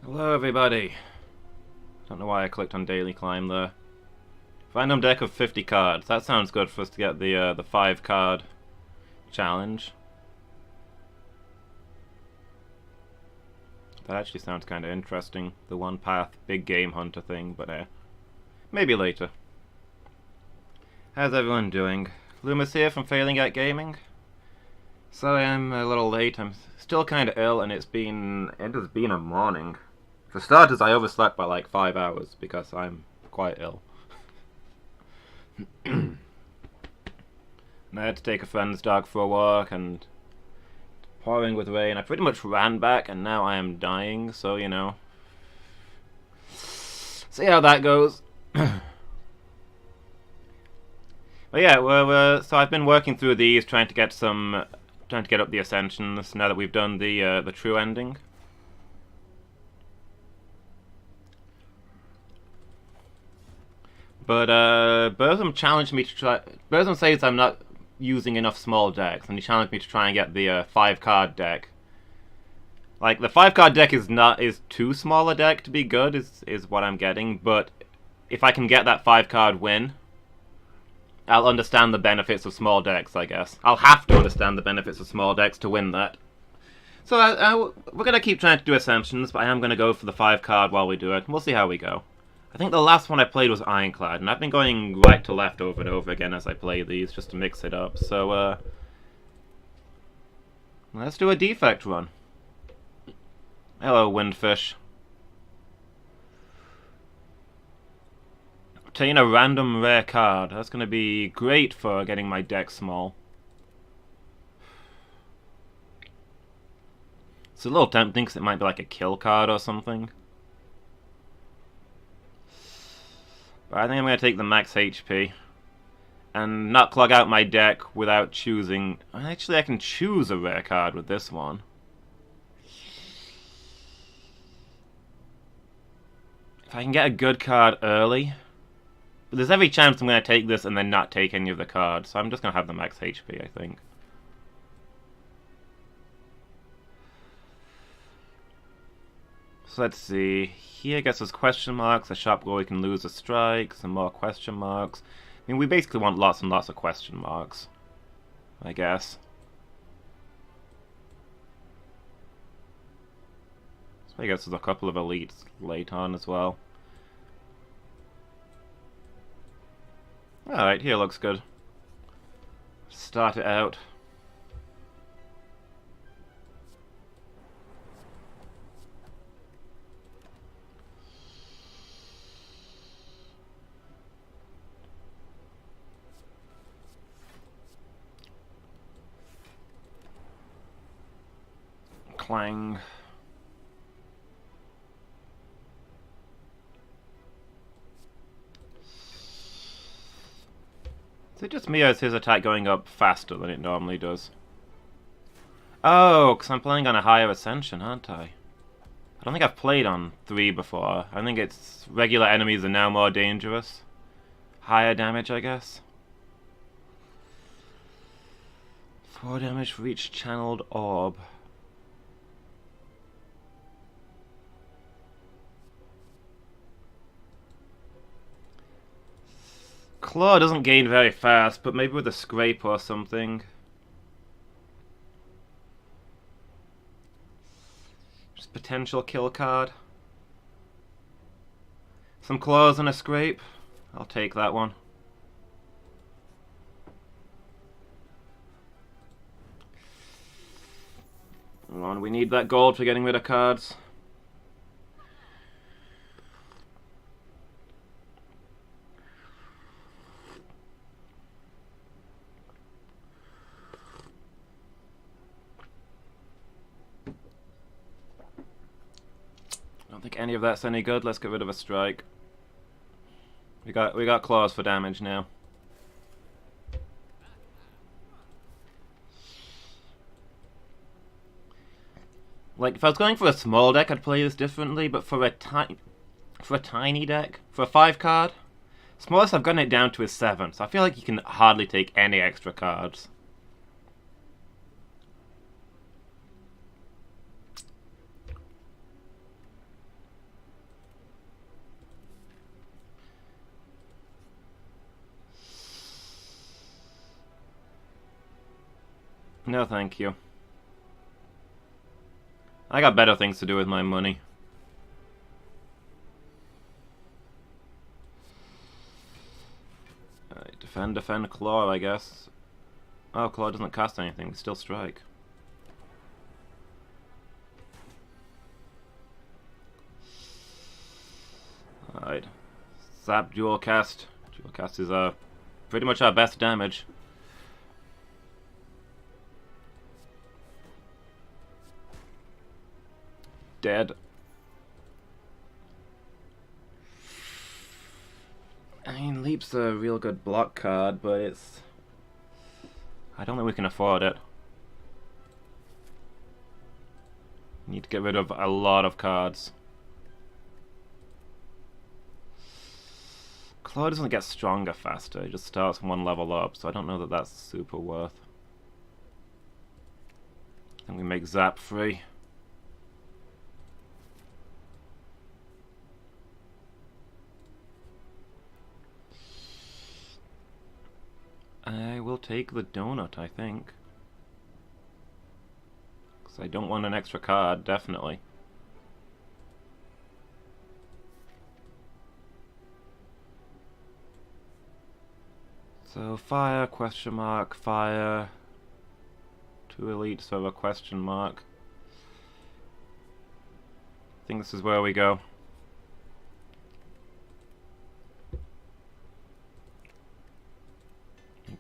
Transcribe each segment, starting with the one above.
Hello everybody. Don't know why I clicked on Daily Climb there. Random deck of 50 cards. That sounds good for us to get the 5 card challenge. That actually sounds kind of interesting. The one path big game hunter thing, but maybe later. How's everyone doing? Lumus here from Failing at Gaming. Sorry I'm a little late. I'm still kind of ill, and it has been a morning. For starters, I overslept by like 5 hours because I'm quite ill. And I had to take a friend's dog for a walk, and pouring with rain. I pretty much ran back, and now I am dying, so you know. See how that goes. But yeah, so I've been working through these, trying to get up the ascensions now that we've done the true ending. But Burzum challenged me to try. Burzum says I'm not using enough small decks, and he challenged me to try and get the 5 card deck. Like the 5 card deck is too small a deck to be good, is what I'm getting. But if I can get that 5 card win, I'll understand the benefits of small decks. I guess I'll have to understand the benefits of small decks to win that. So we're gonna keep trying to do ascensions, but I am gonna go for the 5 card while we do it. We'll see how we go. I think the last one I played was Ironclad, and I've been going right to left over and over again as I play these, just to mix it up. So, let's do a defect run. Hello, Windfish. Obtain a random rare card. That's going to be great for getting my deck small. It's a little tempting because it might be like a kill card or something. I think I'm going to take the max HP and not clog out my deck without choosing. Actually, I can choose a rare card with this one. If I can get a good card early. But there's every chance I'm going to take this and then not take any of the cards. So I'm just going to have the max HP, I think. So let's see. Here gets us question marks. A sharp goal we can lose a strike. Some more question marks. I mean, we basically want lots and lots of question marks, I guess. So I guess there's a couple of elites late on as well. Alright, here looks good. Start it out. Clang. Is it just me or is his attack going up faster than it normally does? Oh, because I'm playing on a higher ascension, aren't I? I don't think I've played on 3 before. I think it's regular enemies are now more dangerous. Higher damage, I guess. 4 damage for each channeled orb. Claw doesn't gain very fast, but maybe with a scrape or something. Just potential kill card. Some claws and a scrape. I'll take that one. Come on, we need that gold for getting rid of cards. I don't think any of that's any good. Let's get rid of a strike. We got claws for damage now. Like if I was going for a small deck, I'd play this differently. But for a tiny deck, for a 5 card, smallest I've gotten it down to is 7. So I feel like you can hardly take any extra cards. No, thank you. I got better things to do with my money. Alright, defend, claw, I guess. Oh, claw doesn't cost anything, still strike. Alright. Zap, dual cast. Dual cast is pretty much our best damage. Dead. I mean, Leap's a real good block card, but it's... I don't think we can afford it. Need to get rid of a lot of cards. Claw doesn't get stronger faster, it just starts one level up, so I don't know that that's super worth. I think we make Zap free. I will take the donut, I think. Because I don't want an extra card, definitely. So, fire, question mark, fire. 2 elites over question mark. I think this is where we go.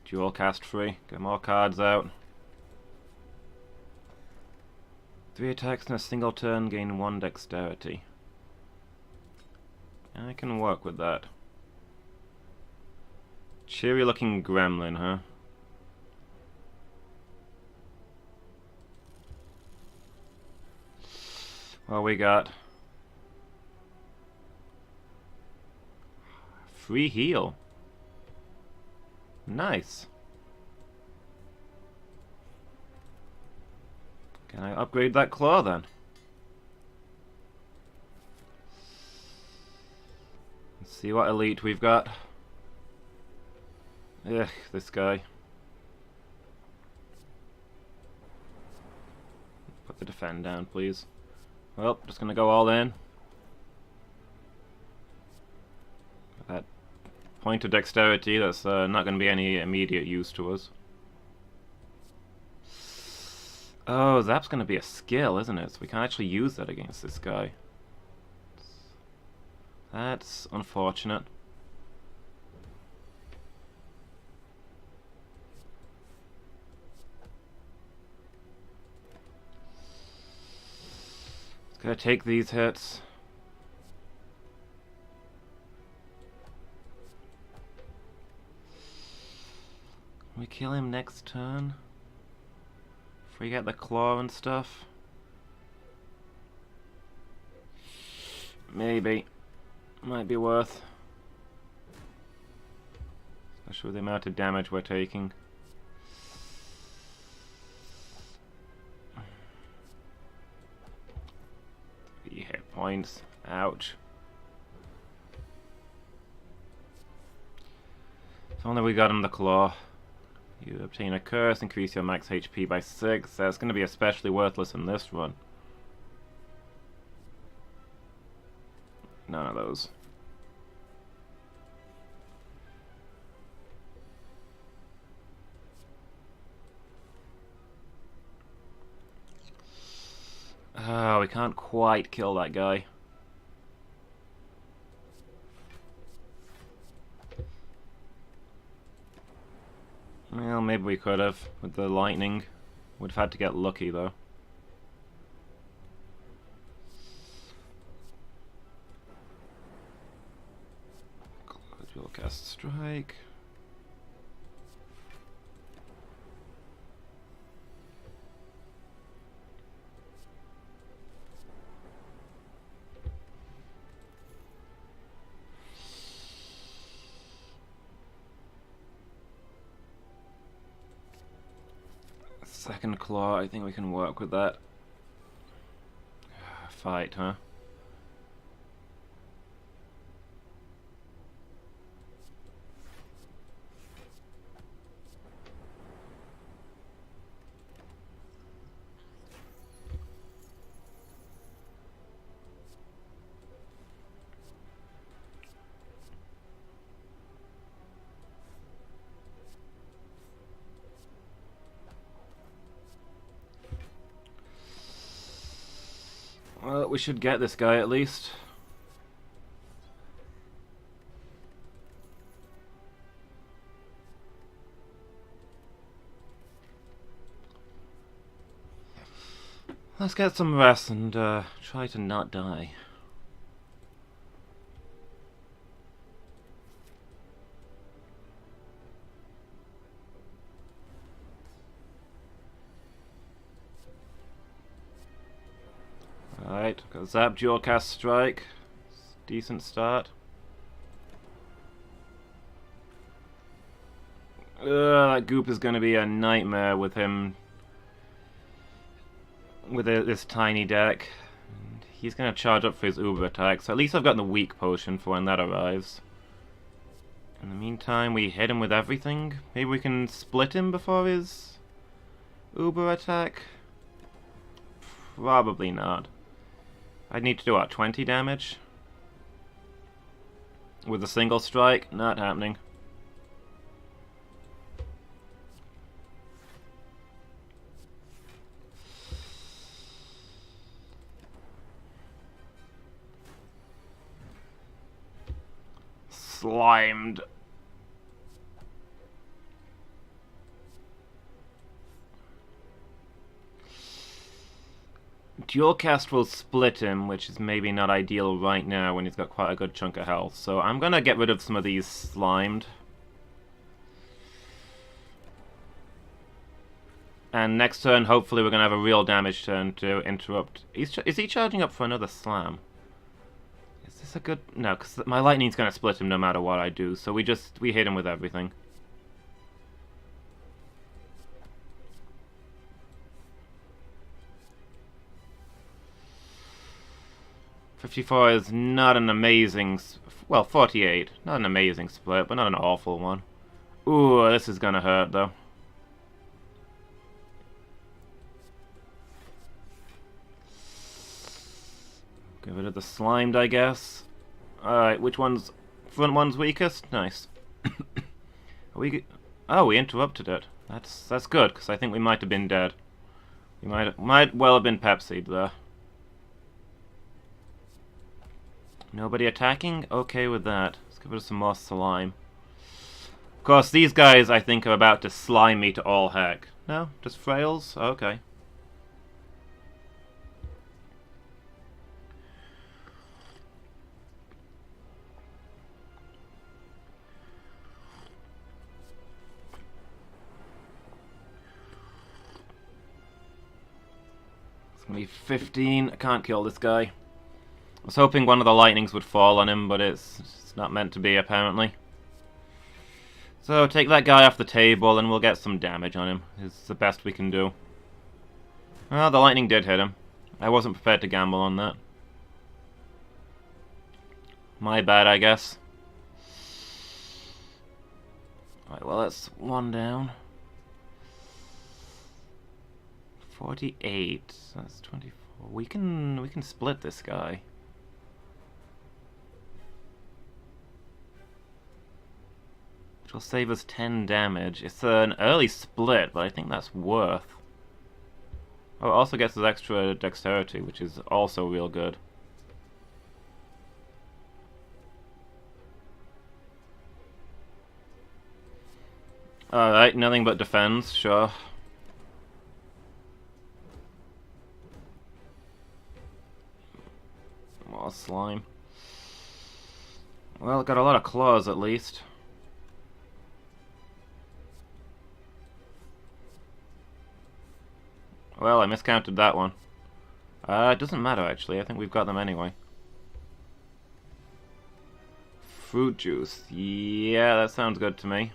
Dual cast free, get more cards out. 3 attacks in a single turn, gain 1 dexterity. I can work with that. Cheery looking gremlin, huh? Well, we got free heal. Nice. Can I upgrade that claw then? Let's see what elite we've got. Ugh, this guy. Put the defend down, please. Well, just gonna go all in. That point of dexterity, that's not gonna be any immediate use to us. Oh, Zap's gonna be a skill, isn't it? So we can't actually use that against this guy. That's unfortunate. Gonna take these hits. Can we kill him next turn? If we get the claw and stuff? Maybe. Might be worth. Especially with the amount of damage we're taking. Hit points. Ouch. If only we got him the claw. You obtain a curse, increase your max HP by 6. That's going to be especially worthless in this run. None of those. Oh, we can't quite kill that guy. Well, maybe we could have with the lightning. Would have had to get lucky though. Dual cast strike. Second claw, I think we can work with that. Fight, huh? we should get this guy at least. Let's get some rest and try to not die. Alright, got Zap, Dual Cast Strike. Decent start. That Goop is going to be a nightmare with him. With this tiny deck. And he's going to charge up for his Uber attack, so at least I've got the weak potion for when that arrives. In the meantime, we hit him with everything. Maybe we can split him before his Uber attack? Probably not. I'd need to do, what, 20 damage? With a single strike? Not happening. Slimed. Dual Cast will split him, which is maybe not ideal right now when he's got quite a good chunk of health. So I'm gonna get rid of some of these Slimed. And next turn, hopefully we're gonna have a real damage turn to interrupt. Is he charging up for another slam? Is this a good... No, because my lightning's gonna split him no matter what I do. So we hit him with everything. $54 is not an amazing... Well, 48. Not an amazing split, but not an awful one. Ooh, this is gonna hurt, though. Get rid of the Slimed, I guess. Alright, which one's... Front one's weakest? Nice. Oh, we interrupted it. That's good, because I think we might have been dead. We might well have been Pepsi'd there. Nobody attacking? Okay with that. Let's give it some more slime. Of course, these guys, I think, are about to slime me to all heck. No? Just frails? Okay. It's gonna be 15. I can't kill this guy. I was hoping one of the lightnings would fall on him, but it's not meant to be, apparently. So, take that guy off the table, and we'll get some damage on him. It's the best we can do. Well, the lightning did hit him. I wasn't prepared to gamble on that. My bad, I guess. Alright, well, that's one down. 48. That's 24. We can split this guy. Will save us 10 damage. It's an early split, but I think that's worth. Oh, it also gets us extra dexterity, which is also real good. Alright, nothing but defense, sure. More slime. Well, it got a lot of claws at least. Well, I miscounted that one. It doesn't matter, actually. I think we've got them anyway. Fruit juice. Yeah, that sounds good to me.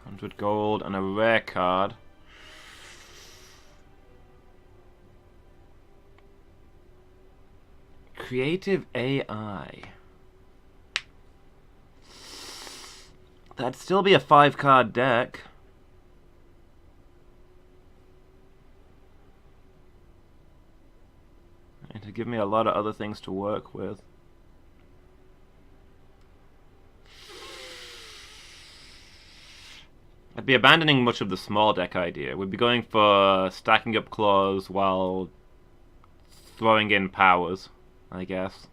100 gold and a rare card. Creative AI. That'd still be a 5-card deck. And to give me a lot of other things to work with. I'd be abandoning much of the small deck idea. We'd be going for stacking up claws while throwing in powers, I guess.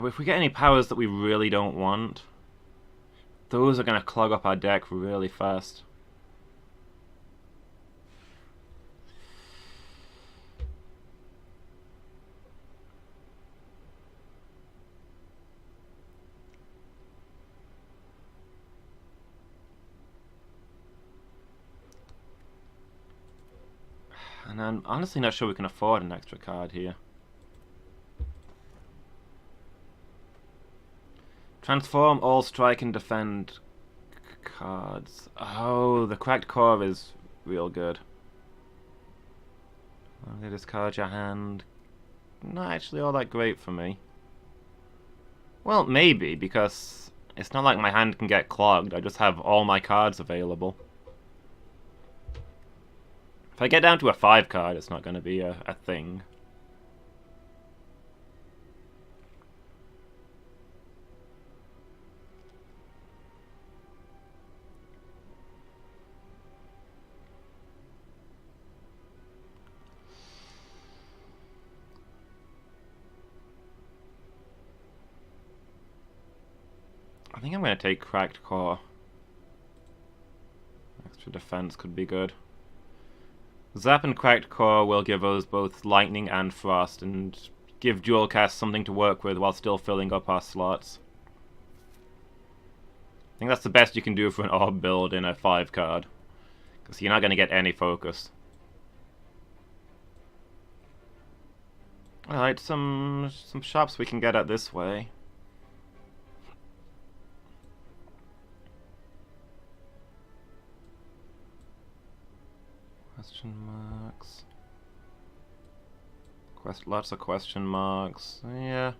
But if we get any powers that we really don't want, those are going to clog up our deck really fast. And I'm honestly not sure we can afford an extra card here. Transform all strike and defend cards. Oh, the cracked core is real good. They discard your hand. Not actually all that great for me. Well, maybe, because it's not like my hand can get clogged. I just have all my cards available. If I get down to a 5 card, it's not going to be a thing. I think I'm going to take Cracked Core. Extra defense could be good. Zap and Cracked Core will give us both Lightning and Frost, and give Dual Cast something to work with while still filling up our slots. I think that's the best you can do for an Orb build in a 5 card, because you're not going to get any focus. Alright, some shops we can get at this way. Question marks. Lots of question marks. Yeah.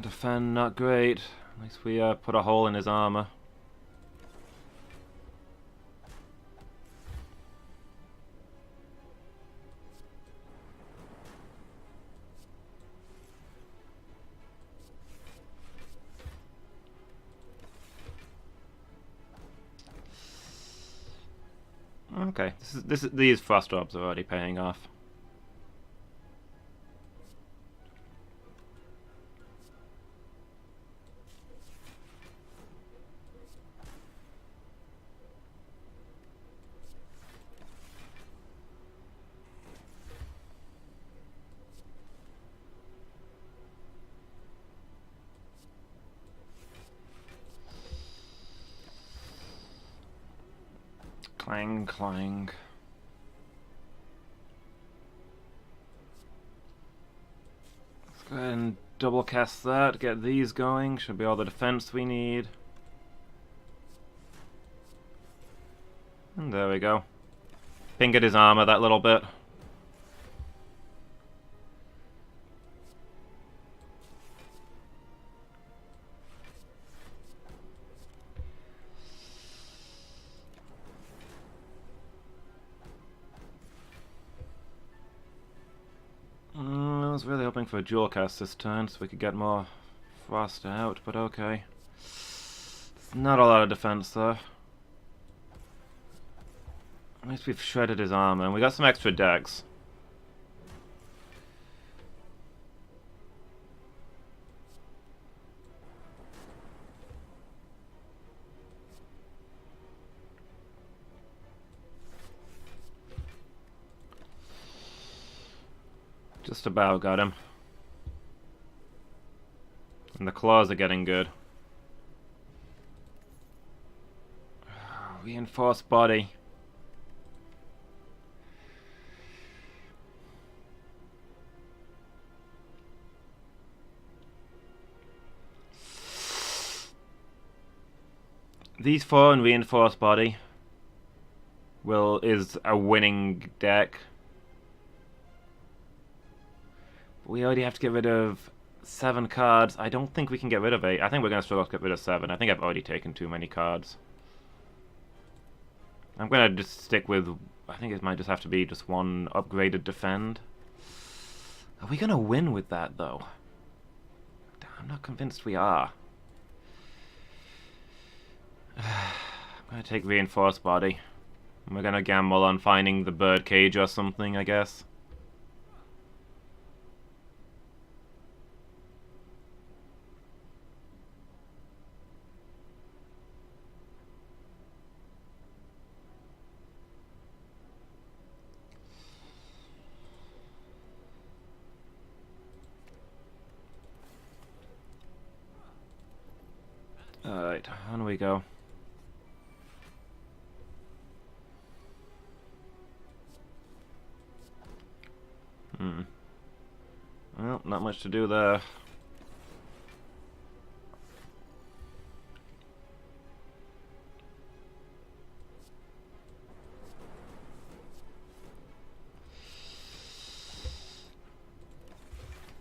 Defend, not great. At least we put a hole in his armor. Okay, these Frost Orbs are already paying off. Clang, clang. Let's go ahead and double cast that, get these going. Should be all the defense we need. And there we go. Ping at his armor that little bit. I was really hoping for a dual cast this turn so we could get more Frost out, but okay. It's not a lot of defense though. At least we've shredded his armor, and we got some extra decks. Just about got him. And the claws are getting good. Reinforced body. These four and reinforced body is a winning deck. We already have to get rid of 7 cards. I don't think we can get rid of 8. I think we're going to struggle to get rid of 7. I think I've already taken too many cards. I'm going to just stick with... I think it might just have to be just 1 upgraded defend. Are we going to win with that, though? I'm not convinced we are. I'm going to take reinforced body. We're going to gamble on finding the bird cage or something, I guess. Alright, on we go. Well, not much to do there.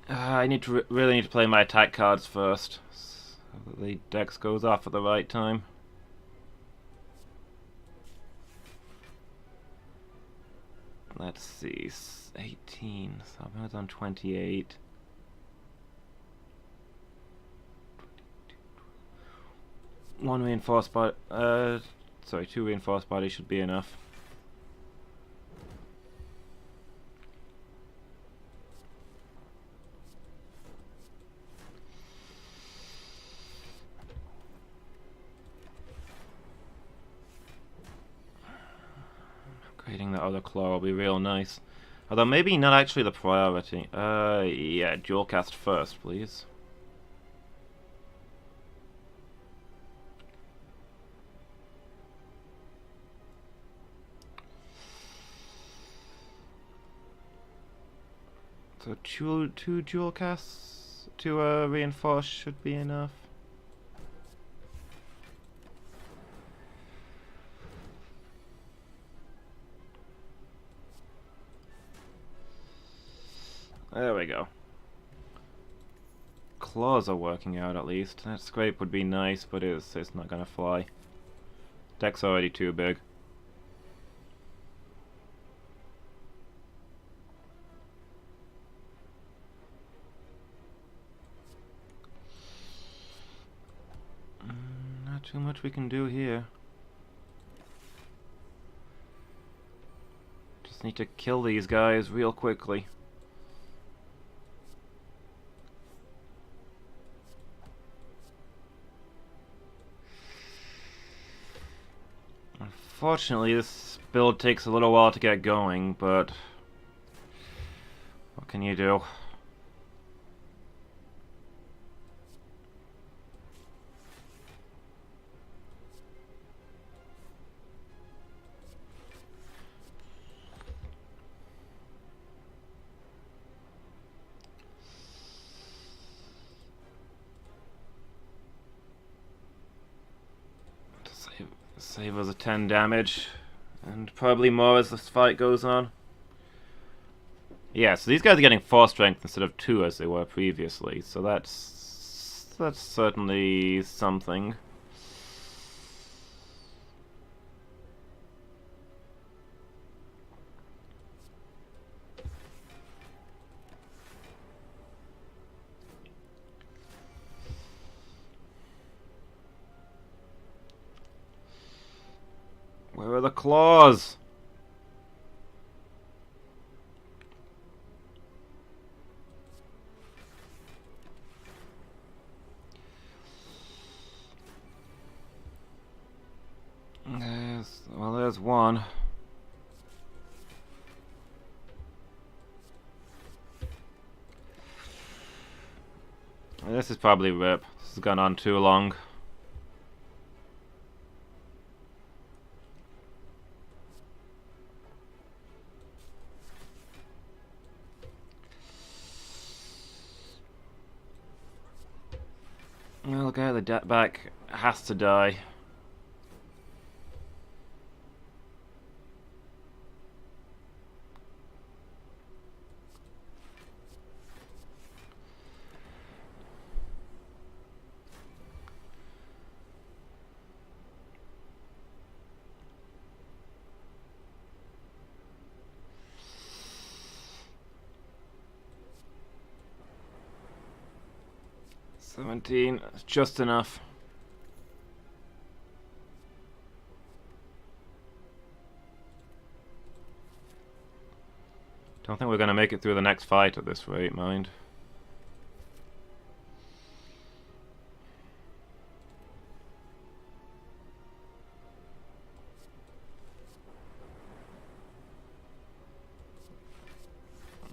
I need to really need to play my attack cards first, so that the dex goes off at the right time. Let's see, 18. So I was on 28. 1 reinforced body. Sorry, 2 reinforced bodies should be enough. Upgrading the other claw will be real nice. Although maybe not actually the priority. Yeah, dual cast first, please. So two dual casts to reinforce should be enough. There we go. Claws are working out at least. That scrape would be nice, but it's not gonna fly. Deck's already too big. Not too much we can do here. Just need to kill these guys real quickly. Unfortunately, this build takes a little while to get going, but what can you do? Save us a 10 damage, and probably more as this fight goes on. Yeah, so these guys are getting 4 strength instead of 2 as they were previously, so that's certainly something. Where are the claws? There's one. This is probably RIP. This has gone on too long. Well, the guy at the back has to die. 17, that's just enough. Don't think we're going to make it through the next fight at this rate, mind.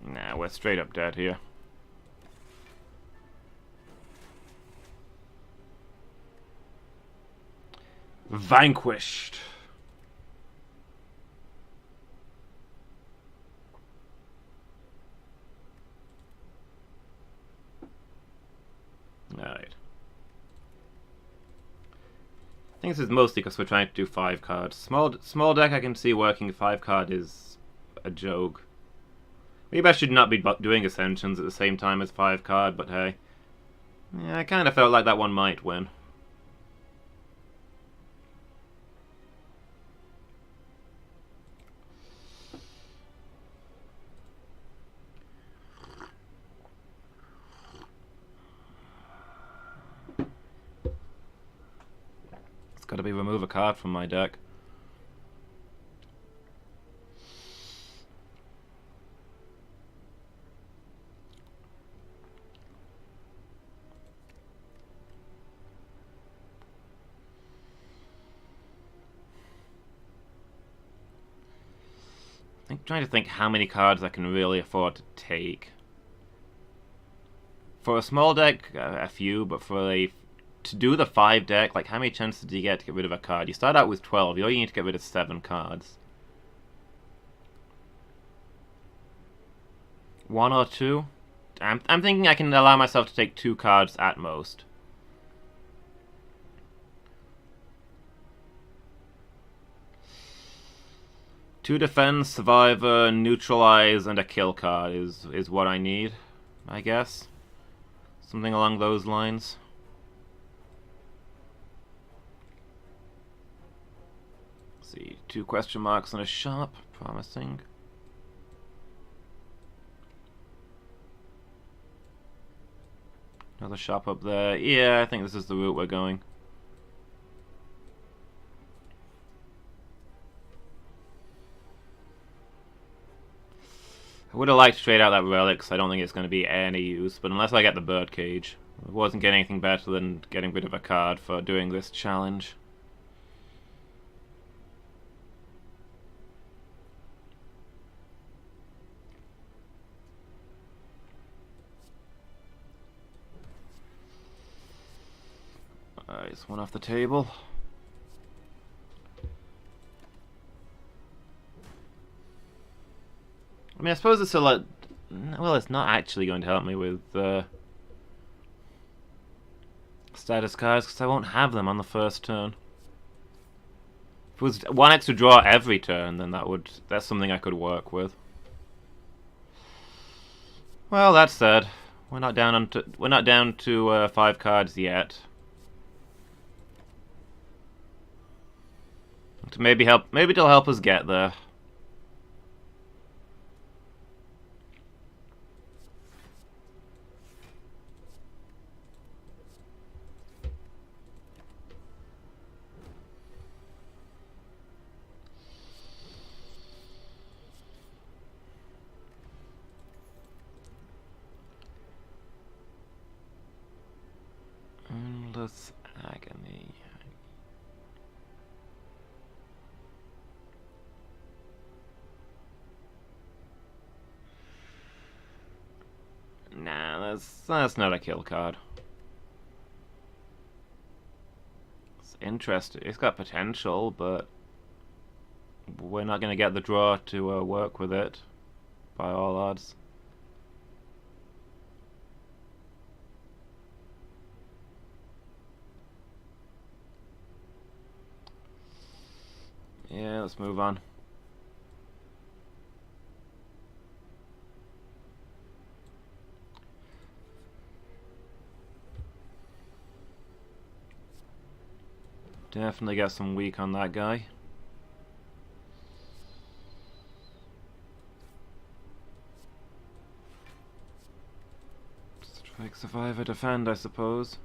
Nah, we're straight up dead here. Vanquished. Alright. I think this is mostly because we're trying to do 5 cards. Small deck I can see working. 5 card is a joke. Maybe I should not be doing Ascensions at the same time as 5 card, but hey. Yeah, I kind of felt like that one might win. It's got to be remove a card from my deck. I'm trying to think how many cards I can really afford to take. For a small deck, a few, but to do the 5 deck, like how many chances do you get to get rid of a card? You start out with 12, you only need to get rid of 7 cards. 1 or 2? I'm thinking I can allow myself to take 2 cards at most. Two defense, survivor, neutralize, and a kill card is what I need, I guess. Something along those lines. Let's see, 2 question marks and a sharp, promising. Another sharp up there. Yeah, I think this is the route we're going. I would have liked to trade out that relic, because I don't think it's going to be any use, but unless I get the birdcage, I wasn't getting anything better than getting rid of a card for doing this challenge. Alright, it's one off the table. I mean, I suppose this will well, it's not actually going to help me with status cards, because I won't have them on the first turn. If it was 1 extra draw every turn, then that's something I could work with. Well, that said, we're not down to 5 cards yet. Maybe it'll help us get there. Endless agony. Nah, that's not a kill card. It's interesting. It's got potential, but we're not going to get the draw to work with it, by all odds. Yeah, let's move on. Definitely got some weak on that guy. Strike Survivor, defend, I suppose.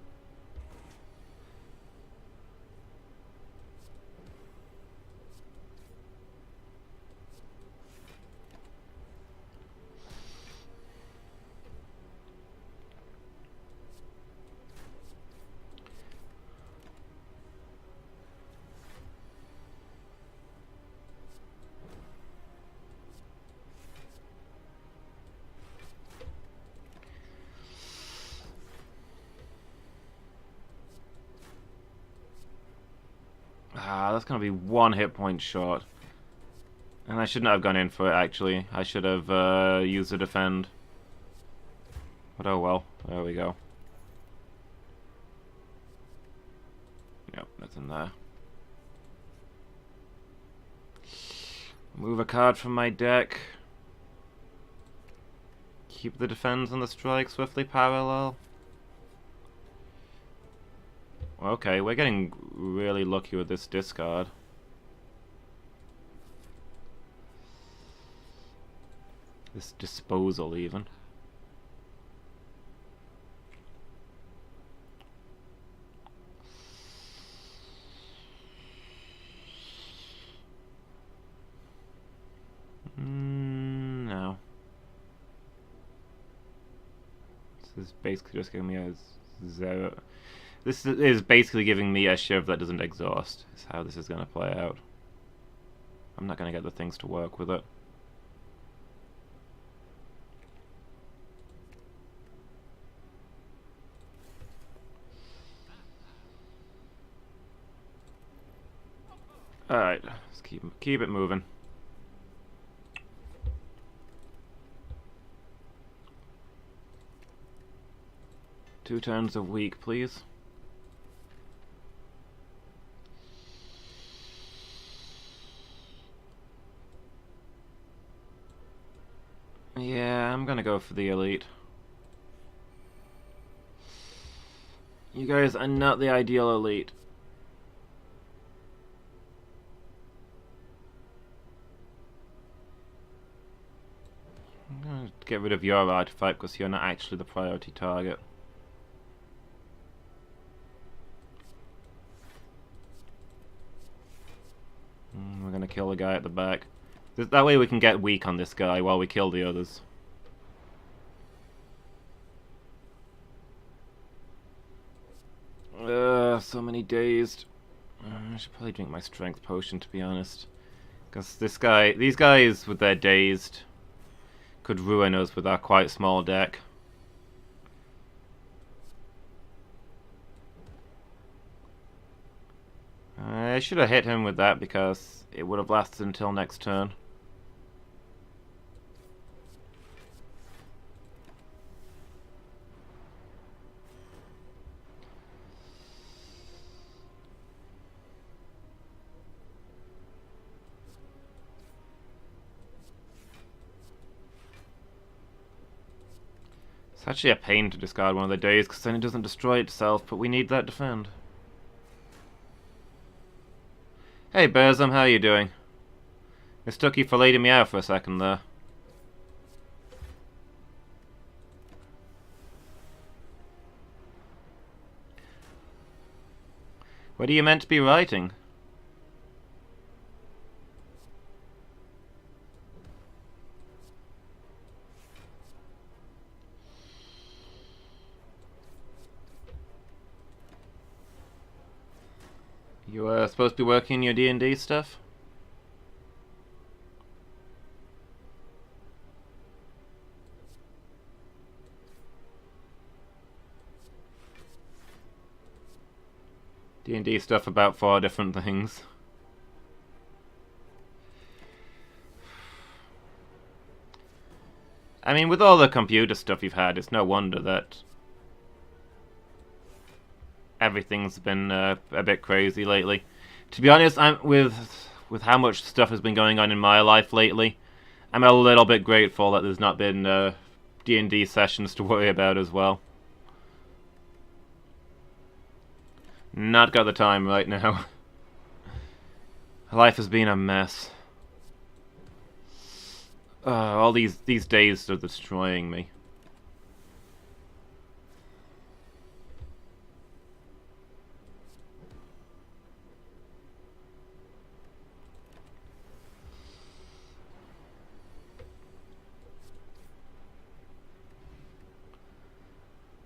Ah, that's gonna be 1 hit point short. And I shouldn't have gone in for it, actually. I should have used the defend. But oh well, there we go. Yep, nothing there. Move a card from my deck. Keep the defense and the strike swiftly parallel. Okay, we're getting really lucky with this discard. This disposal, even. No. This is basically just giving me a 0. This is basically giving me a shiv that doesn't exhaust, is how this is going to play out. I'm not going to get the things to work with it. Alright, let's keep it moving. Two turns a week, please. Yeah, I'm gonna go for the elite. You guys are not the ideal elite. I'm gonna get rid of your artifact because you're not actually the priority target. We're gonna kill the guy at the back. That way we can get weak on this guy while we kill the others. So many dazed. I should probably drink my strength potion, to be honest. Because these guys with their dazed could ruin us with our quite small deck. I should have hit him with that because it would have lasted until next turn. It's actually a pain to discard one of the days because then it doesn't destroy itself, but we need that defend. Hey Burzum, how you doing? Mistook you for Lady Meow for a second there. What are you meant to be writing? You were supposed to be working your D&D stuff? D&D stuff about 4 different things. I mean, with all the computer stuff you've had, it's no wonder that everything's been a bit crazy lately. To be honest, with how much stuff has been going on in my life lately, I'm a little bit grateful that there's not been D&D sessions to worry about as well. Not got the time right now. Life has been a mess. All these days are destroying me.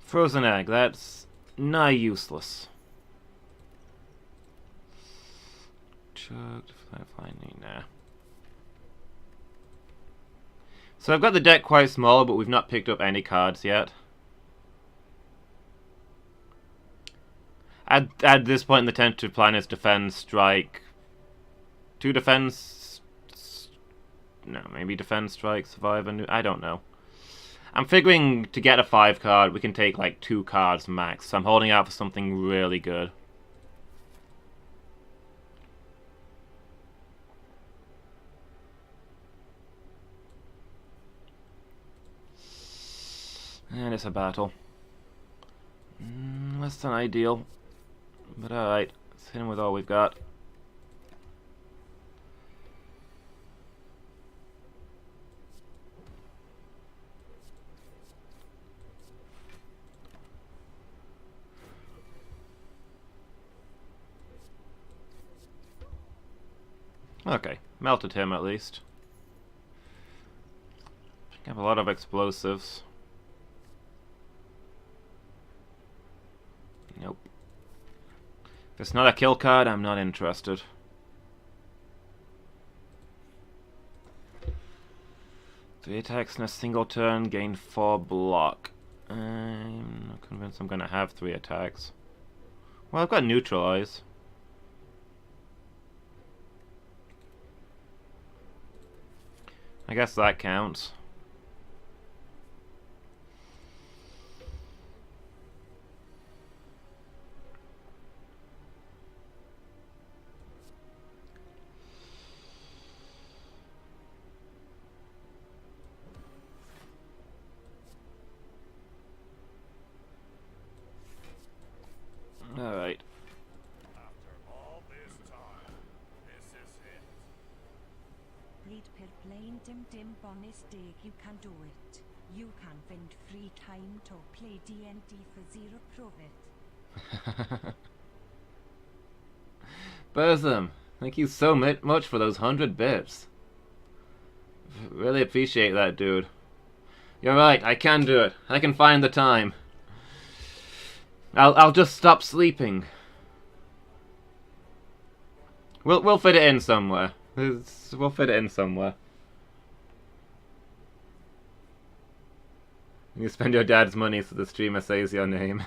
Frozen egg, that's nigh useless. Chugged, finding, nah. So I've got the deck quite small, but we've not picked up any cards yet. At this point in the tentative plan is defend, strike, 2 defense, no, maybe defend, strike, survive, and I don't know. I'm figuring to get a 5 card, we can take like 2 cards max, so I'm holding out for something really good. And it's a battle. Less than ideal. But alright, let's hit him with all we've got. Okay, melted him at least. I have a lot of explosives. Nope. If it's not a kill card, I'm not interested. Three attacks in a single turn, gain 4 block. I'm not convinced I'm gonna have 3 attacks. Well, I've got neutralize. I guess that counts. Alright. After all this time, this is it. Read per plain dim bonus day you can do it. You can find free time to play D&D for 0 profit. Burzum, thank you so much for those 100 bits. Really appreciate that, dude. You're right, I can do it. I can find the time. I'll just stop sleeping. We'll fit it in somewhere. We'll fit it in somewhere. You spend your dad's money so the streamer says your name.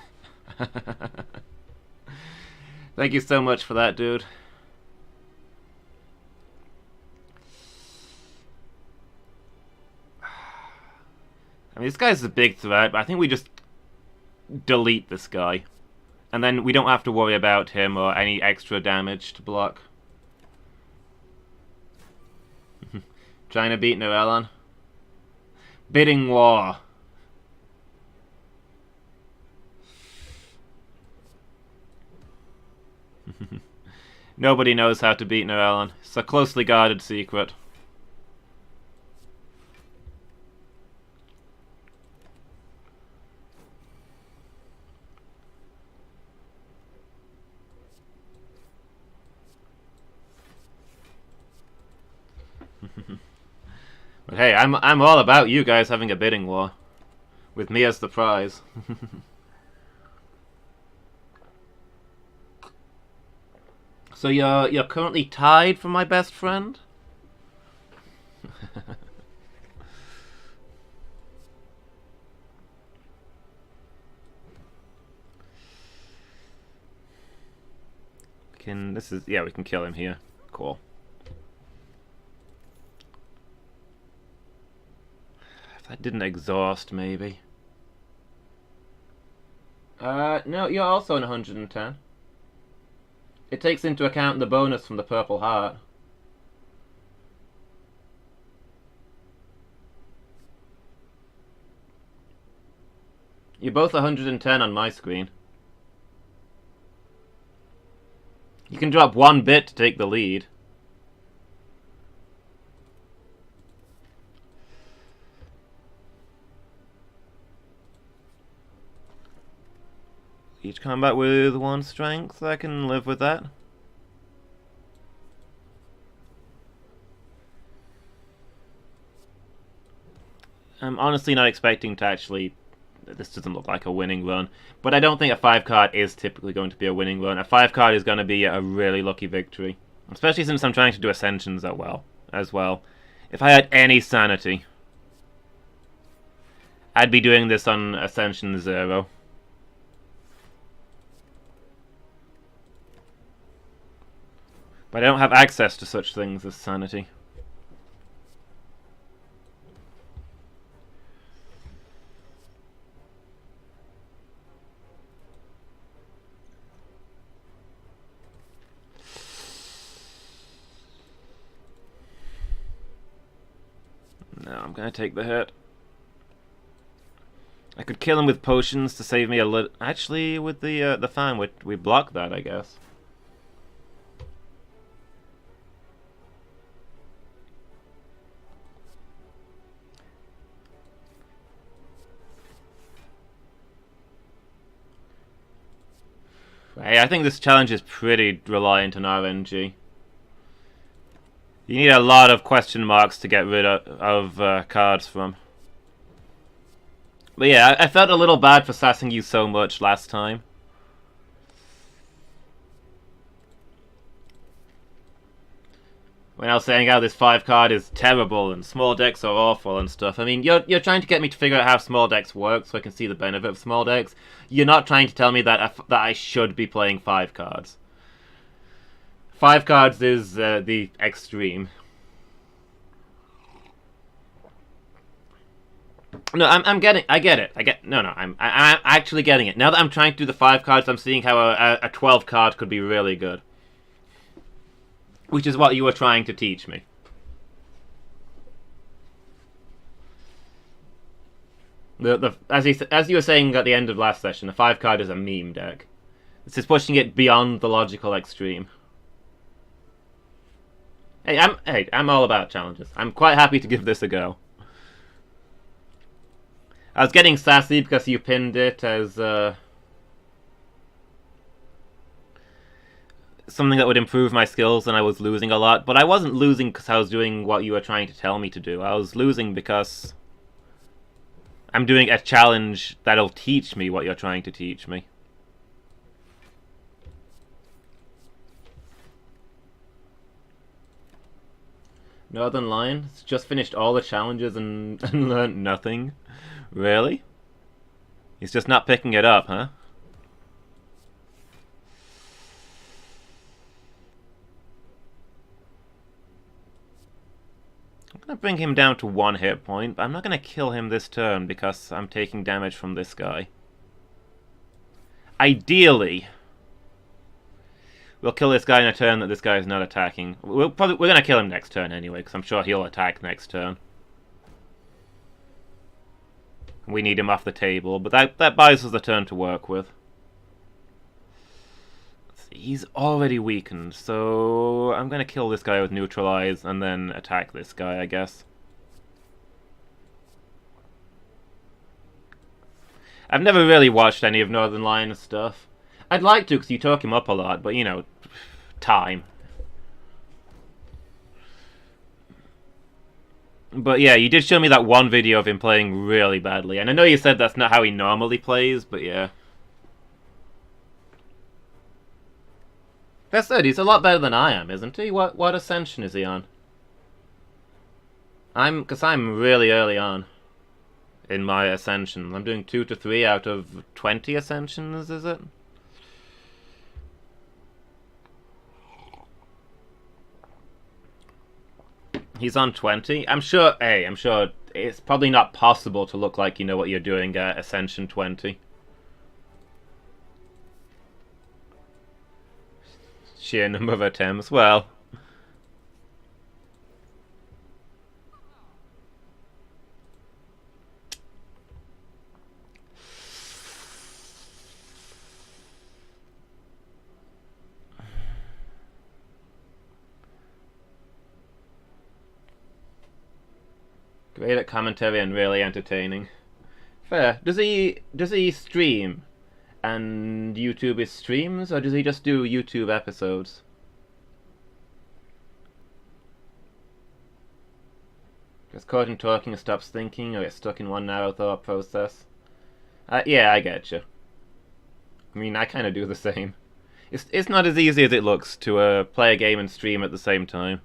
Thank you so much for that, dude. I mean, this guy's a big threat, but I think we just delete this guy. And then we don't have to worry about him or any extra damage to block. Trying to beat Norellon. Bidding war. Nobody knows how to beat Norellon. It's a closely guarded secret. But hey, I'm all about you guys having a bidding war, with me as the prize. So you're currently tied for my best friend? We can kill him here. Cool. If that didn't exhaust, maybe. No, you're also in 110. It takes into account the bonus from the Purple Heart. You're both 110 on my screen. You can drop 1 bit to take the lead. Each combat with 1 strength, I can live with that. I'm honestly not expecting to actually this doesn't look like a winning run. But I don't think a 5 card is typically going to be a winning run. A 5 card is going to be a really lucky victory. Especially since I'm trying to do Ascensions as well. If I had any sanity, I'd be doing this on Ascension 0. But I don't have access to such things as sanity. No, I'm gonna take the hit. I could kill him with potions to save me a little. Actually, with the fan, we block that, I guess. Hey, I think this challenge is pretty reliant on RNG. You need a lot of question marks to get rid of cards from. But yeah, I felt a little bad for sassing you so much last time. When I was saying how this 5 card is terrible and small decks are awful and stuff. I mean, you're trying to get me to figure out how small decks work so I can see the benefit of small decks. You're not trying to tell me that I should be playing 5 cards. 5 cards is the extreme. No, I get it. I'm actually getting it. Now that I'm trying to do the 5 cards, I'm seeing how a 12 card could be really good. Which is what you were trying to teach me. As you were saying at the end of last session, the 5 card is a meme deck. This is pushing it beyond the logical extreme. Hey, I'm all about challenges. I'm quite happy to give this a go. I was getting sassy because you pinned it as something that would improve my skills, and I was losing a lot. But I wasn't losing because I was doing what you were trying to tell me to do. I was losing because I'm doing a challenge that'll teach me what you're trying to teach me. Northern Lion just finished all the challenges and learned nothing. Really? He's just not picking it up, huh? I'm gonna bring him down to 1 hit point, but I'm not gonna kill him this turn because I'm taking damage from this guy. Ideally, we'll kill this guy in a turn that this guy is not attacking. We're gonna kill him next turn anyway, because I'm sure he'll attack next turn. We need him off the table, but that buys us a turn to work with. Let's see, he's already weakened, so I'm gonna kill this guy with Neutralize and then attack this guy, I guess. I've never really watched any of Northern Lion's stuff. I'd like to, because you talk him up a lot, but you know, time. But yeah, you did show me that one video of him playing really badly, and I know you said that's not how he normally plays, but yeah. That said, he's a lot better than I am, isn't he? What ascension is he on? Because I'm really early on in my ascension. I'm doing 2 to 3 out of 20 ascensions, is it? He's on 20. I'm sure it's probably not possible to look like you know what you're doing at Ascension 20. Sheer number of attempts. Well, great at commentary and really entertaining. Fair. Does he stream and YouTube his streams, or does he just do YouTube episodes? Gets caught in talking and stops thinking, or gets stuck in one narrow thought process. Yeah, I get you. I mean, I kind of do the same. It's not as easy as it looks to play a game and stream at the same time.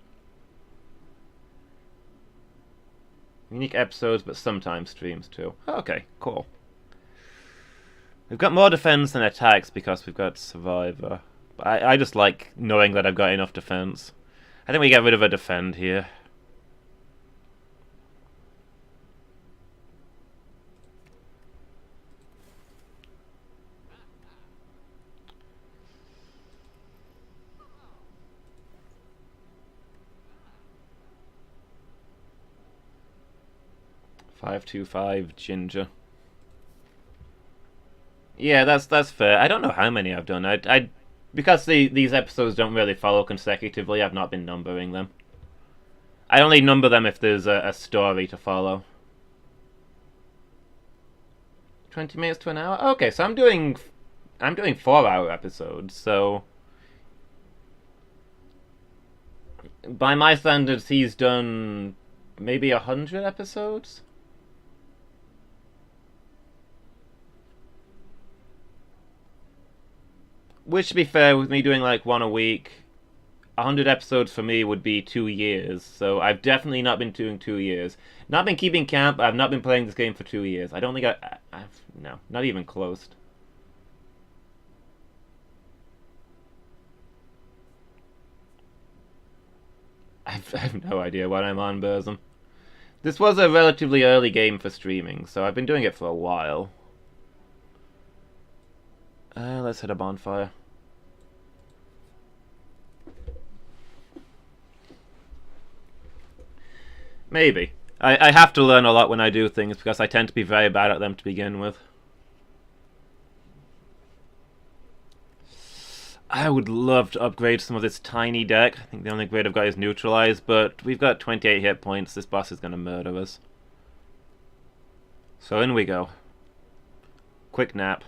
Unique episodes, but sometimes streams too. Okay, cool. We've got more defense than attacks because we've got Survivor. I just like knowing that I've got enough defense. I think we get rid of a defend here. Five, 2-5 Ginger. Yeah, that's fair. I don't know how many I've done. I because these episodes don't really follow consecutively. I've not been numbering them. I only number them if there's a story to follow. 20 minutes to an hour. Okay, so I'm doing 4-hour episodes. So by my standards, he's done maybe 100 episodes. Which, to be fair, with me doing like one a week, 100 episodes for me would be 2 years. So I've definitely not been doing 2 years. Not been keeping count. I've not been playing this game for 2 years. I don't think I've no, not even close. I have no idea what I'm on, Burzum. This was a relatively early game for streaming, so I've been doing it for a while. Let's hit a bonfire. Maybe. I have to learn a lot when I do things because I tend to be very bad at them to begin with. I would love to upgrade some of this tiny deck. I think the only upgrade I've got is Neutralize, but we've got 28 hit points. This boss is going to murder us. So in we go. Quick nap.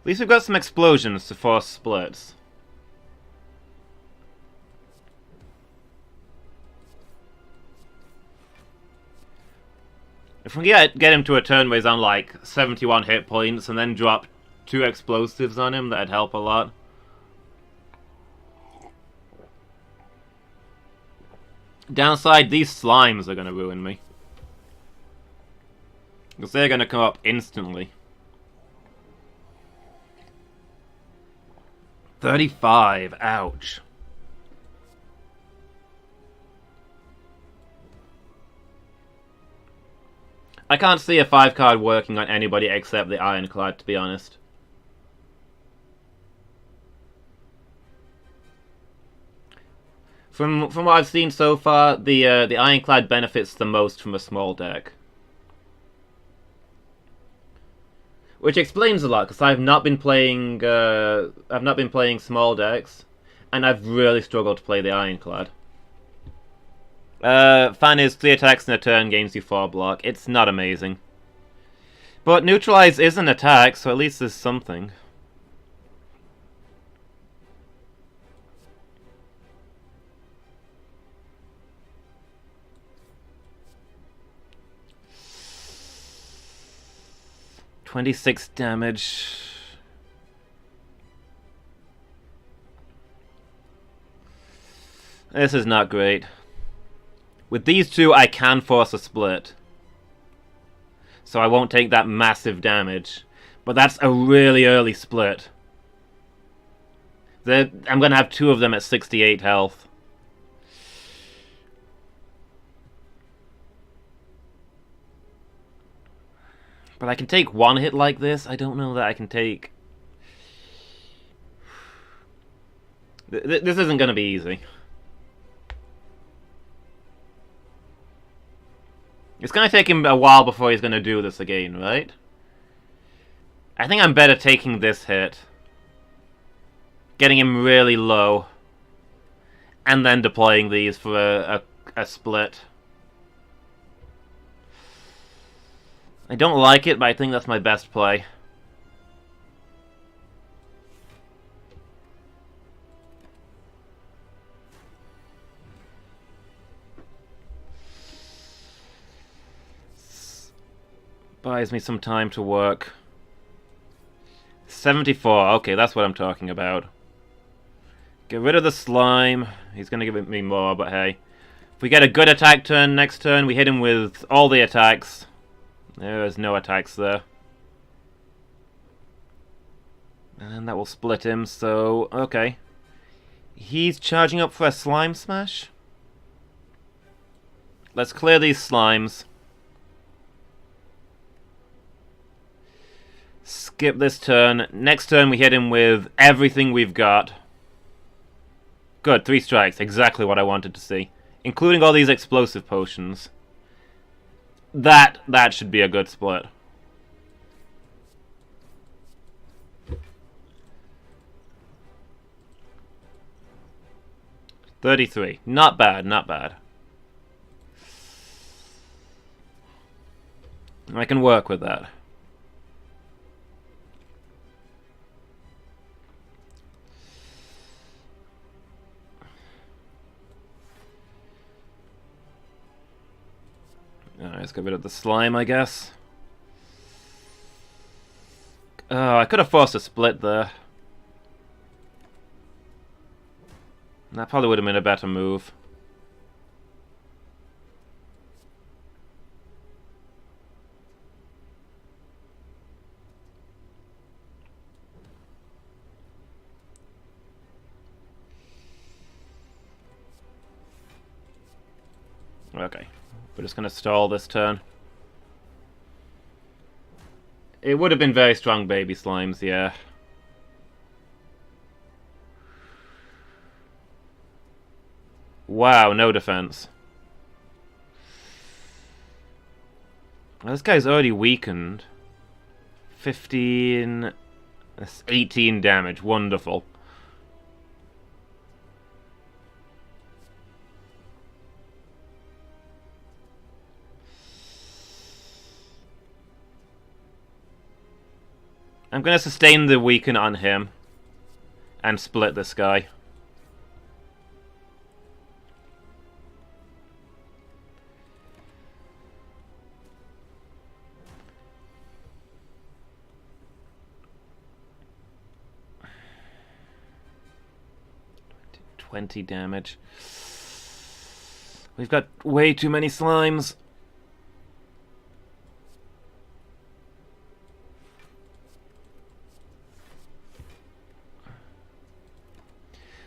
At least we've got some explosions to force splits. If we get him to a turn where he's on like 71 hit points and then drop 2 explosives on him, that'd help a lot. Downside, these slimes are going to ruin me. Because they're going to come up instantly. 35, ouch. I can't see a 5-card working on anybody except the Ironclad, to be honest. From what I've seen so far, the Ironclad benefits the most from a small deck. Which explains a lot, because I've not been playing small decks, and I've really struggled to play the Ironclad. Fan is 3 attacks in a turn, gains you 4 block. It's not amazing. But Neutralize is an attack, so at least there's something. $26 damage. This is not great. With these two, I can force a split. So I won't take that massive damage. But that's a really early split. I'm going to have 2 of them at 68 health. But I can take 1 hit like this. I don't know that I can take... This isn't going to be easy. It's going to take him a while before he's going to do this again, right? I think I'm better taking this hit. Getting him really low. And then deploying these for a split. I don't like it, but I think that's my best play. Buys me some time to work. 74. Okay, that's what I'm talking about. Get rid of the slime. He's going to give me more, but hey. If we get a good attack turn next turn, we hit him with all the attacks. There's no attacks there. And that will split him, so... okay. He's charging up for a slime smash? Let's clear these slimes. Skip this turn. Next turn we hit him with everything we've got. Good, 3 strikes. Exactly what I wanted to see. Including all these explosive potions. That should be a good split. $33. Not bad, not bad. I can work with that. Alright, let's get rid of the slime, I guess. Oh, I could have forced a split there. That probably would have been a better move. Okay, we're just going to stall this turn. It would have been very strong baby slimes, yeah. Wow, no defense. Well, this guy's already weakened. 15... That's 18 damage, wonderful. I'm going to sustain the weaken on him and split this guy. $20 damage. We've got way too many slimes.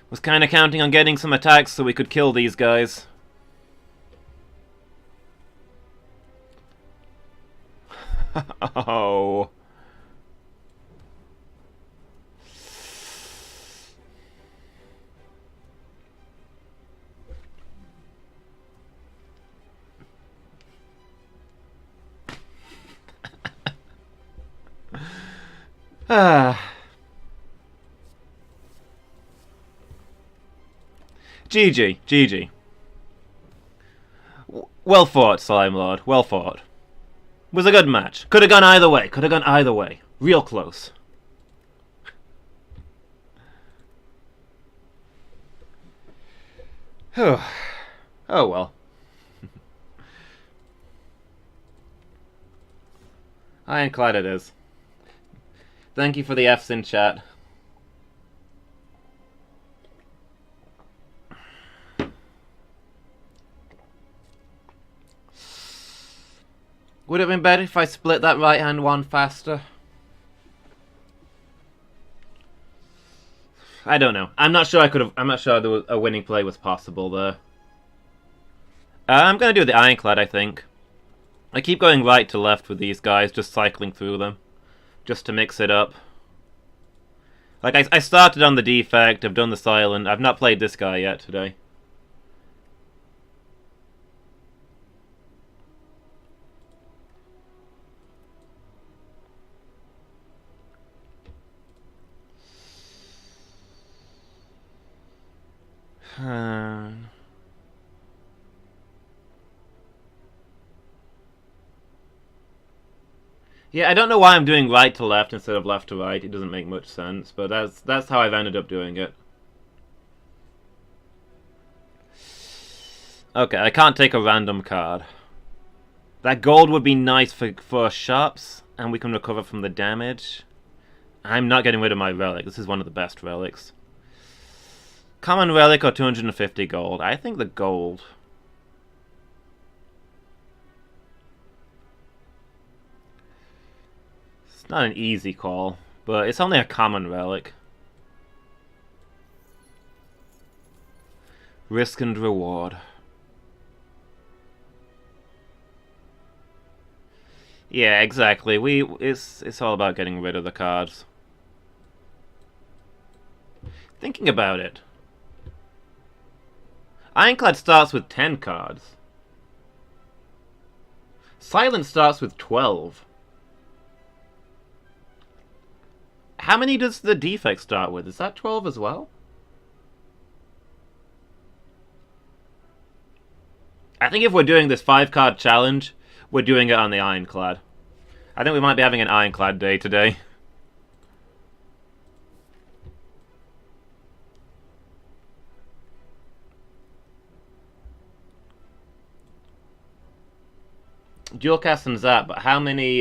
Was kind of counting on getting some attacks so we could kill these guys. Oh. Ah. GG, GG. Well fought, Slime Lord. Well fought. Was a good match. Could have gone either way. Could have gone either way. Real close. Oh well. Ironclad it is. Thank you for the Fs in chat. Would it have been better if I split that right hand one faster? I don't know. I'm not sure I could have. I'm not sure a winning play was possible there. I'm gonna do the Ironclad, I think. I keep going right to left with these guys, just cycling through them, just to mix it up. Like I started on the defect. I've done the silent. I've not played this guy yet today. Yeah, I don't know why I'm doing right to left instead of left to right. It doesn't make much sense, but that's how I've ended up doing it. Okay, I can't take a random card. That gold would be nice for shops, and we can recover from the damage. I'm not getting rid of my relic. This is one of the best relics. Common relic or 250 gold? I think the gold. It's not an easy call, but it's only a common relic. Risk and reward. Yeah, exactly. It's all about getting rid of the cards. Thinking about it. Ironclad starts with 10 cards. Silence starts with 12. How many does the defect start with? Is that 12 as well? I think if we're doing this 5-card challenge, we're doing it on the Ironclad. I think we might be having an Ironclad day today. Dual cast and zap, but how many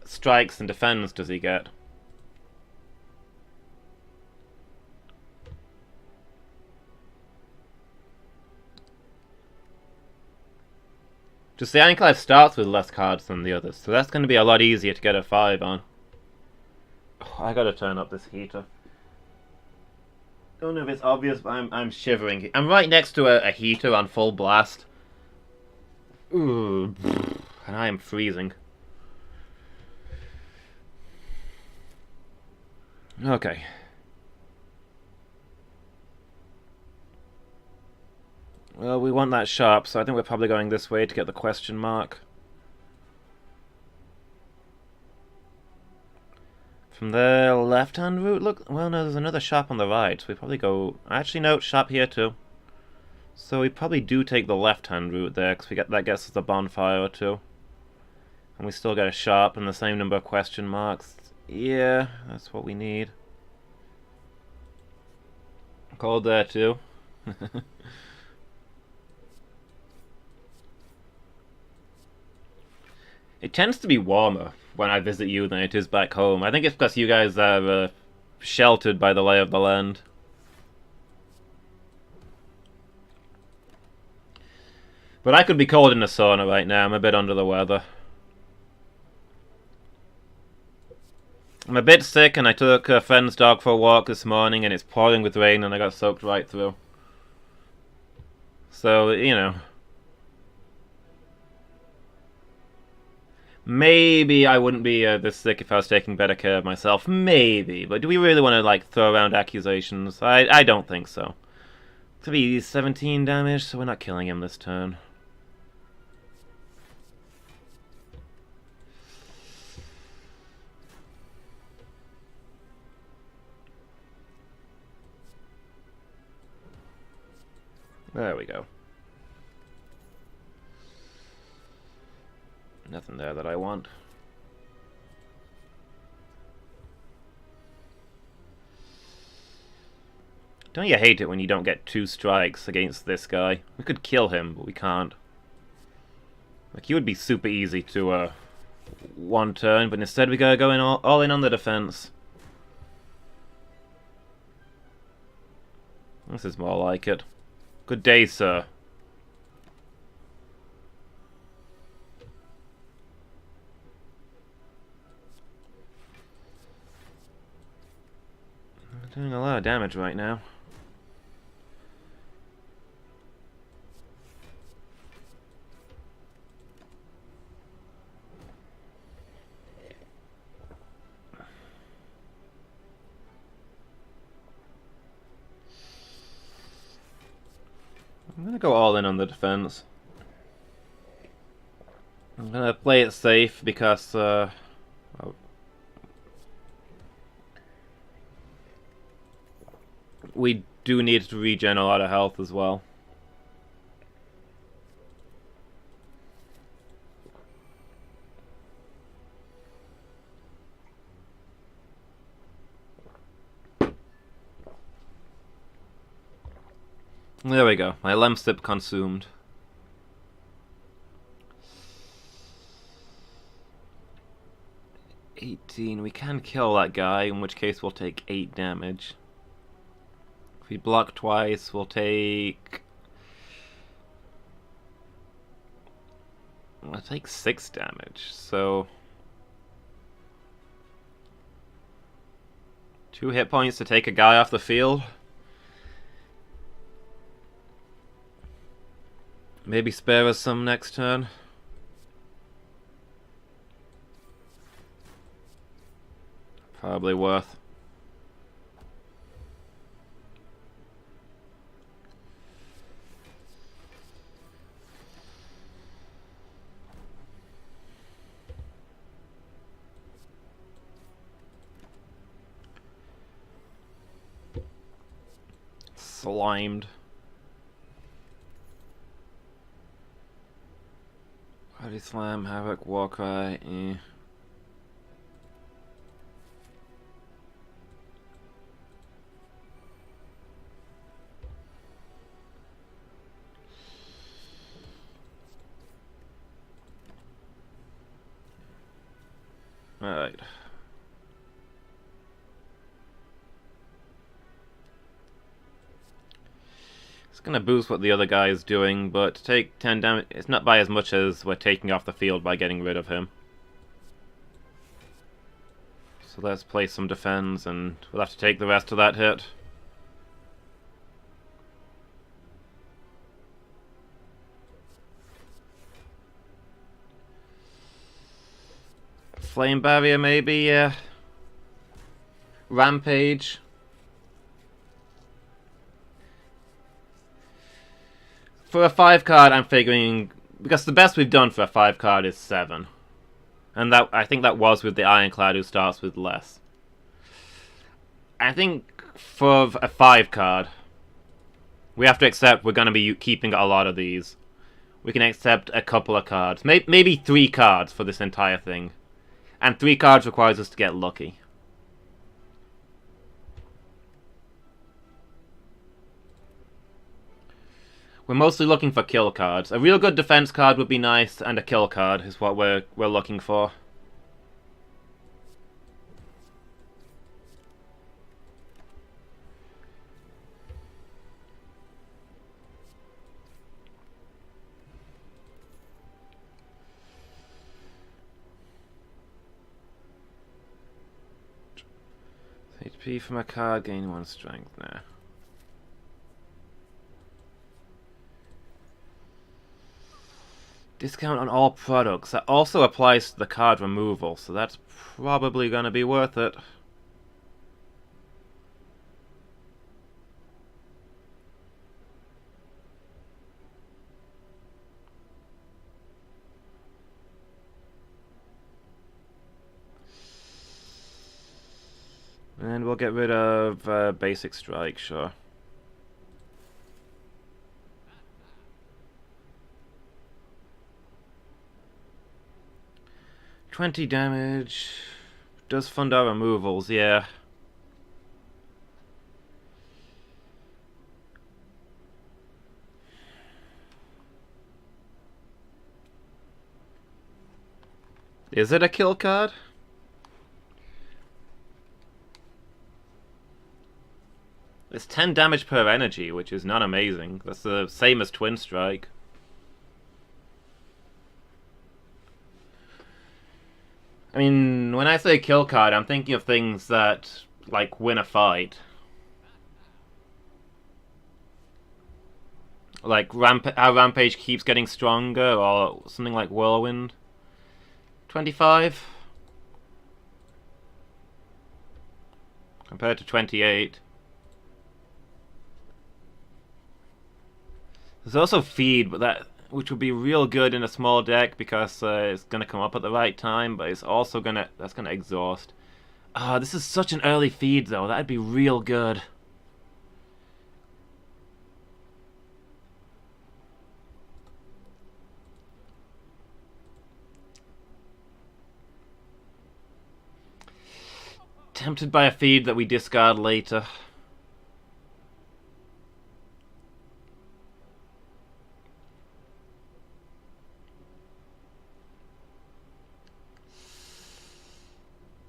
strikes and defends does he get? Just the Ironclad starts with less cards than the others, so that's going to be a lot easier to get a 5 on. Oh, I gotta turn up this heater. Don't know if it's obvious, but I'm shivering. I'm right next to a heater on full blast. Ooh, and I am freezing. Okay. Well, we want that sharp, so I think we're probably going this way to get the question mark. From the left-hand route, look... Well, no, there's another sharp on the right. So we probably go... Actually, no, sharp here too. So we probably do take the left-hand route there, because that gets us a bonfire or two. And we still get a sharp and the same number of question marks. Yeah, that's what we need. Cold there too. It tends to be warmer when I visit you than it is back home. I think it's because you guys are sheltered by the lay of the land. But I could be cold in the sauna right now. I'm a bit under the weather. I'm a bit sick, and I took a friend's dog for a walk this morning, and it's pouring with rain, and I got soaked right through. So, you know... Maybe I wouldn't be this sick if I was taking better care of myself. Maybe. But do we really want to, like, throw around accusations? I don't think so. To be 17 damage, so we're not killing him this turn. There we go. Nothing there that I want. Don't you hate it when you don't get 2 strikes against this guy? We could kill him, but we can't. Like, he would be super easy to one turn, but instead we gotta go in all in on the defense. This is more like it. Good day, sir. I'm doing a lot of damage right now. I'm gonna go all in on the defense. I'm gonna play it safe because we do need to regen a lot of health as well. There we go. My lemsip consumed. 18. We can kill that guy, in which case we'll take 8 damage. If we block twice, we'll take... I'll take 6 damage, so... 2 hit points to take a guy off the field. Maybe spare us some next turn. Probably worth. Slimed. Body Slam, Havoc, Warcry, eh. Alright. It's gonna boost what the other guy is doing, but to take 10 damage, it's not by as much as we're taking off the field by getting rid of him. So let's play some defense, and we'll have to take the rest of that hit. Flame Barrier maybe, yeah. Rampage. For a 5 card, I'm figuring, because the best we've done for a 5 card is 7. And that, I think that was with the Ironclad, who starts with less. I think for a 5 card, we have to accept we're going to be keeping a lot of these. We can accept a couple of cards. Maybe 3 cards for this entire thing. And 3 cards requires us to get lucky. We're mostly looking for kill cards. A real good defense card would be nice, and a kill card is what we're looking for. HP from a card, gain 1 strength now. Discount on all products. That also applies to the card removal, so that's probably going to be worth it. And we'll get rid of Basic Strike, sure. $20 damage. Does fund our removals, yeah. Is it a kill card? It's 10 damage per energy, which is not amazing. That's the same as Twin Strike. I mean, when I say kill card, I'm thinking of things that, like, win a fight. Like, how Rampage keeps getting stronger, or something like Whirlwind. 25? Compared to 28. There's also Feed, but which would be real good in a small deck because it's gonna come up at the right time, but it's also that's gonna exhaust. This is such an early feed though. That'd be real good. Tempted by a feed that we discard later.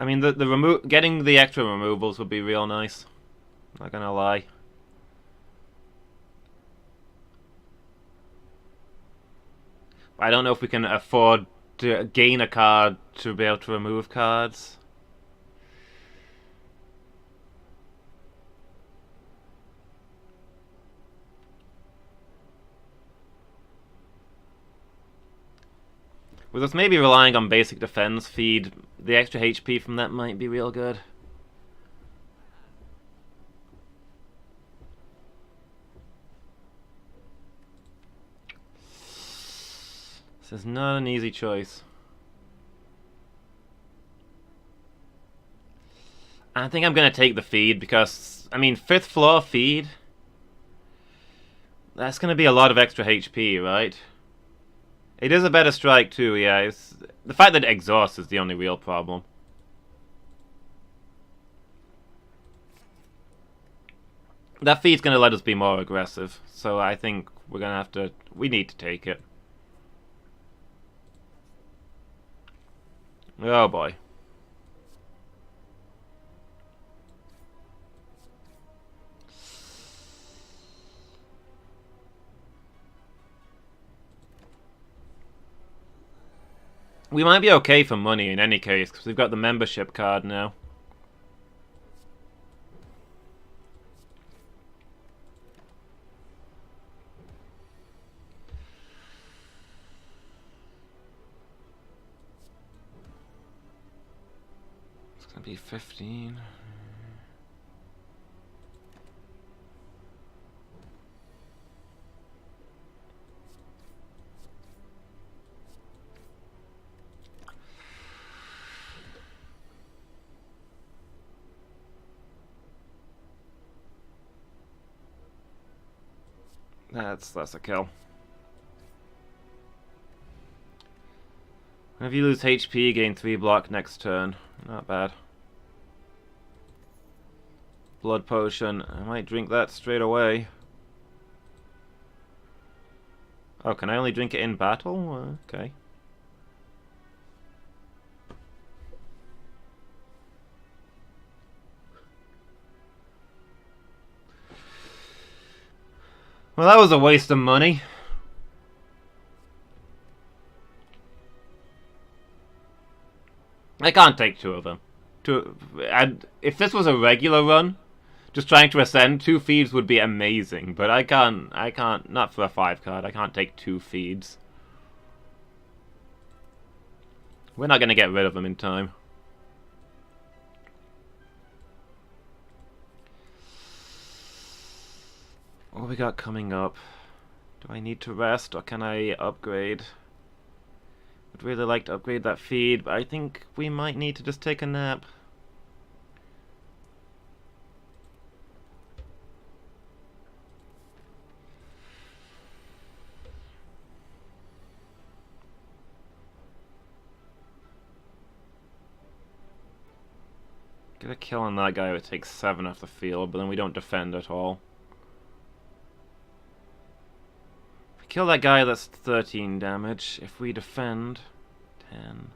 I mean, the getting the extra removals would be real nice. Not gonna lie. I don't know if we can afford to gain a card to be able to remove cards. With us maybe relying on basic defense feed, the extra HP from that might be real good. This is not an easy choice. I think I'm gonna take the feed because, I mean, 5th floor feed? That's gonna be a lot of extra HP, right? It is a better strike too, yeah. It's, the fact that it exhausts is the only real problem. That feed's gonna let us be more aggressive, so I think we're gonna have to... we need to take it. Oh boy. We might be okay for money in any case, because we've got the membership card now. It's gonna be 15. That's a kill. If you lose HP, gain 3 block next turn. Not bad. Blood potion. I might drink that straight away. Oh, can I only drink it in battle? Okay. Well, that was a waste of money. I can't take 2 of them. And if this was a regular run, just trying to ascend, 2 feeds would be amazing. But I can't, not for a 5 card, I can't take 2 feeds. We're not going to get rid of them in time. What we got coming up? Do I need to rest or can I upgrade? Would really like to upgrade that feed, but I think we might need to just take a nap. Get a kill on that guy who takes 7 off the field, but then we don't defend at all. Kill that guy, that's 13 damage. If we defend, 10.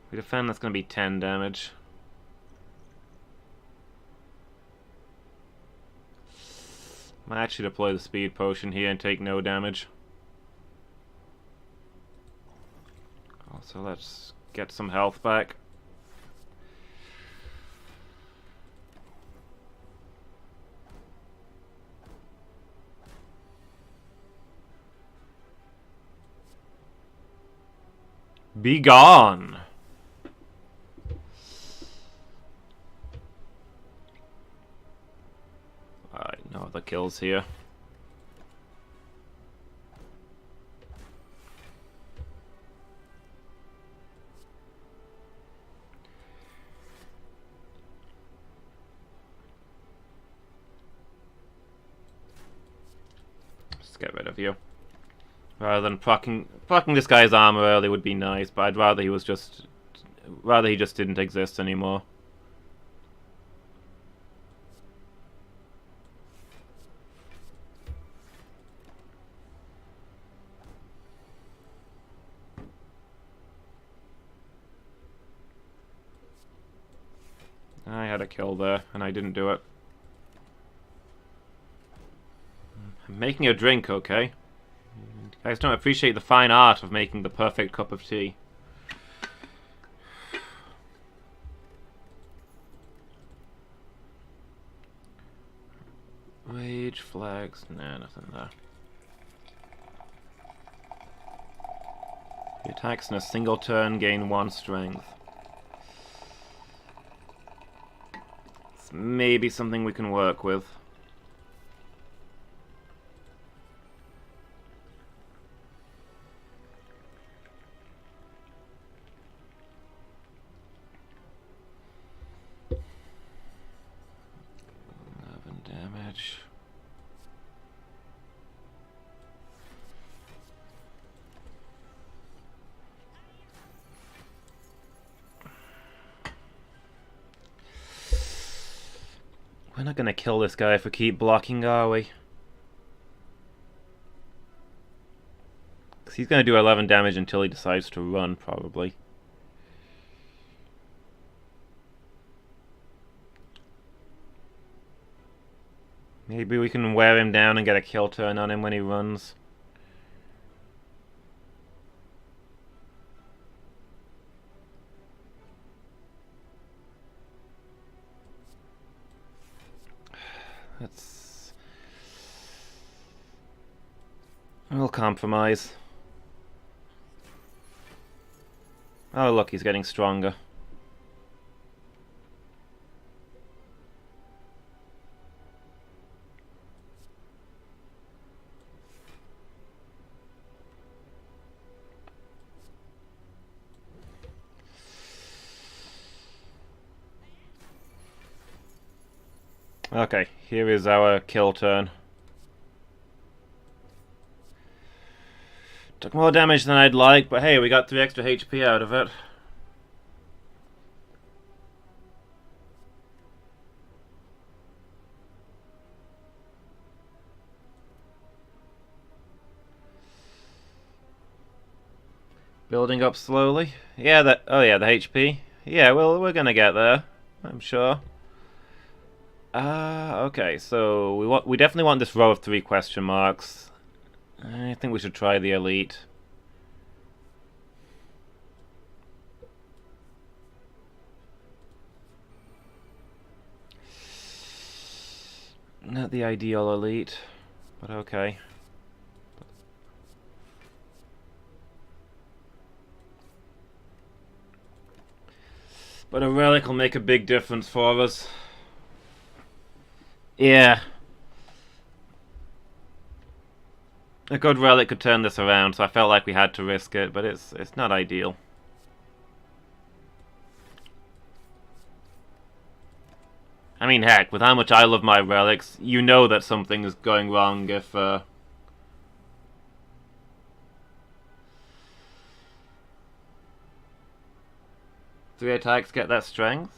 If we defend, that's going to be 10 damage. Might actually deploy the speed potion here and take no damage. Also, let's get some health back. Be gone! Alright, no other kills here. Just get rid of you. Rather than procking this guy's armor early would be nice, but I'd rather he just didn't exist anymore. get a kill there, and I didn't do it. I'm making a drink, okay? You guys don't appreciate the fine art of making the perfect cup of tea. Rage flags, nah, nothing there. He attacks in a single turn, gain 1 strength. It's maybe something we can work with. Damage. We're not gonna kill this guy if we keep blocking, are we? Because he's gonna do 11 damage until he decides to run, probably. Maybe we can wear him down and get a kill turn on him when he runs. We'll compromise. Oh look, he's getting stronger. Okay, here is our kill turn. Took more damage than I'd like, but hey, we got 3 extra HP out of it. Building up slowly. Yeah, oh yeah, the HP. Yeah, well, we're gonna get there, I'm sure. Okay, so we definitely want this row of 3 question marks. I think we should try the elite. Not the ideal elite, but okay. But a relic will make a big difference for us. Yeah. A good relic could turn this around, so I felt like we had to risk it, but it's not ideal. I mean, heck, with how much I love my relics, you know that something is going wrong if, 3 attacks get that strength?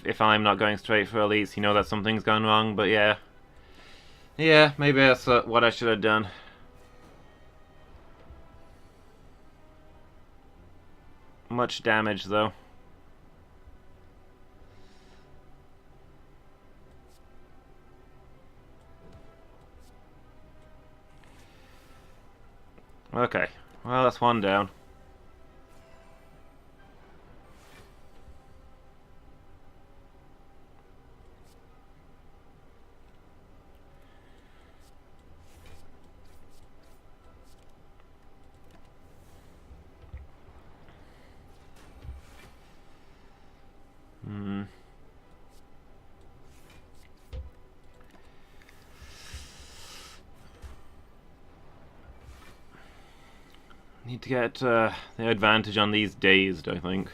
If I'm not going straight for elites, you know that something's gone wrong, but yeah. Yeah, maybe that's what I should have done. Much damage, though. Okay, well, that's 1 down. Need to get the advantage on these dazed, I think.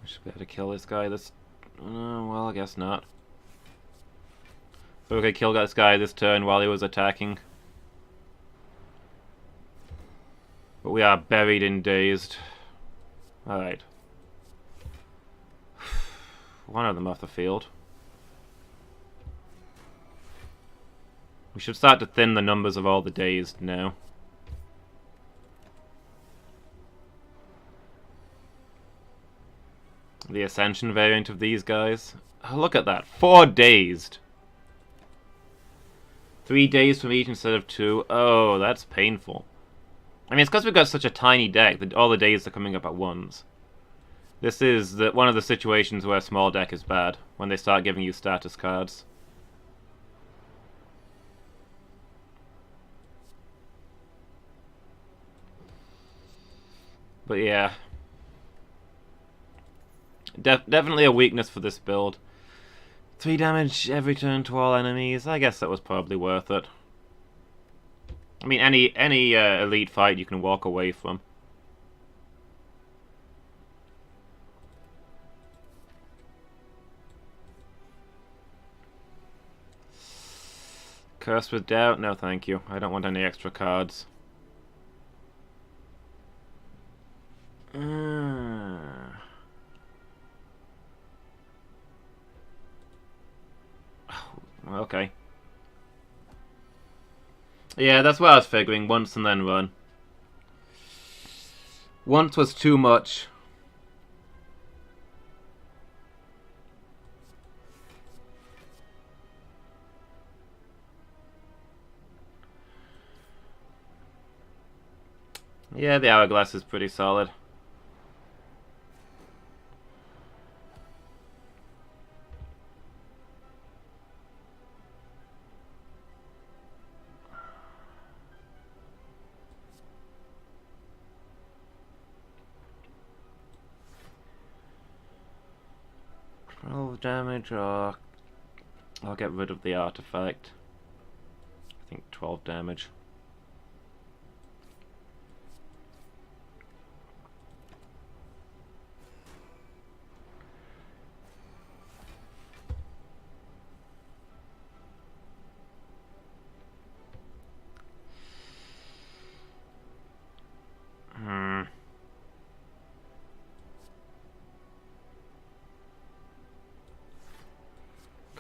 I should be able to kill this guy this Well, I guess not. So we could kill this guy this turn while he was attacking. But we are buried in dazed. Alright. One of them off the field. We should start to thin the numbers of all the dazed now. The Ascension variant of these guys. Oh, look at that. 4 dazed. 3 dazed from each instead of 2. Oh, that's painful. I mean, it's because we've got such a tiny deck that all the dazed are coming up at once. This is one of the situations where a small deck is bad, when they start giving you status cards. But yeah. Definitely a weakness for this build. 3 damage every turn to all enemies. I guess that was probably worth it. I mean, any elite fight you can walk away from. Curse with Doubt? No, thank you. I don't want any extra cards. Okay. Yeah, that's what I was figuring. Once and then run. Once was too much. Yeah, the Hourglass is pretty solid. Damage, or I'll get rid of the artifact. I think 12 damage.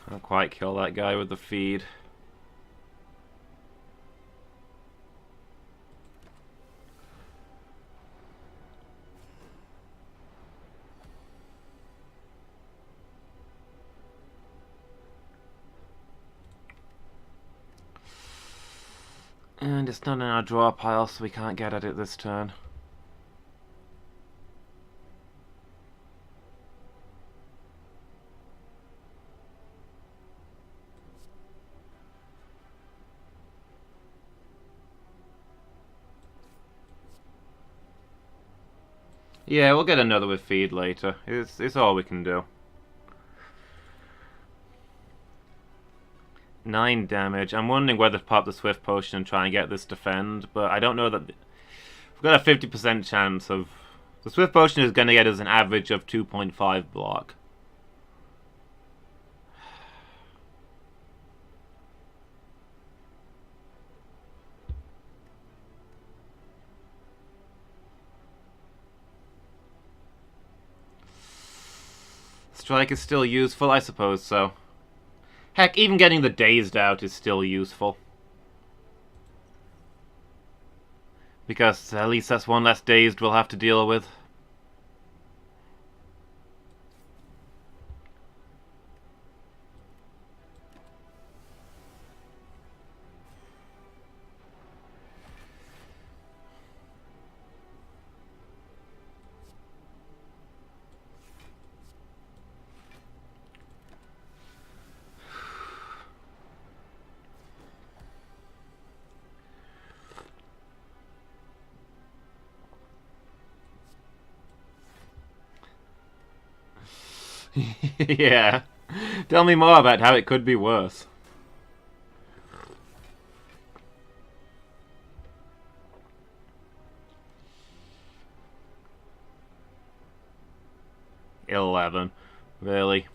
Can't quite kill that guy with the feed. And it's not in our draw pile, so we can't get at it this turn. Yeah, we'll get another with feed later. It's all we can do. 9 damage. I'm wondering whether to pop the Swift Potion and try and get this defend, but I don't know that... We've got a 50% chance of... The Swift Potion is going to get us an average of 2.5 block. Strike is still useful? I suppose so. Heck, even getting the dazed out is still useful. Because at least that's one less dazed we'll have to deal with. Yeah. Tell me more about how it could be worse. $11. Really?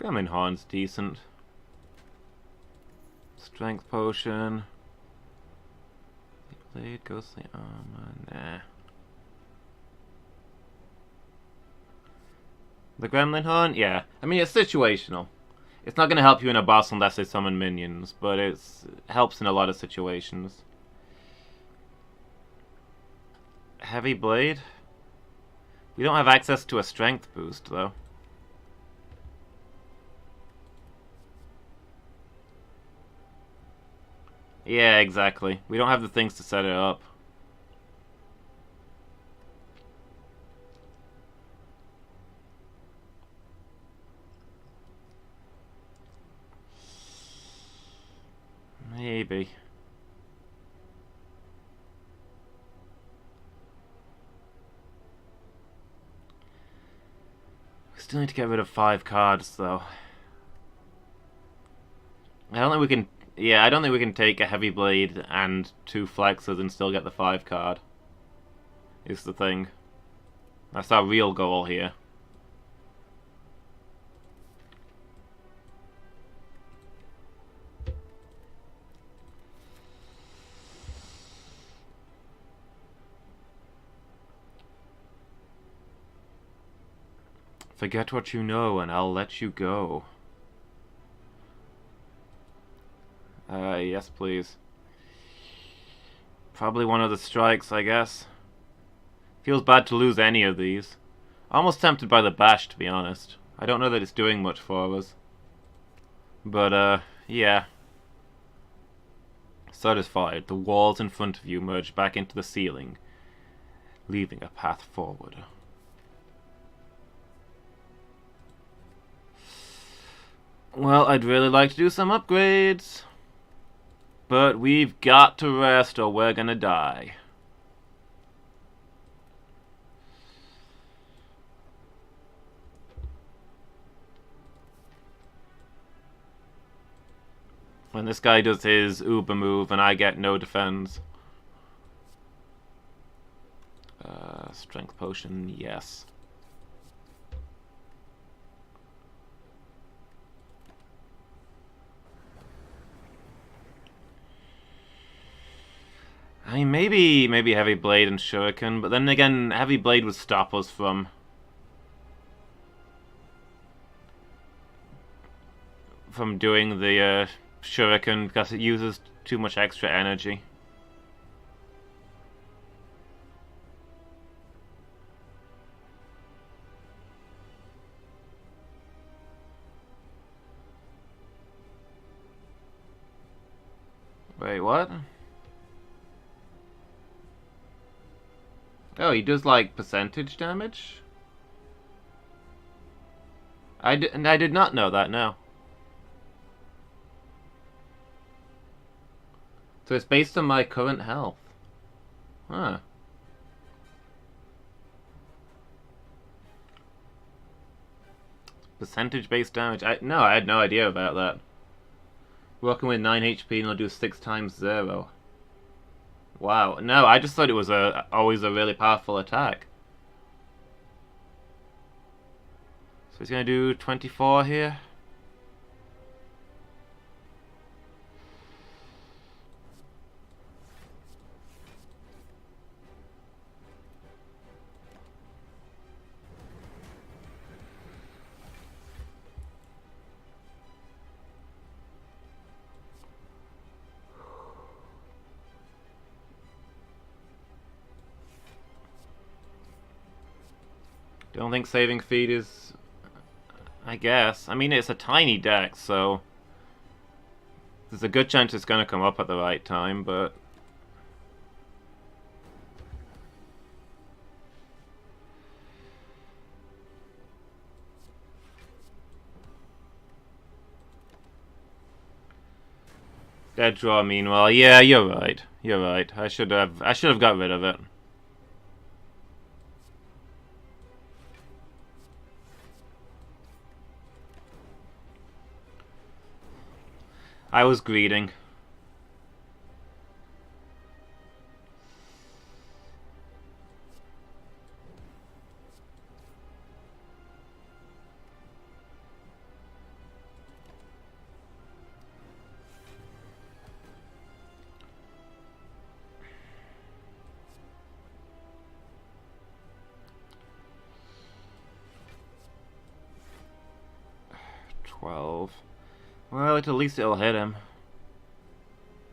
Gremlin Horn's decent. Strength potion. Blade, ghostly armor, nah. The Gremlin Horn? Yeah. I mean, it's situational. It's not going to help you in a boss unless they summon minions, but it helps in a lot of situations. Heavy Blade? We don't have access to a strength boost, though. Yeah, exactly. We don't have the things to set it up. Maybe. We still need to get rid of 5 cards, though. I don't think we can... Yeah, I don't think we can take a Heavy Blade and 2 Flexes and still get the 5 card. Is the thing. That's our real goal here. Forget what you know and I'll let you go. Yes please. Probably one of the strikes, I guess. Feels bad to lose any of these. Almost tempted by the bash, to be honest. I don't know that it's doing much for us. But, yeah. Satisfied, the walls in front of you merge back into the ceiling, leaving a path forward. Well, I'd really like to do some upgrades. But we've got to rest or we're gonna die. When this guy does his uber move and I get no defense. Strength potion, yes. I mean, maybe Heavy Blade and Shuriken, but then again, Heavy Blade would stop us from doing the Shuriken because it uses too much extra energy. Wait, what? Oh, he does like percentage damage? I did not know that, no. So it's based on my current health. Huh. Percentage-based damage. No, I had no idea about that. Working with 9 HP and it'll do 6 times 0. Wow. No, I just thought it was always a really powerful attack. So he's going to do 24 here. Don't think saving feed is... I guess. I mean, it's a tiny deck, so... There's a good chance it's going to come up at the right time, but... Dead draw, meanwhile. Yeah, you're right. You're right. I should have got rid of it. I was greeting. 12. Well, at least it'll hit him.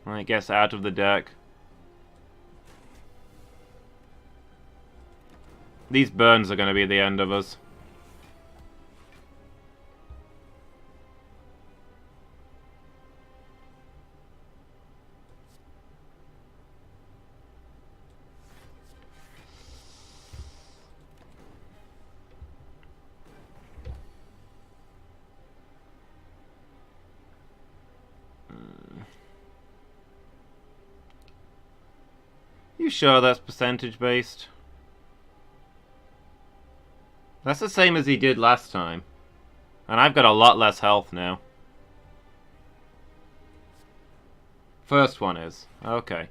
I guess out of the deck. These burns are going to be the end of us. You sure that's percentage based? That's the same as he did last time. And I've got a lot less health now. First one is. Okay.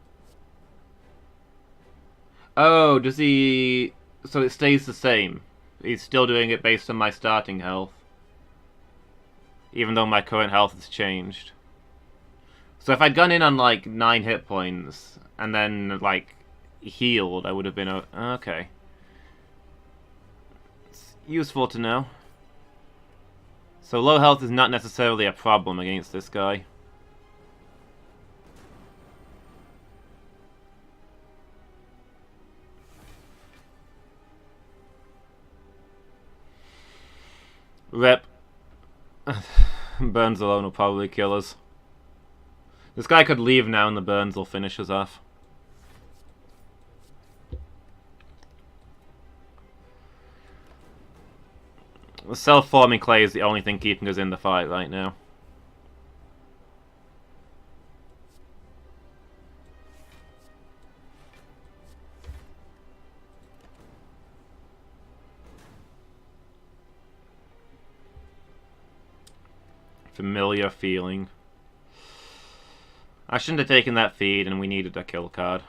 Oh, does he... So it stays the same. He's still doing it based on my starting health. Even though my current health has changed. So if I'd gone in on like 9 hit points and then like healed, I would have been okay. It's useful to know. So low health is not necessarily a problem against this guy. Rep. Burns alone will probably kill us. This guy could leave now and the burns will finish us off. The self-forming clay is the only thing keeping us in the fight right now. Familiar feeling. I shouldn't have taken that feed and we needed a kill card.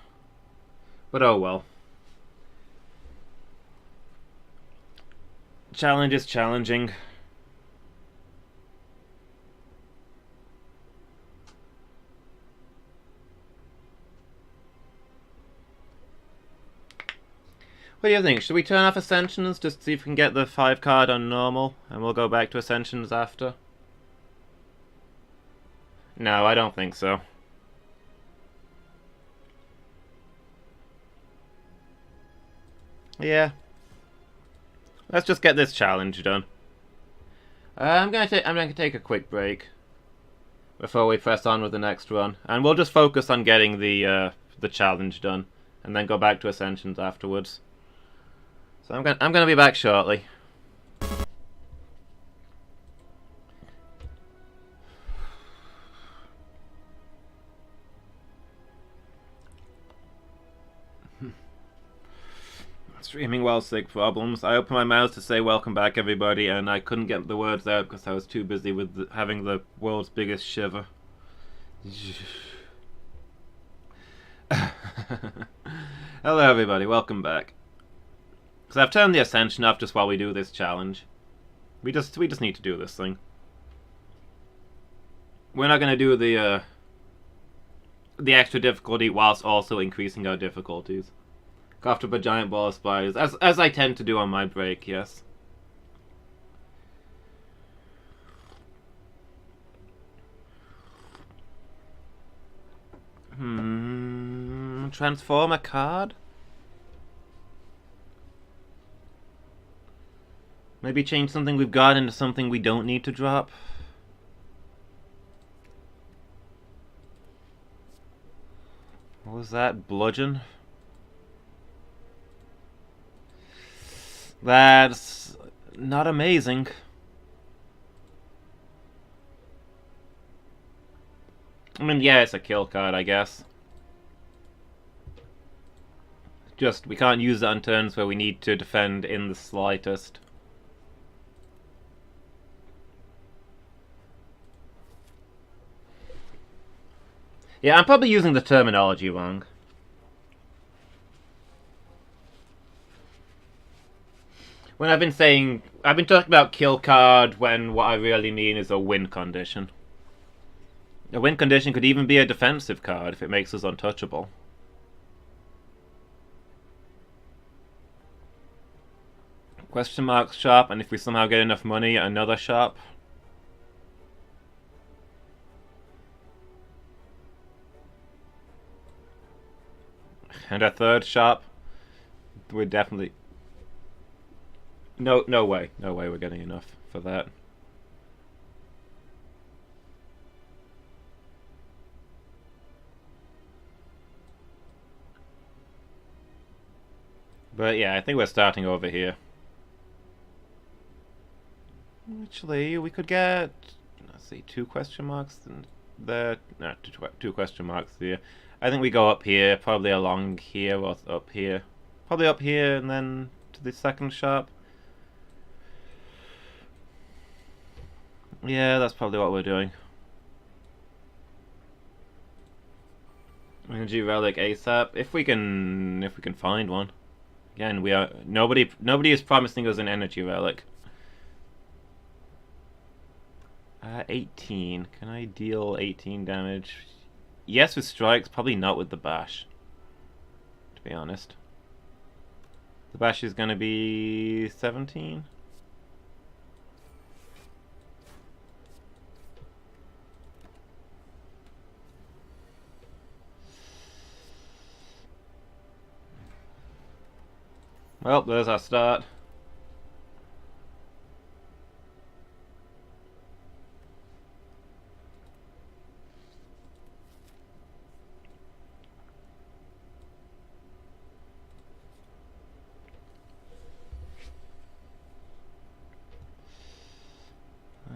But oh well. Challenge is challenging. What do you think? Should we turn off Ascensions just to see if we can get the 5 card on normal and we'll go back to Ascensions after? No, I don't think so. Yeah. Let's just get this challenge done. I'm gonna take a quick break before we press on with the next run, and we'll just focus on getting the challenge done, and then go back to Ascensions afterwards. So I'm gonna be back shortly. Streaming while sick problems. I opened my mouth to say welcome back everybody and I couldn't get the words out because I was too busy with having the world's biggest shiver. Hello everybody, welcome back. So I've turned the Ascension off just while we do this challenge. We just need to do this thing. We're not gonna do the extra difficulty whilst also increasing our difficulties. Coughed up a giant ball of spiders, as I tend to do on my break, yes. Transform a card? Maybe change something we've got into something we don't need to drop? What was that? Bludgeon? That's not amazing. I mean, yeah, it's a kill card, I guess. Just, we can't use it on turns where we need to defend in the slightest. Yeah, I'm probably using the terminology wrong. When I've been talking about kill card when what I really mean is a win condition. A win condition could even be a defensive card if it makes us untouchable. Question mark shop, and if we somehow get enough money, another shop. And a third shop. We're definitely... No way we're getting enough for that. But yeah, I think we're starting over here. Actually, we could get, let's see, 2 question marks there. No, two question marks there. I think we go up here, probably along here or up here. Probably up here and then to the second shop. Yeah, that's probably what we're doing. Energy relic ASAP, if we can find one. Again, we are nobody is promising us an energy relic. 18. Can I deal 18 damage? Yes with strikes, probably not with the bash. To be honest. The bash is gonna be 17. Well, there's our start.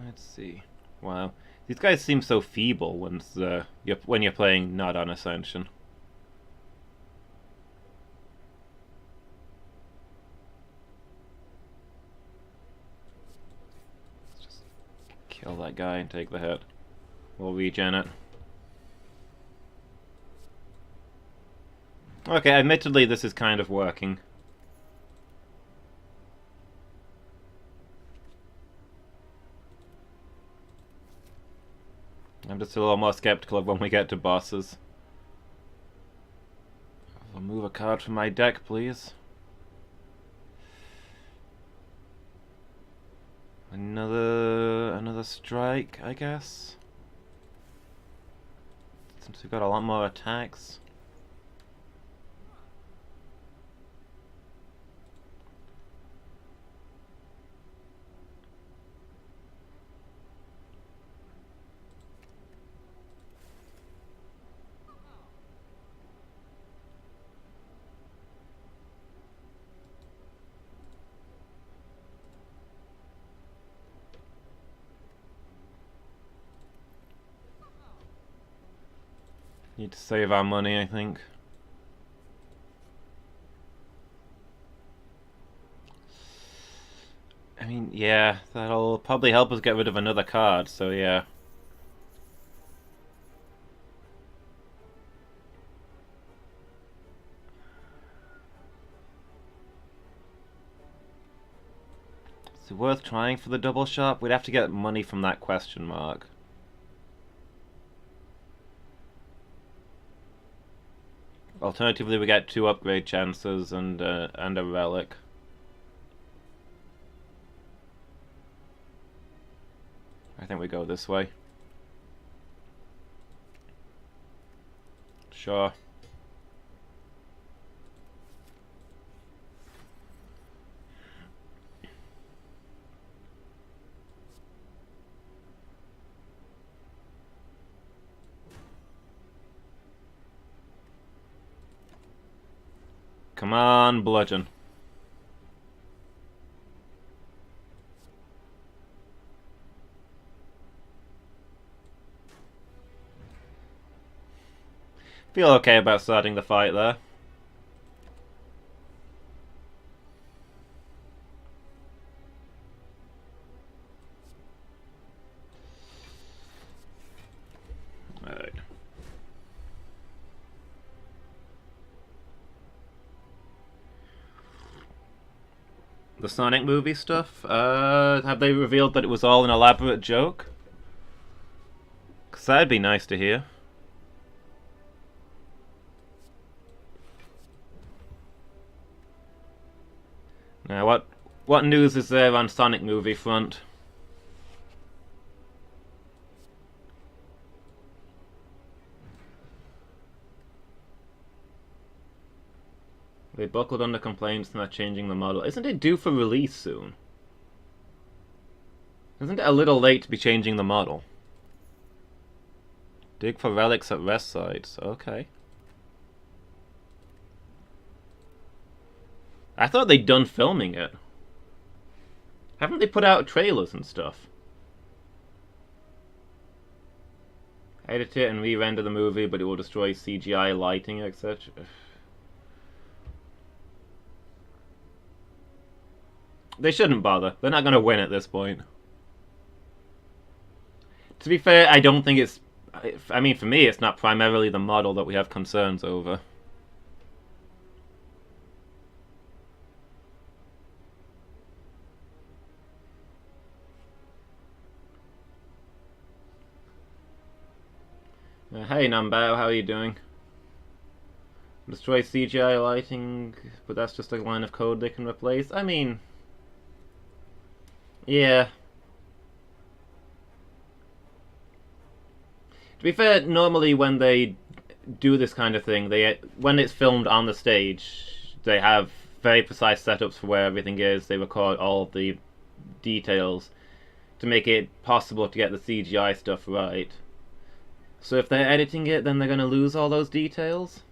Let's see. Wow, these guys seem so feeble when you're playing not on Ascension. Let's just kill that guy and take the hit. We'll regen it. Okay, admittedly, this is kind of working. I'm just a little more skeptical of when we get to bosses. I'll move a card from my deck, please. Another strike, I guess. Since we've got a lot more attacks. Need to save our money, I think. I mean, yeah, that'll probably help us get rid of another card, so yeah. Is it worth trying for the double shop? We'd have to get money from that question mark. Alternatively, we get 2 upgrade chances and a relic. I think we go this way. Sure. Come on, bludgeon. Feel okay about starting the fight there. Alright. The Sonic movie stuff, have they revealed that it was all an elaborate joke? 'Cause that'd be nice to hear. Now, what news is there on Sonic movie front? They buckled under complaints and are changing the model. Isn't it due for release soon? Isn't it a little late to be changing the model? Dig for relics at rest sites. Okay. I thought they'd done filming it. Haven't they put out trailers and stuff? Edit it and re-render the movie, but it will destroy CGI lighting, etc. They shouldn't bother. They're not going to win at this point. To be fair, I don't think it's... I mean, for me, it's not primarily the model that we have concerns over. Hey Numbao, how are you doing? Destroy CGI lighting, but that's just a line of code they can replace. I mean... yeah. To be fair, normally when they do this kind of thing, when it's filmed on the stage, they have very precise setups for where everything is. They record all of the details to make it possible to get the CGI stuff right. So if they're editing it, then they're going to lose all those details.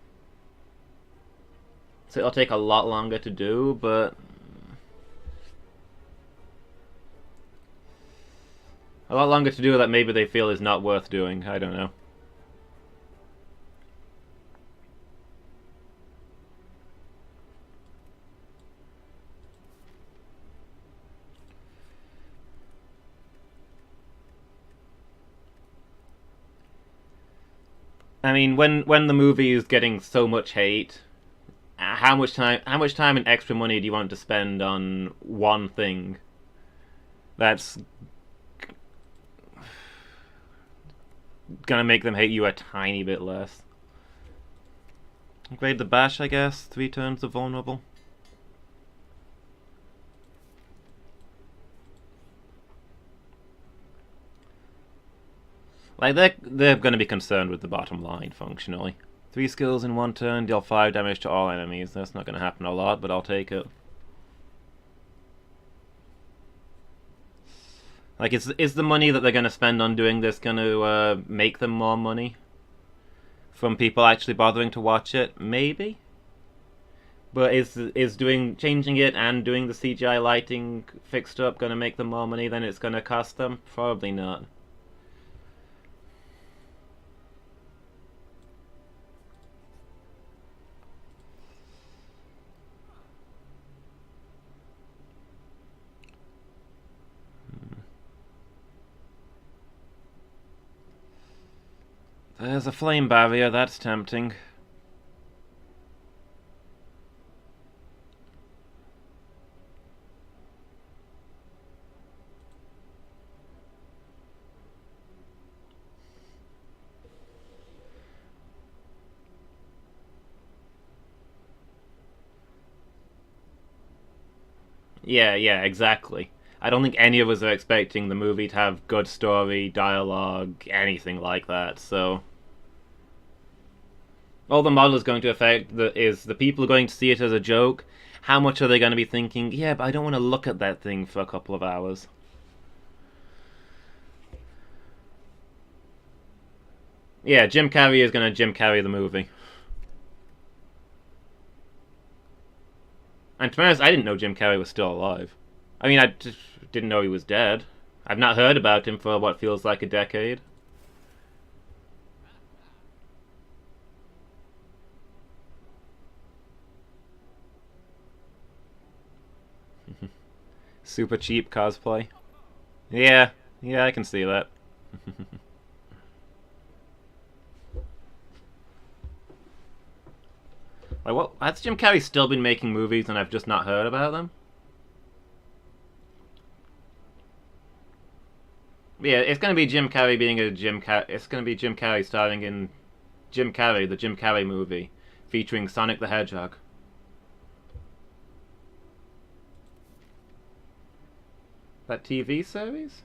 So it'll take a lot longer to do, but... a lot longer to do that maybe they feel is not worth doing. I don't know. I mean, when the movie is getting so much hate, how much time and extra money do you want to spend on one thing that's gonna make them hate you a tiny bit less? Upgrade the bash, I guess. 3 turns of vulnerable. Like, they're going to be concerned with the bottom line, functionally. 3 skills in 1 turn, deal 5 damage to all enemies. That's not going to happen a lot, but I'll take it. Like, is the money that they're going to spend on doing this going to make them more money? From people actually bothering to watch it? Maybe? But is changing it and doing the CGI lighting fixed up going to make them more money than it's going to cost them? Probably not. There's a flame barrier, that's tempting. Yeah, exactly. I don't think any of us are expecting the movie to have good story, dialogue, anything like that, so... all the model is going to affect is the people are going to see it as a joke. How much are they going to be thinking, yeah, but I don't want to look at that thing for a couple of hours? Yeah, Jim Carrey is going to Jim Carrey the movie. And to be honest, I didn't know Jim Carrey was still alive. I mean, I just didn't know he was dead. I've not heard about him for what feels like a decade. Super cheap cosplay. Yeah, I can see that. Like, what? Has Jim Carrey still been making movies and I've just not heard about them? Yeah, it's gonna be Jim Carrey being a it's gonna be Jim Carrey starring in Jim Carrey, the Jim Carrey movie, featuring Sonic the Hedgehog. That TV series?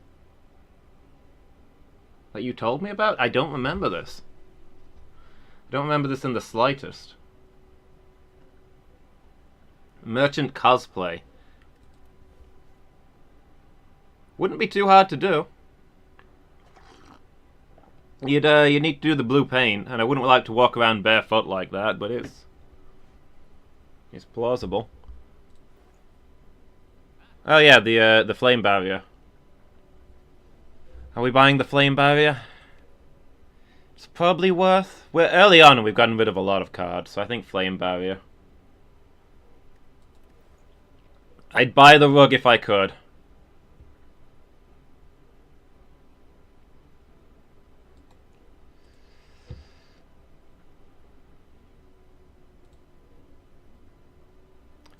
That you told me about? I don't remember this. I don't remember this in the slightest. Merchant cosplay. Wouldn't be too hard to do. You need to do the blue paint, and I wouldn't like to walk around barefoot like that, but it's plausible. Oh yeah, the flame barrier. Are we buying the flame barrier? It's probably worth. We're early on, and we've gotten rid of a lot of cards, so I think flame barrier. I'd buy the rug if I could.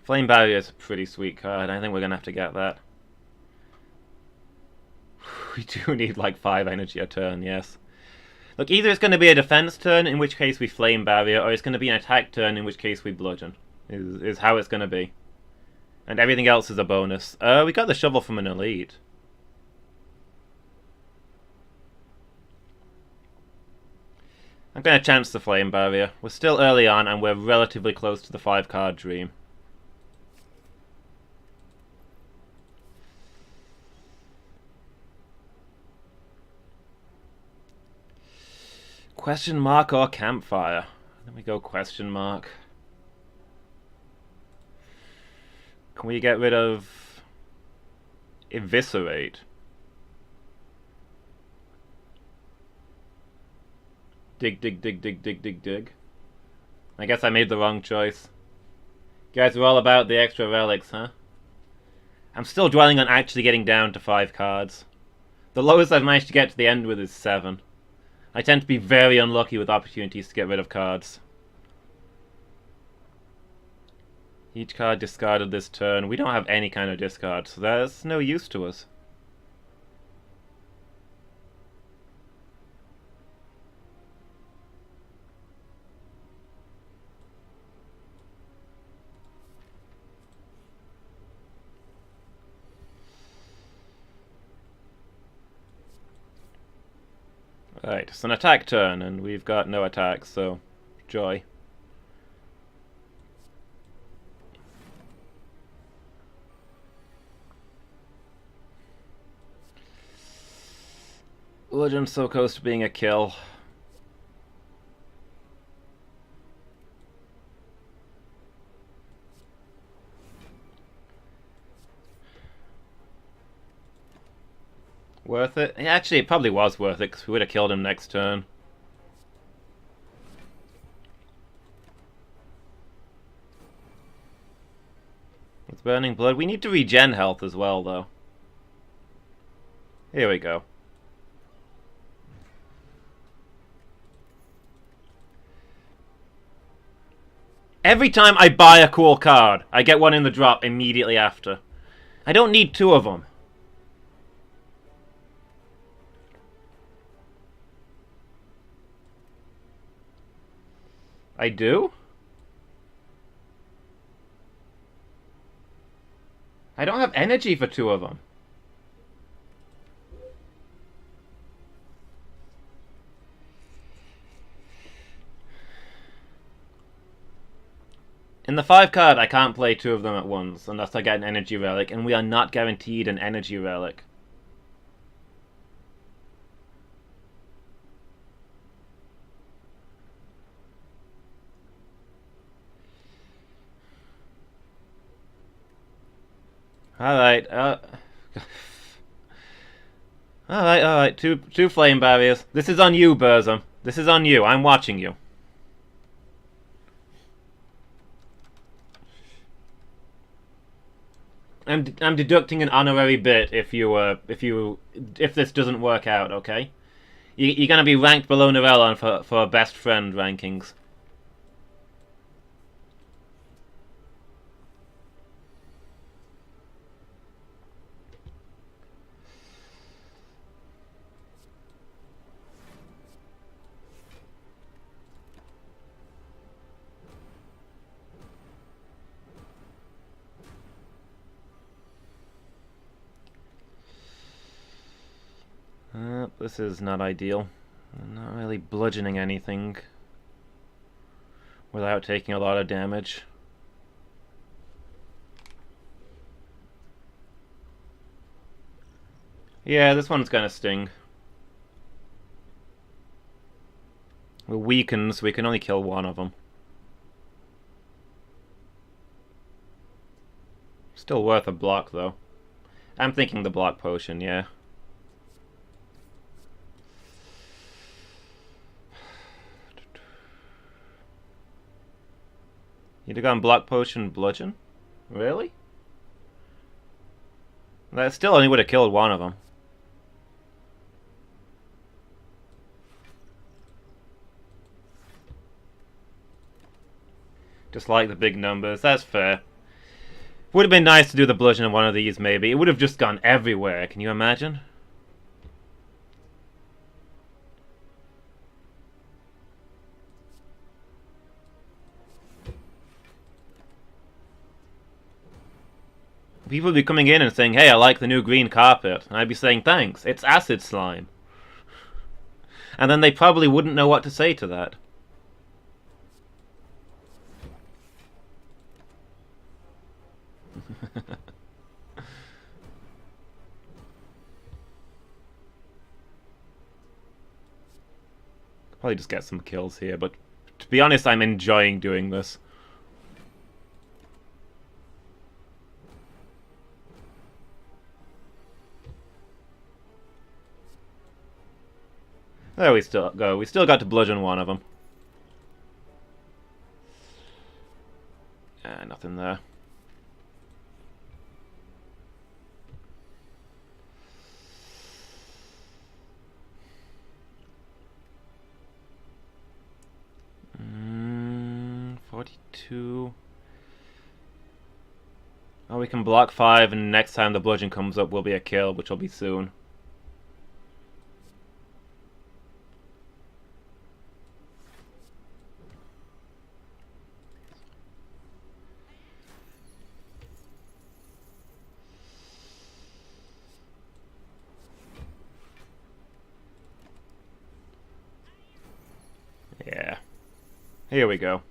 Flame barrier is a pretty sweet card. I think we're gonna have to get that. We do need like 5 energy a turn, yes. Look, either it's going to be a defense turn, in which case we flame barrier, or it's going to be an attack turn, in which case we bludgeon. Is how it's going to be. And everything else is a bonus. We got the shovel from an elite. I'm going to chance the flame barrier. We're still early on, and we're relatively close to the 5-card dream. Question mark or campfire? Let me go question mark. Can we get rid of eviscerate? Dig, dig, dig, dig, dig, dig, dig. I guess I made the wrong choice. You guys are all about the extra relics, huh? I'm still dwelling on actually getting down to 5 cards. The lowest I've managed to get to the end with is 7. I tend to be very unlucky with opportunities to get rid of cards. Each card discarded this turn. We don't have any kind of discard, so that's no use to us. Right, it's an attack turn, and we've got no attacks, so joy. Legend so close to being a kill. Worth it? Actually, it probably was worth it, because we would have killed him next turn. With Burning Blood, we need to regen health as well, though. Here we go. Every time I buy a cool card, I get one in the drop immediately after. I don't need 2 of them. I do? I don't have energy for 2 of them. In the 5 card, I can't play 2 of them at once unless I get an energy relic, and we are not guaranteed an energy relic. Alright, alright, two flame barriers. This is on you, Burzum. This is on you. I'm watching you. I'm deducting an honorary bit if this doesn't work out, okay? You're gonna be ranked below Narellon for best friend rankings. This is not ideal. I'm not really bludgeoning anything without taking a lot of damage. Yeah, this one's gonna sting. We're weakened, so we can only kill one of them. Still worth a block, though. I'm thinking the block potion, yeah. You'd have gone block potion, bludgeon? Really? That still only would have killed one of them. Just like the big numbers, that's fair. Would have been nice to do the bludgeon on one of these, maybe. It would have just gone everywhere, can you imagine? People would be coming in and saying, hey, I like the new green carpet. And I'd be saying, thanks, it's acid slime. And then they probably wouldn't know what to say to that. Probably just get some kills here, but to be honest, I'm enjoying doing this. There we still go. We still got to bludgeon one of them. Nothing there. Mm, 42. Oh, we can block 5, and next time the bludgeon comes up will be a kill, which will be soon. Yeah. Here we go.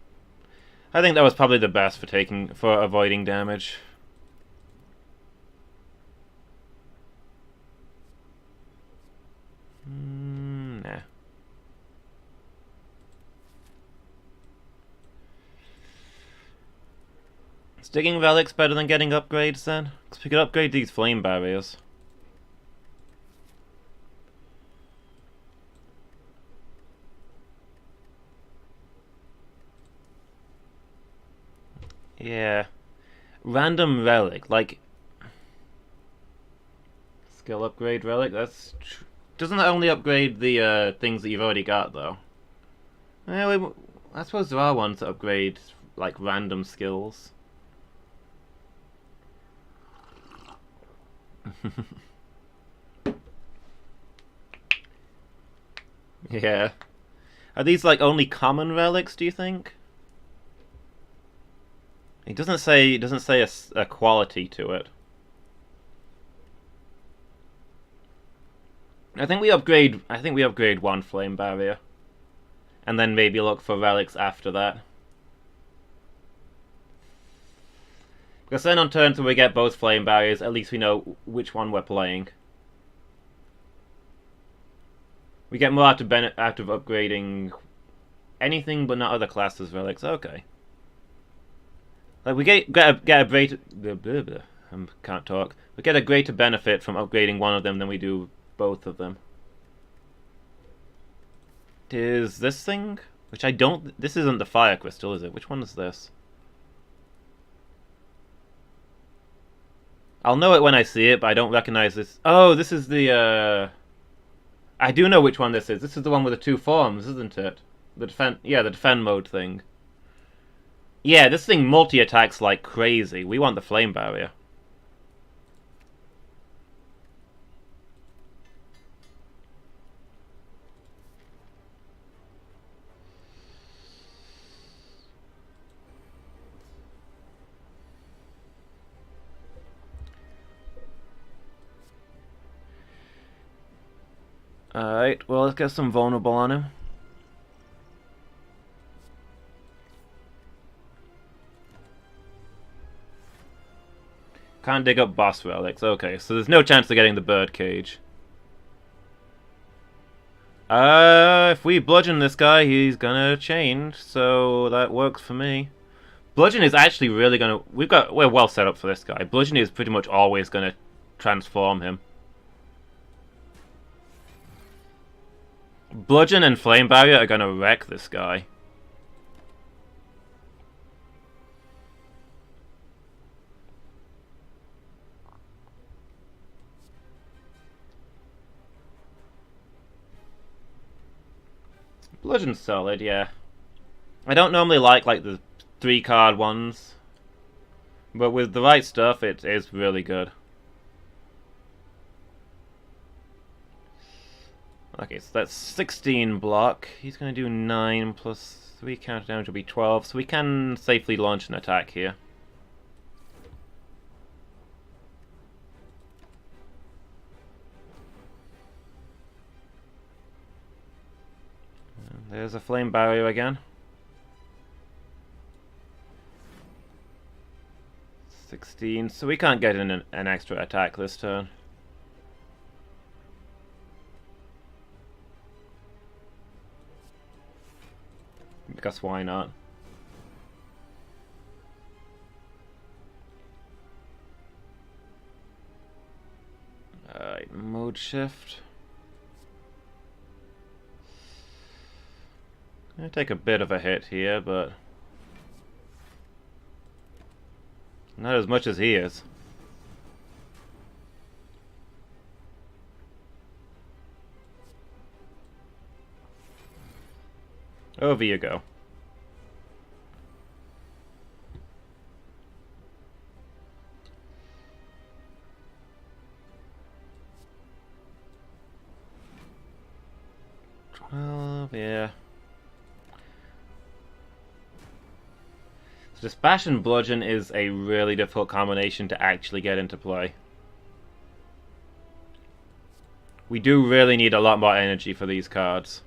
I think that was probably the best for avoiding damage. Nah. Sticking relics better than getting upgrades then? Because we could upgrade these flame barriers. Yeah. Random relic, like... Skill upgrade relic, doesn't that only upgrade the things that you've already got, though? Well, I suppose there are ones that upgrade, like, random skills. Yeah. Are these, like, only common relics, do you think? It doesn't say a quality to it. I think we upgrade one flame barrier. And then maybe look for relics after that. Because then on turns where we get both flame barriers, at least we know which one we're playing. We get more out of upgrading anything but not other classes relics. Okay. Like, we get a greater... I can't talk. We get a greater benefit from upgrading one of them than we do both of them. Is this thing? Which I don't... This isn't the fire crystal, is it? Which one is this? I'll know it when I see it, but I don't recognize this. Oh, this is the... I do know which one this is. This is the one with the 2 forms, isn't it? The defend mode thing. Yeah, this thing multi-attacks like crazy. We want the flame barrier. Alright, well, let's get some vulnerable on him. Can't dig up boss relics. Okay, so there's no chance of getting the bird cage. If we bludgeon this guy, he's gonna change, so that works for me. Bludgeon is actually really gonna... We're well set up for this guy. Bludgeon is pretty much always gonna transform him. Bludgeon and Flame Barrier are gonna wreck this guy. Bludgeon's solid, yeah. I don't normally like the 3-card ones, but with the right stuff, it is really good. Okay, so that's 16 block. He's going to do 9 plus 3 counter damage will be 12, so we can safely launch an attack here. And there's a flame barrier again. 16, so we can't get in an extra attack this turn. Because why not? Alright, mode shift. Gonna take a bit of a hit here, but not as much as he is. Over you go. Yeah. So Dispatch and Bludgeon is a really difficult combination to actually get into play. We do really need a lot more energy for these cards.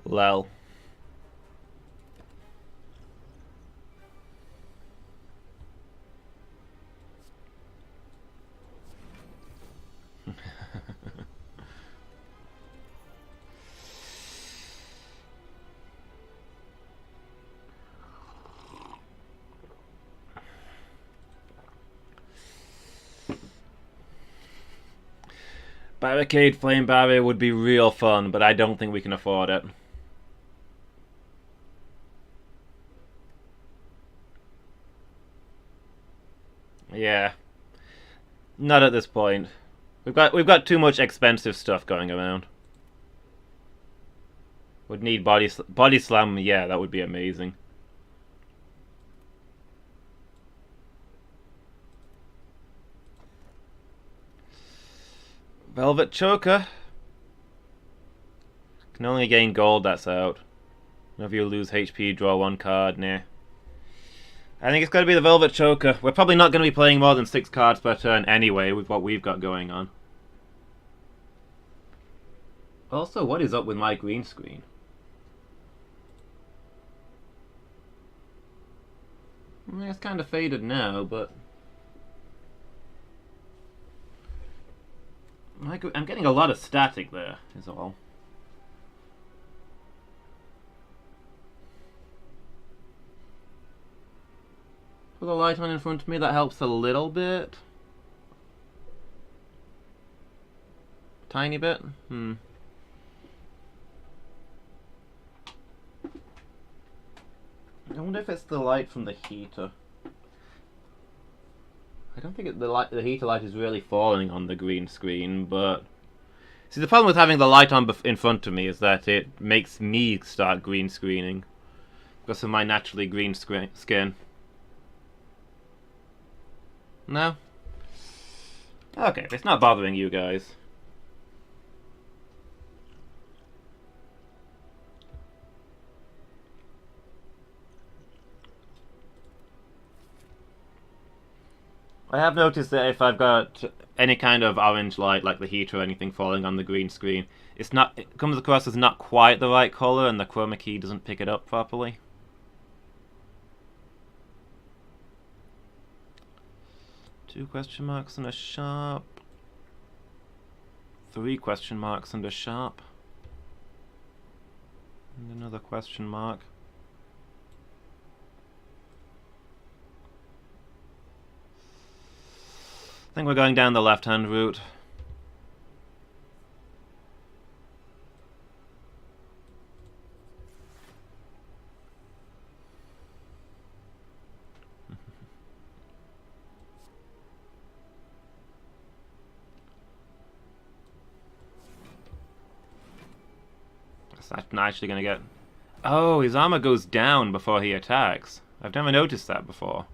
Lel. Barricade Flame Barrier would be real fun, but I don't think we can afford it. Yeah. Not at this point. We've got too much expensive stuff going around. Would need body slam, yeah, that would be amazing. Velvet Choker. Can only gain gold, that's out. Whenever you lose HP, draw 1 card, nah. I think it's got to be the Velvet Choker. We're probably not going to be playing more than 6 cards per turn anyway with what we've got going on. Also, what is up with my green screen? It's kind of faded now, but I'm getting a lot of static there, is all. Put the light on in front of me, that helps a little bit. Tiny bit? I wonder if it's the light from the heater. I don't think the heater light is really falling on the green screen, but... See, the problem with having the light on in front of me is that it makes me start green screening. Because of my naturally green skin. No? Okay, if it's not bothering you guys. I have noticed that if I've got any kind of orange light, like the heat or anything, falling on the green screen, it comes across as not quite the right color, and the chroma key doesn't pick it up properly. Two question marks and a sharp. 3 question marks and a sharp. And another question mark. I think we're going down the left-hand route. That's not actually gonna get... Oh, his armor goes down before he attacks. I've never noticed that before.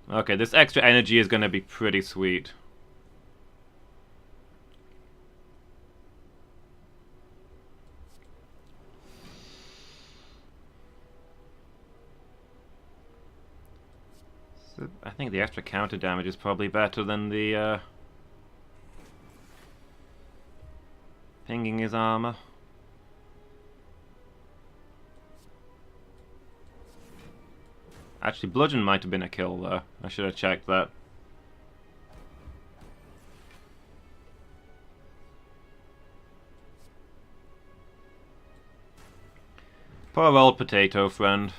Okay, this extra energy is gonna be pretty sweet. So I think the extra counter damage is probably better than the pinging his armor. Actually, bludgeon might have been a kill though. I should have checked that. Poor old potato friend.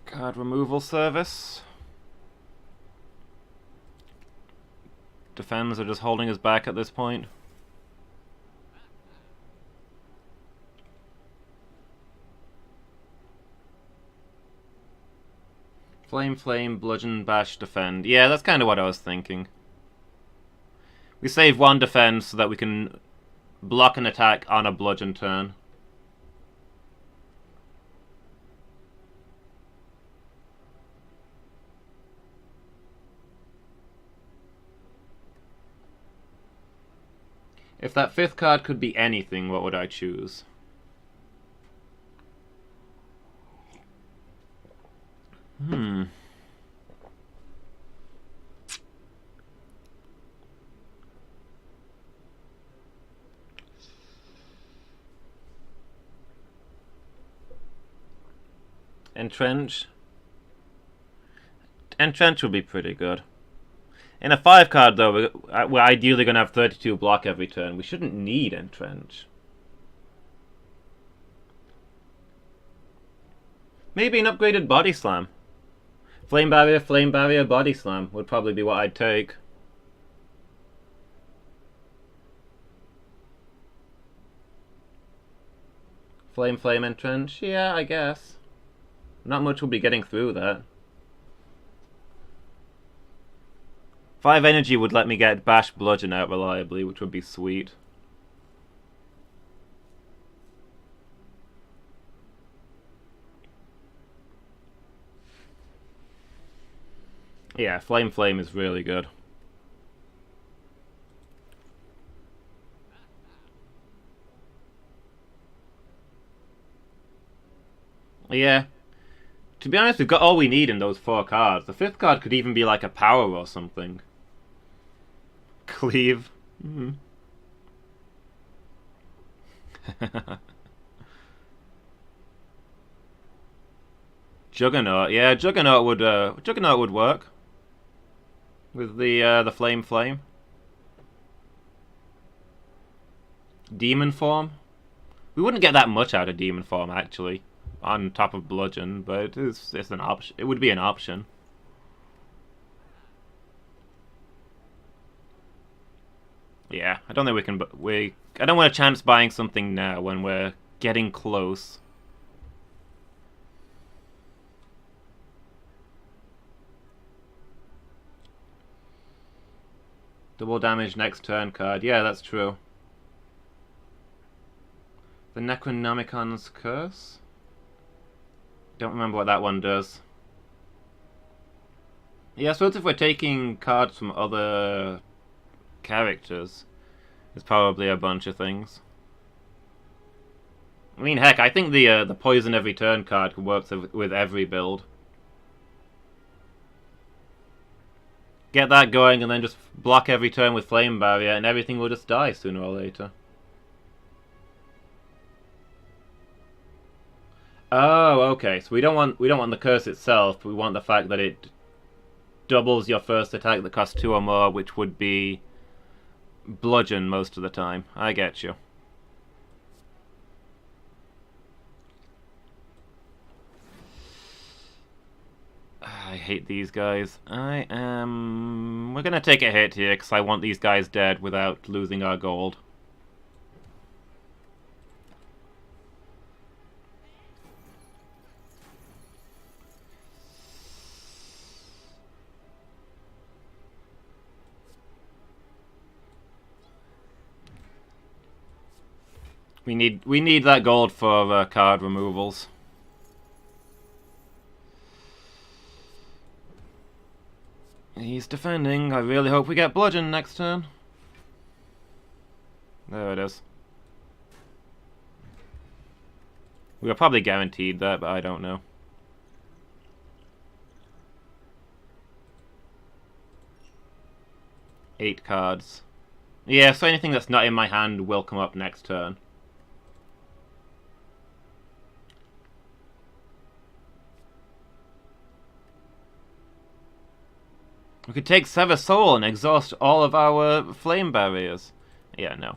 Card removal service. Defends are just holding us back at this point. Flame, bludgeon, bash, defend. Yeah, that's kind of what I was thinking. We save 1 defense so that we can block an attack on a bludgeon turn. If that 5th card could be anything, what would I choose? Entrench. Entrench would be pretty good. In a 5 card, though, we're ideally going to have 32 block every turn. We shouldn't need Entrench. Maybe an upgraded Body Slam. Flame Barrier, Body Slam would probably be what I'd take. Flame, Entrench? Yeah, I guess. Not much will be getting through that. 5 energy would let me get Bash Bludgeon out reliably, which would be sweet. Yeah, Flame is really good. Yeah. To be honest, we've got all we need in those 4 cards. The 5th card could even be like a power or something. Cleave. Juggernaut. Yeah, Juggernaut would work. With the flame. Demon form. We wouldn't get that much out of demon form actually, on top of bludgeon, but it's an option. It would be an option. Yeah, I don't think we can. I don't want to chance buying something now when we're getting close. Double damage next turn card. Yeah, that's true. The Necronomicon's Curse? Don't remember what that one does. Yeah, I suppose if we're taking cards from other characters, there's probably a bunch of things. I mean, heck, I think the poison every turn card works with every build. Get that going and then just block every turn with Flame Barrier and everything will just die sooner or later. Oh, okay. So we don't want the curse itself, but we want the fact that it doubles your first attack that costs 2 or more, which would be bludgeon most of the time. I get you. I hate these guys. We're gonna take a hit here because I want these guys dead without losing our gold. We need that gold for card removals. He's defending. I really hope we get bludgeon next turn. There it is. We are probably guaranteed that, but I don't know. Eight cards. Yeah, so anything that's not in my hand will come up next turn. We could take Sever Soul and exhaust all of our flame barriers. Yeah, no.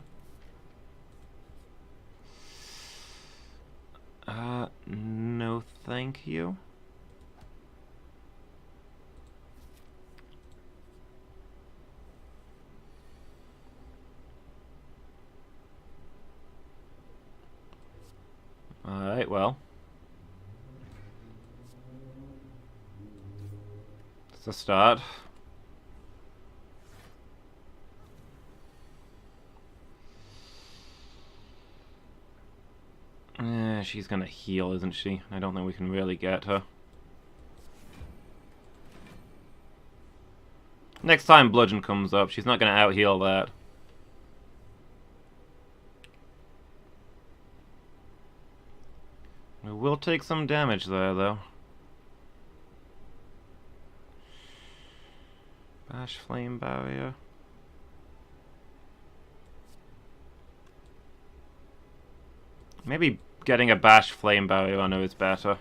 No thank you. Alright, well. It's a start. She's gonna heal, isn't she? I don't think we can really get her. Next time bludgeon comes up, she's not gonna out-heal that. We will take some damage there, though. Bash Flame Barrier. Maybe getting a Bash Flame Barrier on her is better.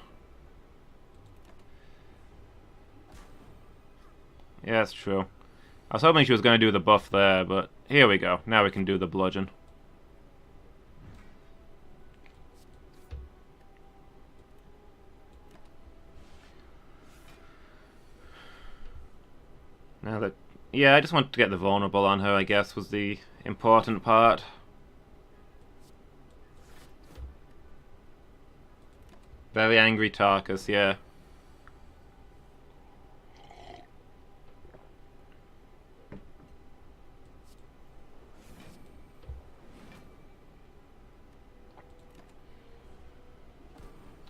Yeah, that's true. I was hoping she was going to do the buff there, but here we go. Now we can do the bludgeon. Now that... yeah, I just wanted to get the vulnerable on her, I guess, was the important part. Very angry Tarkus, yeah.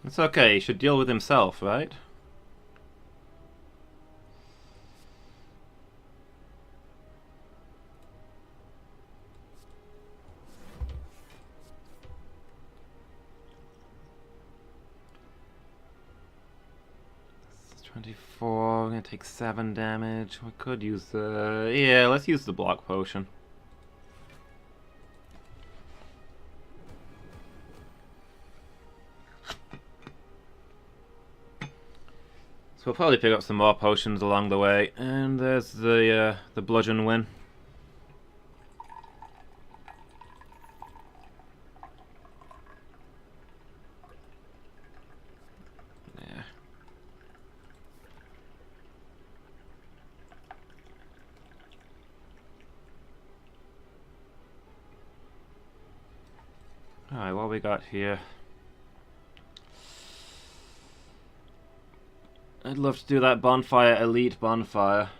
It's okay, he should deal with himself, right? It's 24, we're gonna take 7 damage. We could use the... yeah, let's use the block potion. So we'll probably pick up some more potions along the way, and there's the bludgeon win. Yeah. Alright, what we got here? I'd love to do that bonfire, elite bonfire.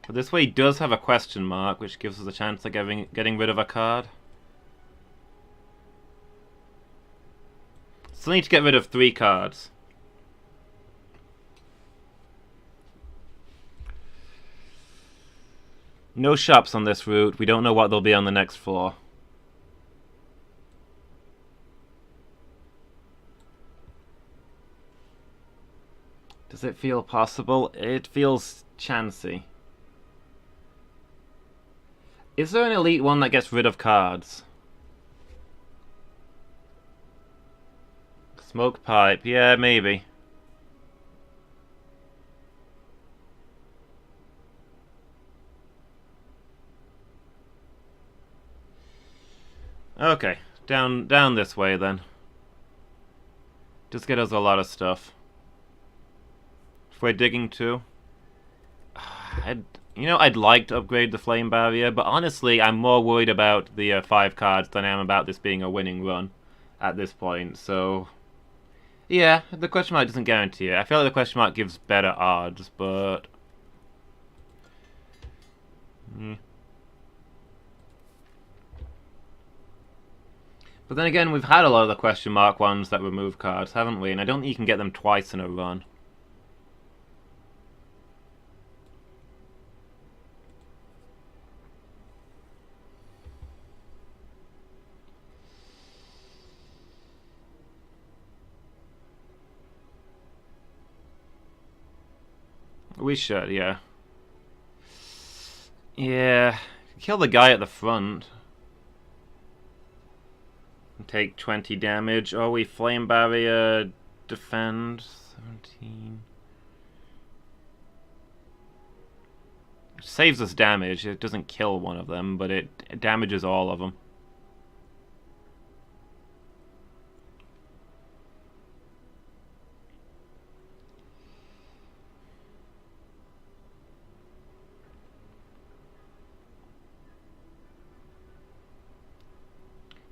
But this way he does have a question mark, which gives us a chance of getting rid of a card. Still need to get rid of 3 cards. No shops on this route. We don't know what there'll be on the next floor. Does it feel possible? It feels chancy. Is there an elite one that gets rid of cards? Smoke pipe. Yeah, maybe. Okay, down this way then. Just get us a lot of stuff. If we're digging too. I'd like to upgrade the flame barrier, but honestly, I'm more worried about the 5 cards than I am about this being a winning run at this point. So, yeah, the question mark doesn't guarantee it. I feel like the question mark gives better odds, but But then again, we've had a lot of the question mark ones that remove cards, haven't we? And I don't think you can get them twice in a run. We should, yeah. Yeah. Kill the guy at the front. Take 20 damage. Oh, we flame barrier, defend 17. It saves us damage. It doesn't kill one of them, but it damages all of them.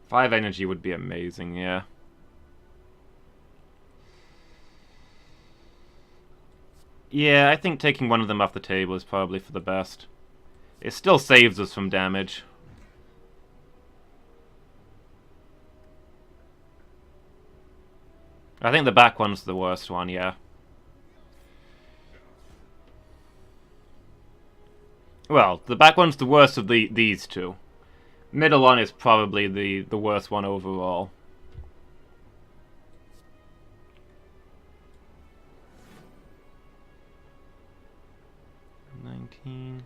Five energy would be amazing, yeah. Yeah, I think taking one of them off the table is probably for the best. It still saves us from damage. I think the back one's the worst one, yeah. Well, the back one's the worst of these two. Middle one is probably the worst one overall. $19.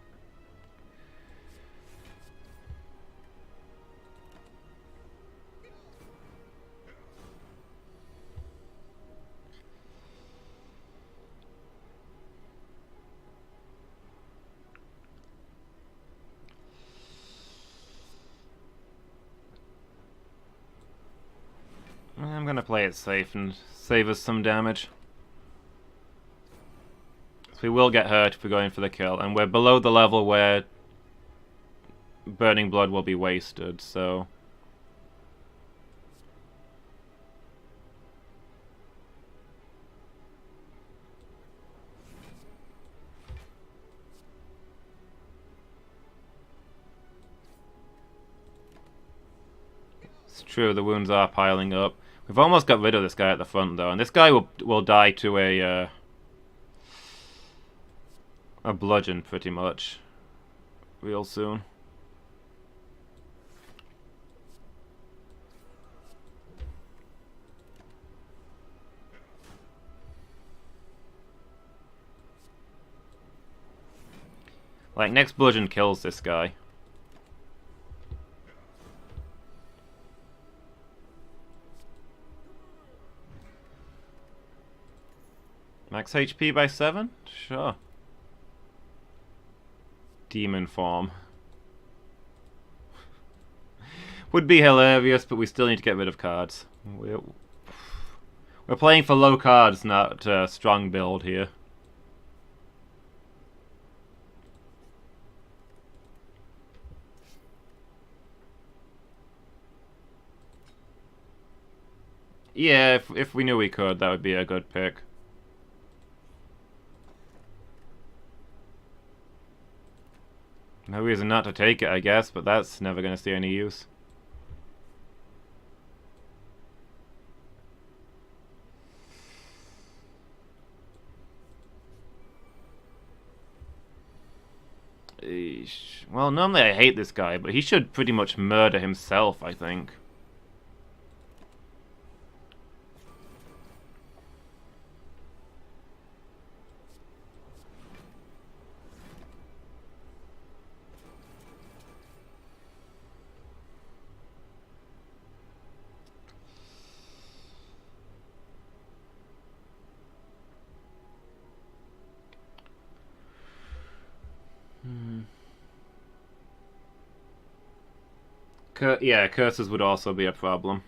I'm gonna play it safe and save us some damage. So we will get hurt if we're going for the kill, and we're below the level where Burning Blood will be wasted, so... It's true, the wounds are piling up. We've almost got rid of this guy at the front, though, and this guy will die to a bludgeon, pretty much, real soon. Like, next bludgeon kills this guy. Max HP by 7? Sure. Demon form. Would be hilarious, but we still need to get rid of cards. We're playing for low cards, not strong build here. Yeah, if we knew we could, that would be a good pick. No reason not to take it, I guess, but that's never going to see any use. Well, normally I hate this guy, but he should pretty much murder himself, I think. Yeah, curses would also be a problem.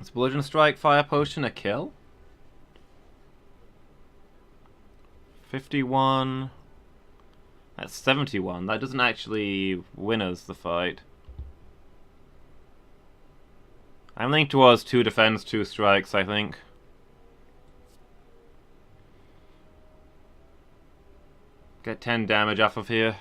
Is Bludgeon Strike Fire Potion a kill? 51. That's 71. That doesn't actually win us the fight. I'm leaning towards 2 defense, 2 strikes, I think. Get 10 damage off of here.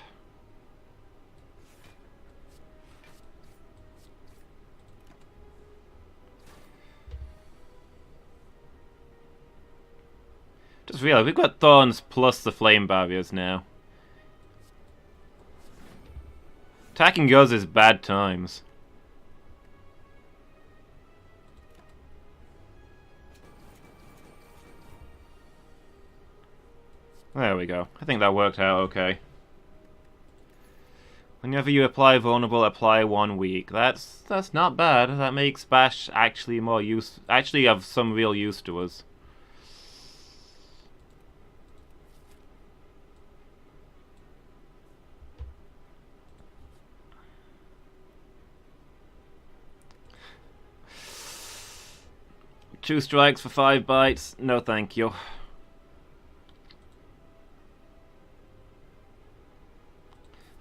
Just realized we've got Thorns plus the Flame Barriers now. Attacking us is bad times. There we go. I think that worked out okay. Whenever you apply vulnerable, apply 1 weak. That's not bad. That makes Bash actually actually have some real use to us. Two strikes for 5 bites? No thank you.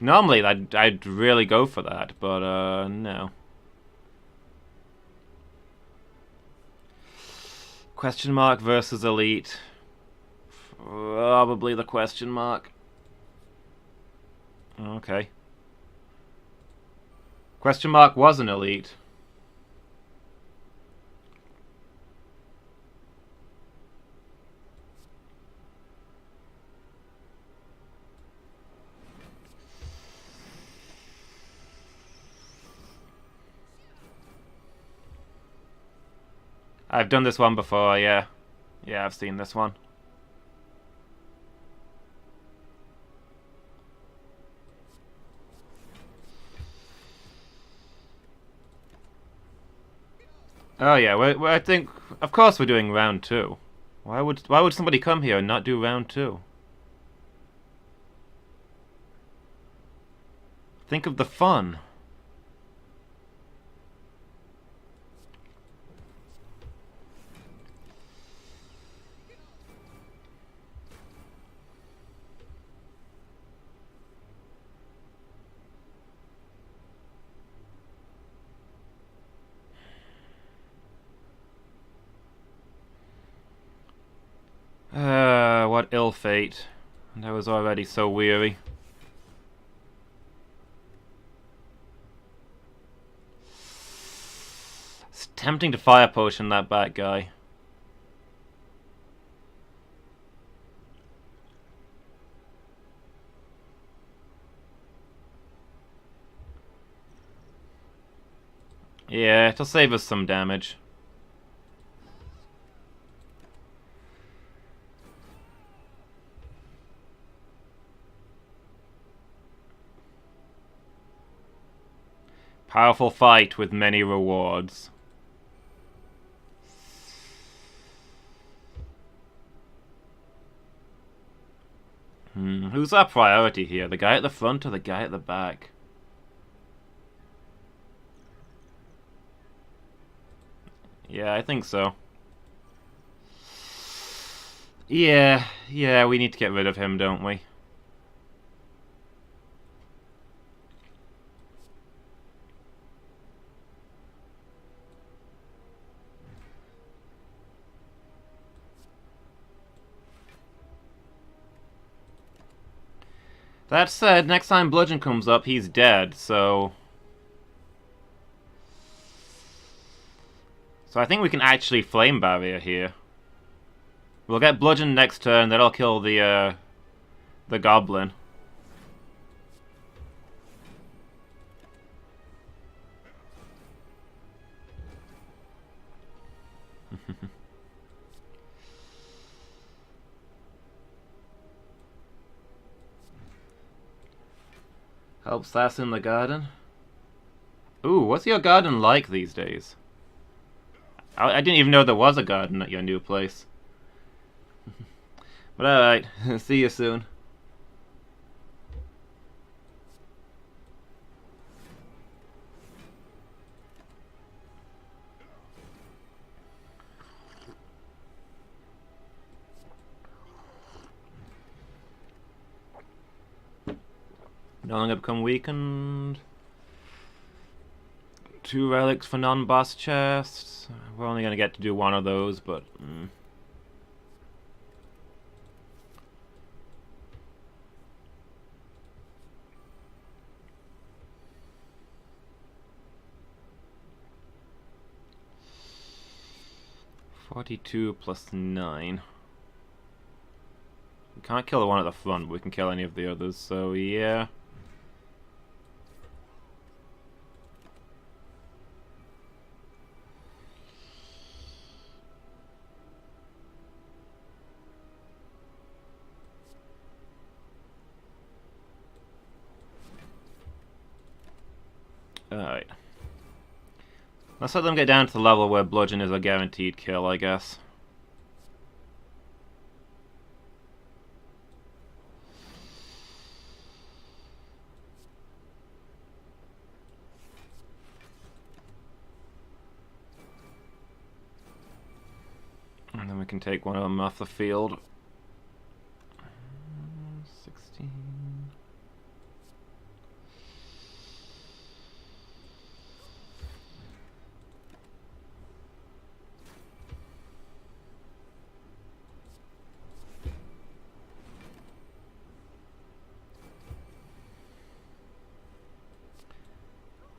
Normally, I'd really go for that, but no. Question mark versus elite. Probably the question mark. Okay. Question mark was an elite. I've done this one before, yeah. Yeah, I've seen this one. Oh yeah, I think, of course we're doing round 2. Why would somebody come here and not do round 2? Think of the fun. What ill fate. And I was already so weary. It's tempting to fire potion that bad guy. Yeah, it'll save us some damage. Powerful fight with many rewards. Who's our priority here? The guy at the front or the guy at the back? Yeah, I think so. Yeah, we need to get rid of him, don't we? That said, next time Bludgeon comes up, he's dead, so... So I think we can actually Flame Barrier here. We'll get bludgeon next turn. That'll kill the goblin. Helps us in the garden. Ooh, what's your garden like these days? I didn't even know there was a garden at your new place. But alright, see you soon. No longer become weakened. 2 relics for non-boss chests. We're only going to get to do 1 of those, but... $42 plus 9. We can't kill the one at the front, but we can kill any of the others, so yeah. Alright. Let's let them get down to the level where bludgeon is a guaranteed kill, I guess. And then we can take one of them off the field. 16...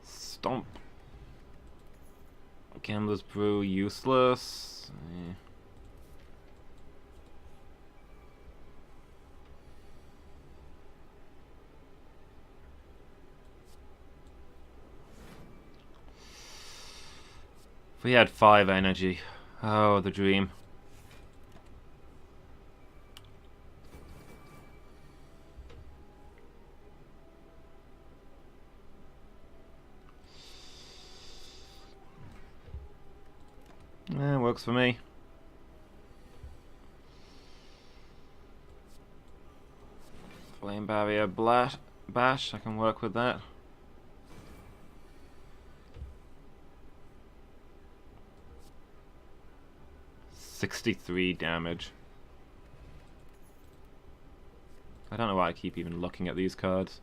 Stomp. Gambler's Brew, useless. If we had 5 energy. Oh, the dream. Yeah, works for me. Flame barrier bash, I can work with that. $63 damage. I don't know why I keep even looking at these cards.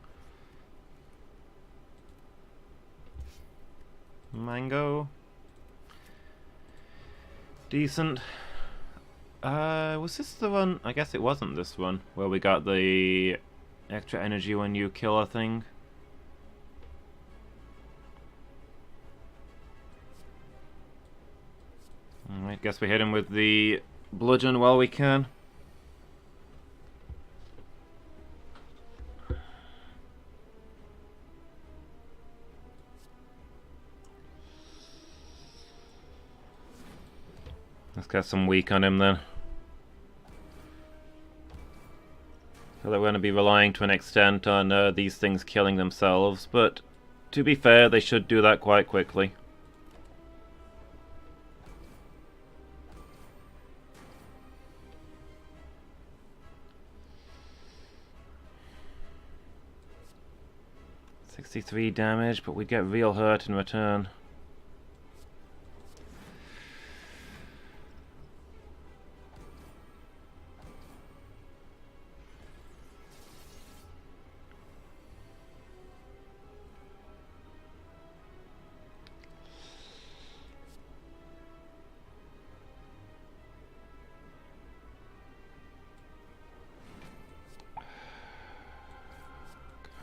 Mango. Decent. Was this the one? I guess it wasn't this one where we got the extra energy when you kill a thing. Alright, guess we hit him with the bludgeon while we can. Let's get some weak on him then. So that we're going to be relying to an extent on these things killing themselves, but to be fair, they should do that quite quickly. $63 damage, but we get real hurt in return.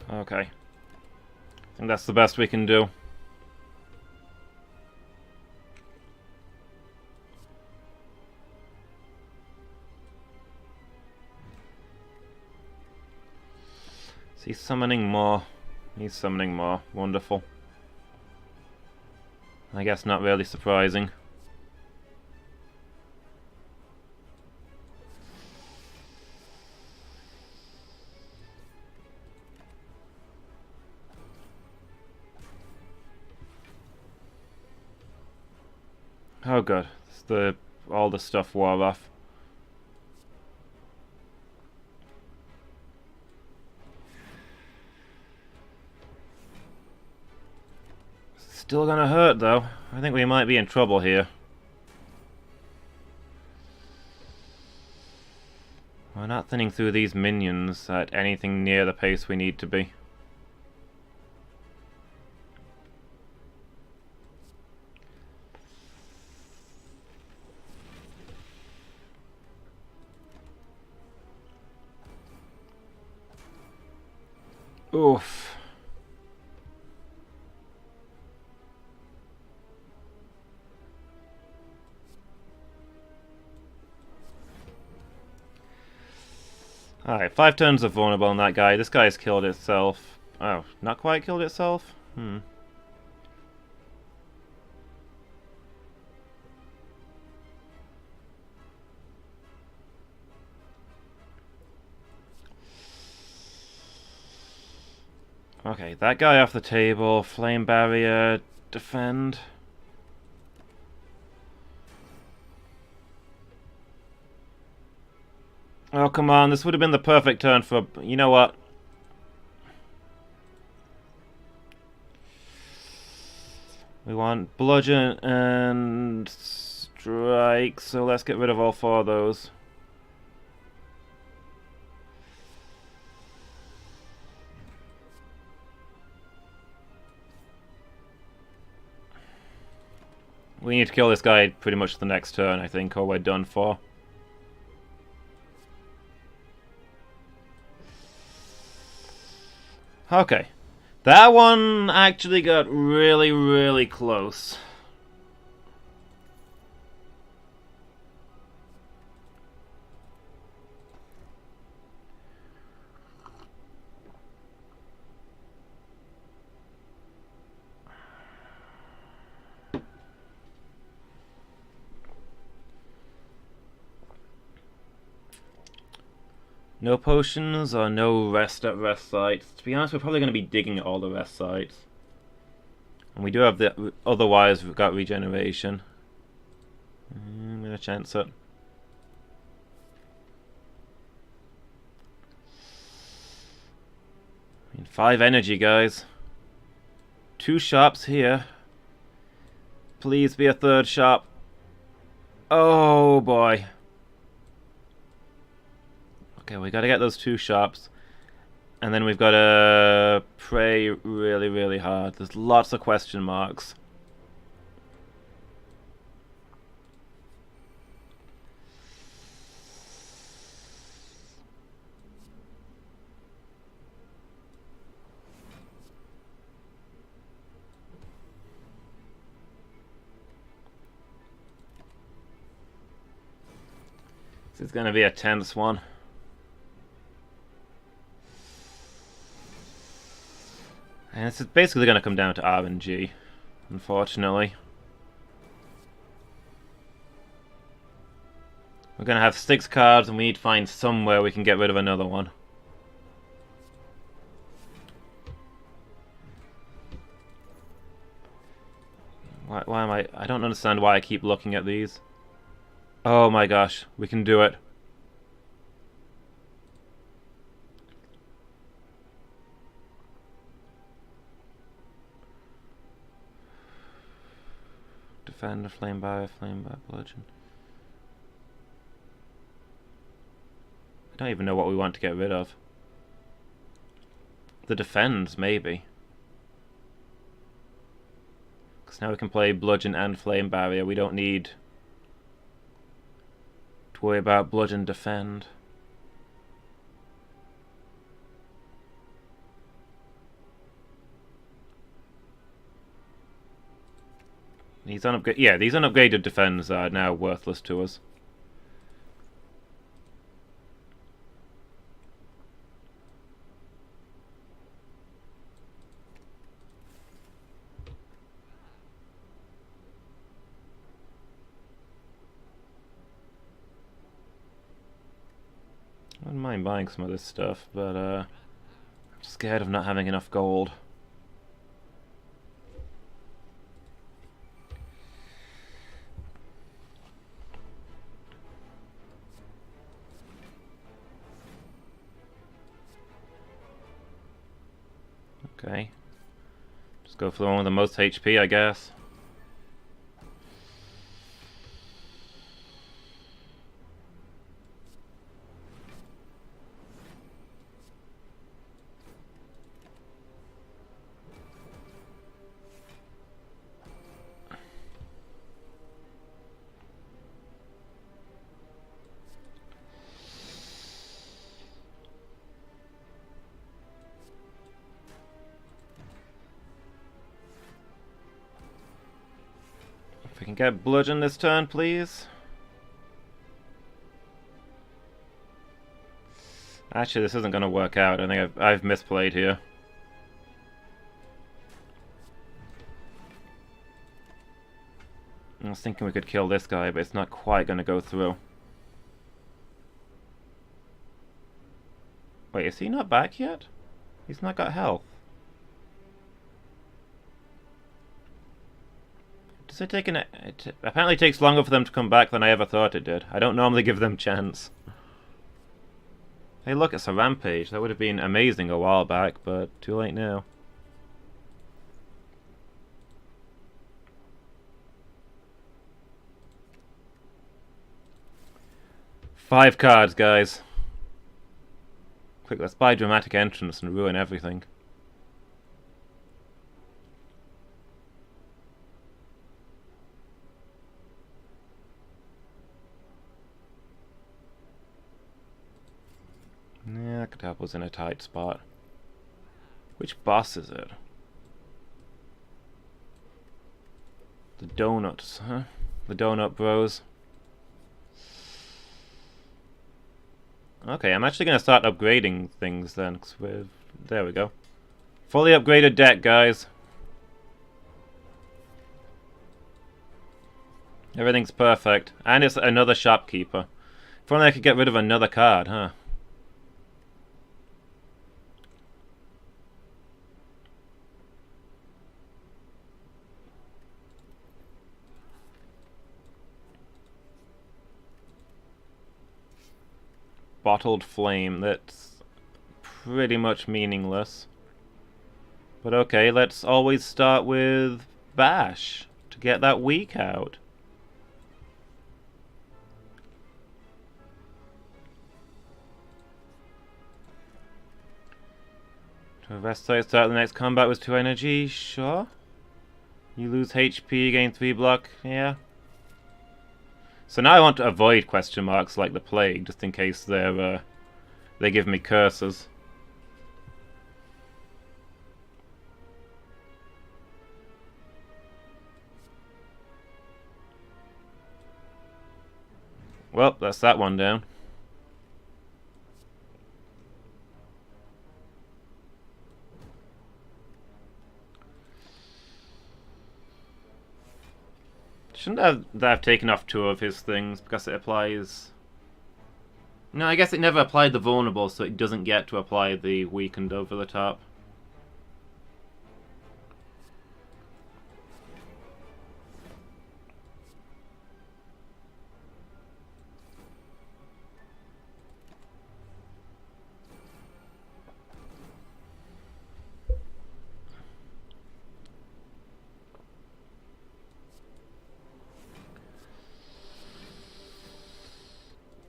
Okay. I think that's the best we can do. He's summoning more. He's summoning more. Wonderful. I guess not really surprising. Oh god, all the stuff wore off. Still gonna hurt though. I think we might be in trouble here. We're not thinning through these minions at anything near the pace we need to be. Oof. Alright, 5 turns of vulnerable on that guy. This guy's killed itself. Oh, not quite killed itself? Okay, that guy off the table. Flame barrier. Defend. Oh, come on. This would have been the perfect turn for... You know what? We want bludgeon and strike, so let's get rid of all 4 of those. We need to kill this guy pretty much the next turn, I think, or we're done for. Okay. That one actually got really, really close. No potions or no rest at rest sites. To be honest, we're probably going to be digging at all the rest sites. And we do have the... Otherwise, we've got regeneration. I'm going to chance it. I mean, 5 energy, guys. 2 shops here. Please be a 3rd shop. Oh, boy. Okay, we gotta get those 2 shops. And then we've gotta pray really, really hard. There's lots of question marks. This is gonna be a tense one. And it's basically going to come down to RNG, unfortunately. We're going to have 6 cards and we need to find somewhere we can get rid of another one. Why am I don't understand why I keep looking at these. Oh my gosh, we can do it. Defend, flame barrier, bludgeon. I don't even know what we want to get rid of. The defends, maybe. Because now we can play bludgeon and flame barrier. We don't need to worry about bludgeon defend. These unupgraded defends are now worthless to us. wouldn't mind buying some of this stuff, but I'm scared of not having enough gold. Okay. Just go for the one with the most HP, I guess. If we can get bludgeon this turn, please. Actually, this isn't going to work out. I think I've misplayed here. I was thinking we could kill this guy, but it's not quite going to go through. Wait, is he not back yet? He's not got health. Does it take it apparently takes longer for them to come back than I ever thought it did. I don't normally give them chance. Hey look, it's a rampage. That would have been amazing a while back, but too late now. Five cards, guys. Quick, let's buy dramatic entrance and ruin everything. Yeah, Katappa's in a tight spot. Which boss is it? The Donuts, huh? The Donut Bros. Okay, I'm actually going to start upgrading things then. 'Cause there we go. Fully upgraded deck, guys. Everything's perfect. And it's another shopkeeper. If only I could get rid of another card, huh? Bottled Flame, that's pretty much meaningless. But okay, let's always start with Bash to get that weak out. To rest side, start the next combat with 2 energy, sure. You lose HP, gain 3 block, yeah. So now I want to avoid question marks like the plague, just in case they give me curses. Well, that's that one down. Shouldn't have taken off 2 of his things because it applies... No, I guess it never applied the vulnerable, so it doesn't get to apply the weakened over the top.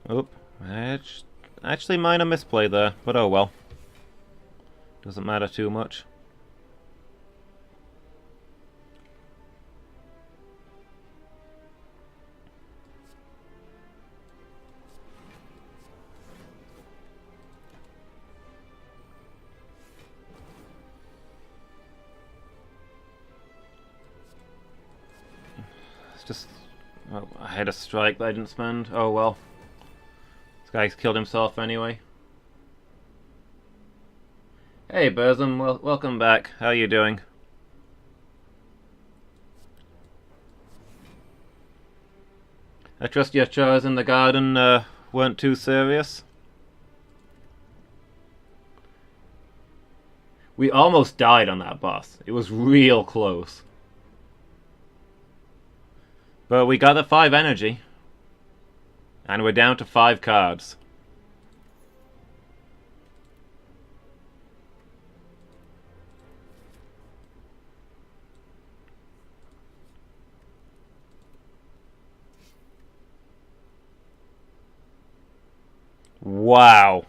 Oop, actually minor misplay there, but oh well. Doesn't matter too much. It's just... Oh, I had a strike that I didn't spend. Oh well. This guy's killed himself anyway. Hey Burzum, welcome back. How are you doing? I trust your chores in the garden weren't too serious? We almost died on that boss. It was real close. But we got the 5 energy. And we're down to 5 cards. Wow.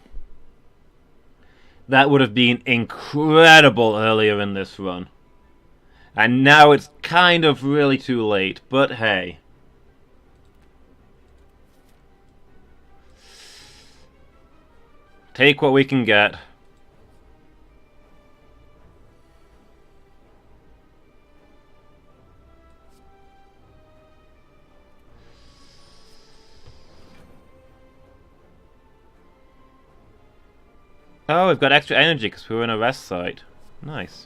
That would have been incredible earlier in this run. And now it's kind of really too late, but hey. Take what we can get. Oh, we've got extra energy because we were in a rest site. Nice.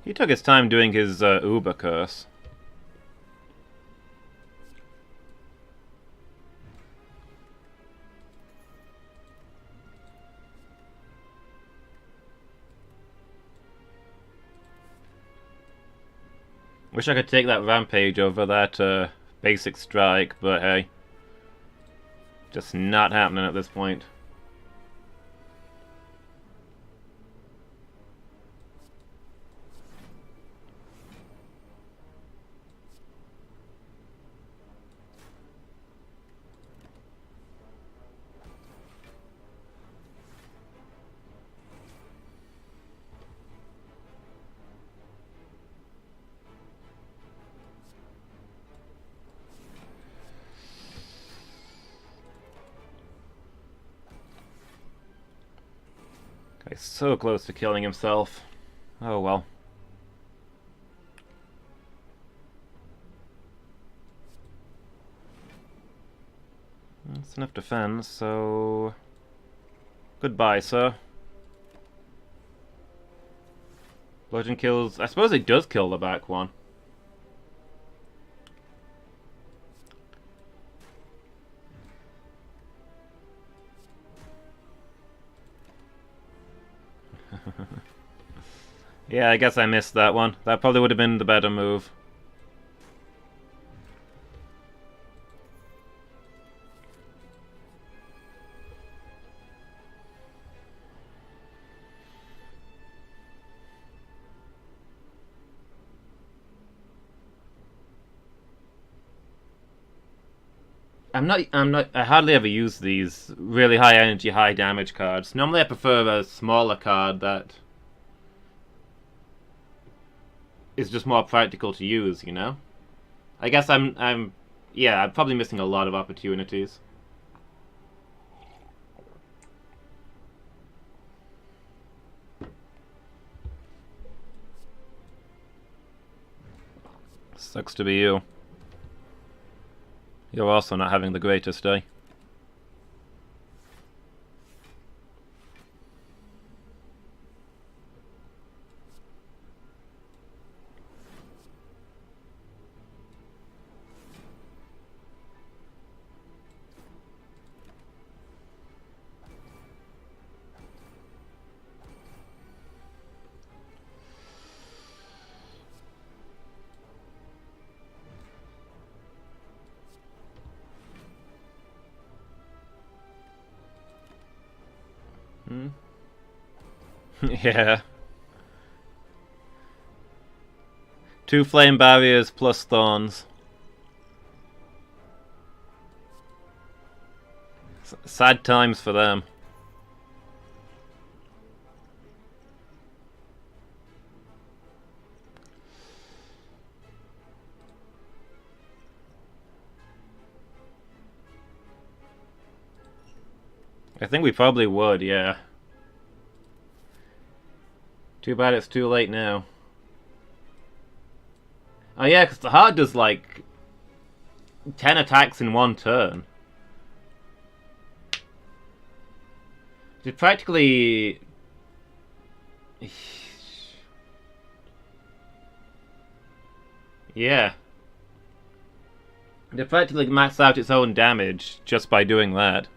He took his time doing his Uber curse. Wish I could take that rampage over that basic strike, but hey. Just not happening at this point. Guy's so close to killing himself. Oh well. That's enough defense, so... Goodbye, sir. Bludgeon kills... I suppose it does kill the back one. Yeah, I guess I missed that one. That probably would have been the better move. I hardly ever use these really high energy, high damage cards. Normally I prefer a smaller card that is just more practical to use, you know? I guess I'm probably missing a lot of opportunities. Sucks to be you. You're also not having the greatest day. Yeah. 2 flame barriers plus thorns. Sad times for them. I think we probably would, yeah. Too bad it's too late now. Oh yeah, because the heart does like 10 attacks in one turn. It practically... Yeah. It practically maxed out its own damage just by doing that.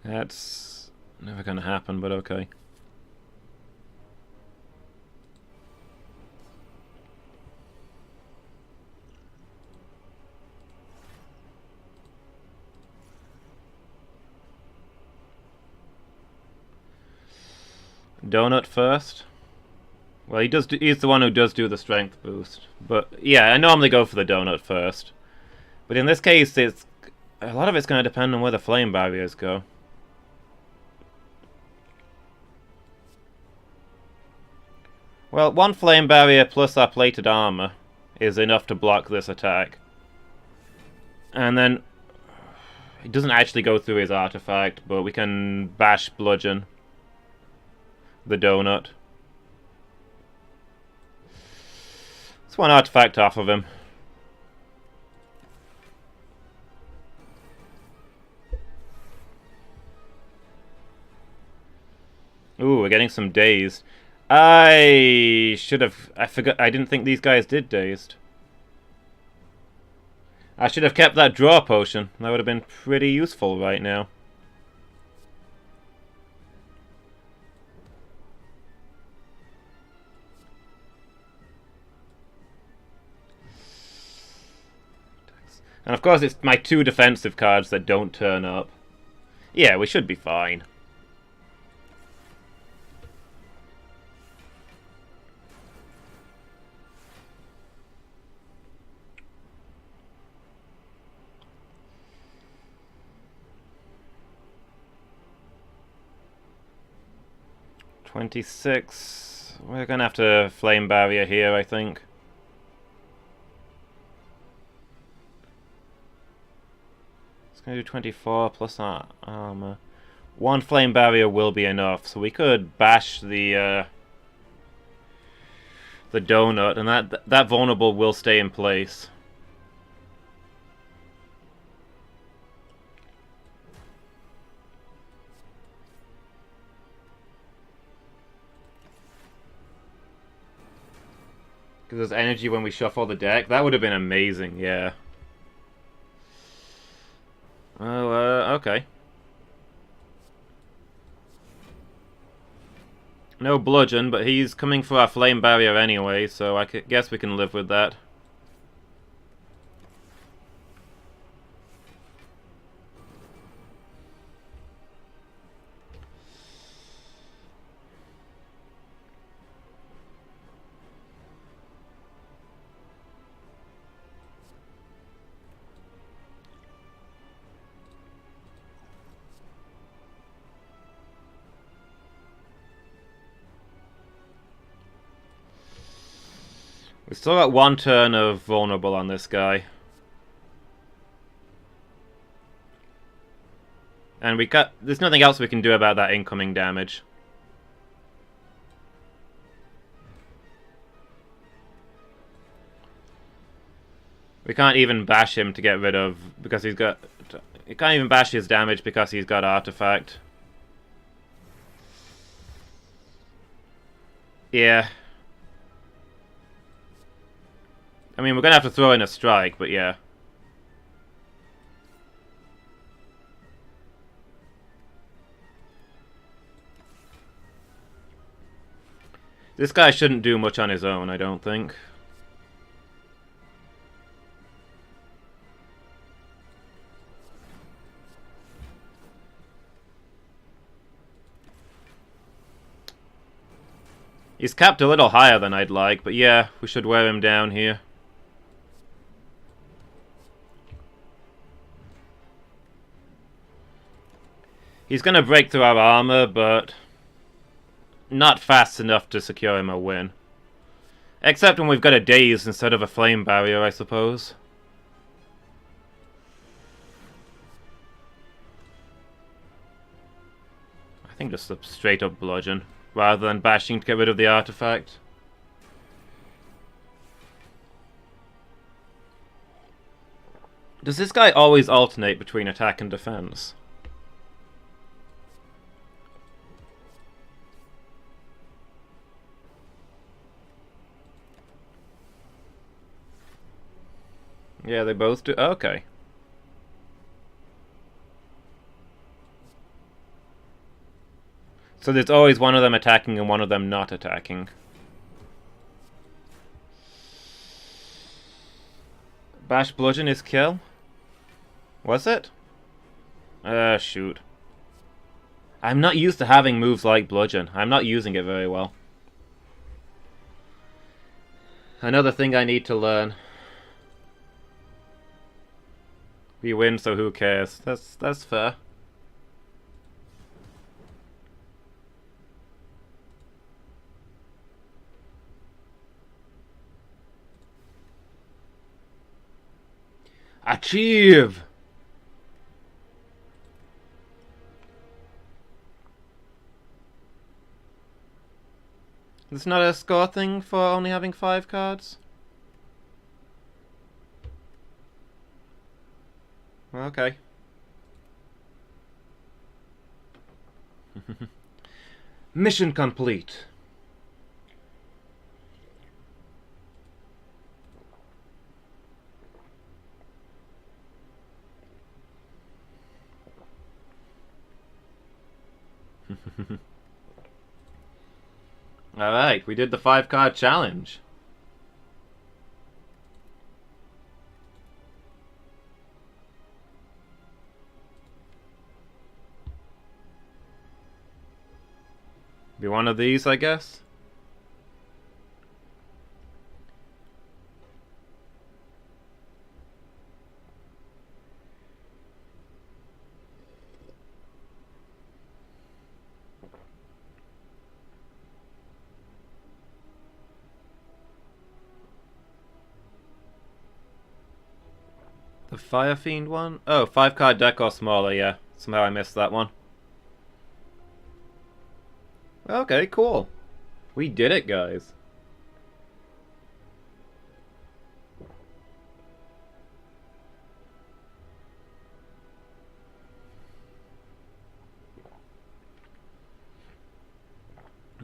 That's never gonna happen, but okay. Donut first. Well, he's the one who does do the strength boost. But yeah, I normally go for the donut first. But in this case, it's a lot of it's going to depend on where the flame barriers go. Well, one flame barrier plus our plated armor is enough to block this attack. And then it doesn't actually go through his artifact, but we can bash bludgeon the donut. It's one artifact off of him. Ooh, we're getting some dazed. I forgot. I didn't think these guys did dazed. I should have kept that draw potion. That would have been pretty useful right now. And of course it's my 2 defensive cards that don't turn up. Yeah, we should be fine. $26. We're gonna have to flame barrier here, I think. It's gonna do 24 plus our armor. One flame barrier will be enough, so we could bash the donut, and that vulnerable will stay in place. Because there's energy when we shuffle the deck. That would have been amazing, yeah. Oh, okay. No bludgeon, but he's coming for our flame barrier anyway, so I guess we can live with that. We've still got 1 turn of vulnerable on this guy. And there's nothing else we can do about that incoming damage. We can't even bash him to get rid of, because he's got... You can't even bash his damage because he's got artifact. Yeah. I mean, we're gonna have to throw in a strike, but yeah. This guy shouldn't do much on his own, I don't think. He's capped a little higher than I'd like, but yeah, we should wear him down here. He's going to break through our armor, but not fast enough to secure him a win. Except when we've got a daze instead of a flame barrier, I suppose. think just a straight up bludgeon, rather than bashing to get rid of the artifact. Does this guy always alternate between attack and defense? Yeah, they both do. Okay. So there's always one of them attacking and one of them not attacking. Bash bludgeon is kill? Was it? Shoot. I'm not used to having moves like bludgeon. I'm not using it very well. Another thing I need to learn. We win, so who cares? That's fair. Achieve! It's not a score thing for only having 5 cards? Okay. Mission complete. Alright, we did the 5-card challenge. Be one of these, I guess. The Fire Fiend one? Oh, 5-card deck or smaller, yeah. Somehow I missed that one. Okay, cool. We did it, guys.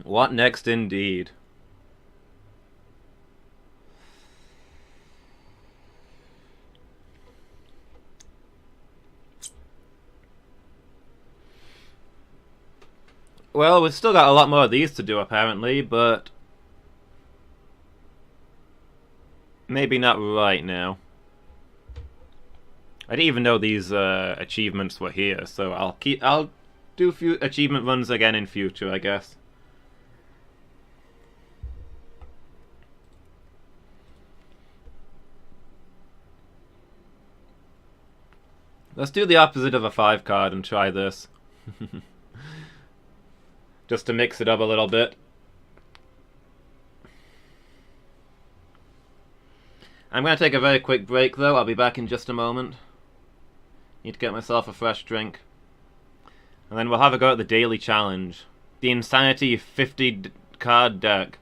What next, indeed? Well, we've still got a lot more of these to do, apparently, but maybe not right now. I didn't even know these achievements were here, so I'll do few achievement runs again in future, I guess. Let's do the opposite of a 5-card and try this. Just to mix it up a little bit. I'm going to take a very quick break, though. I'll be back in just a moment. Need to get myself a fresh drink. And then we'll have a go at the daily challenge. The Insanity 50-card deck.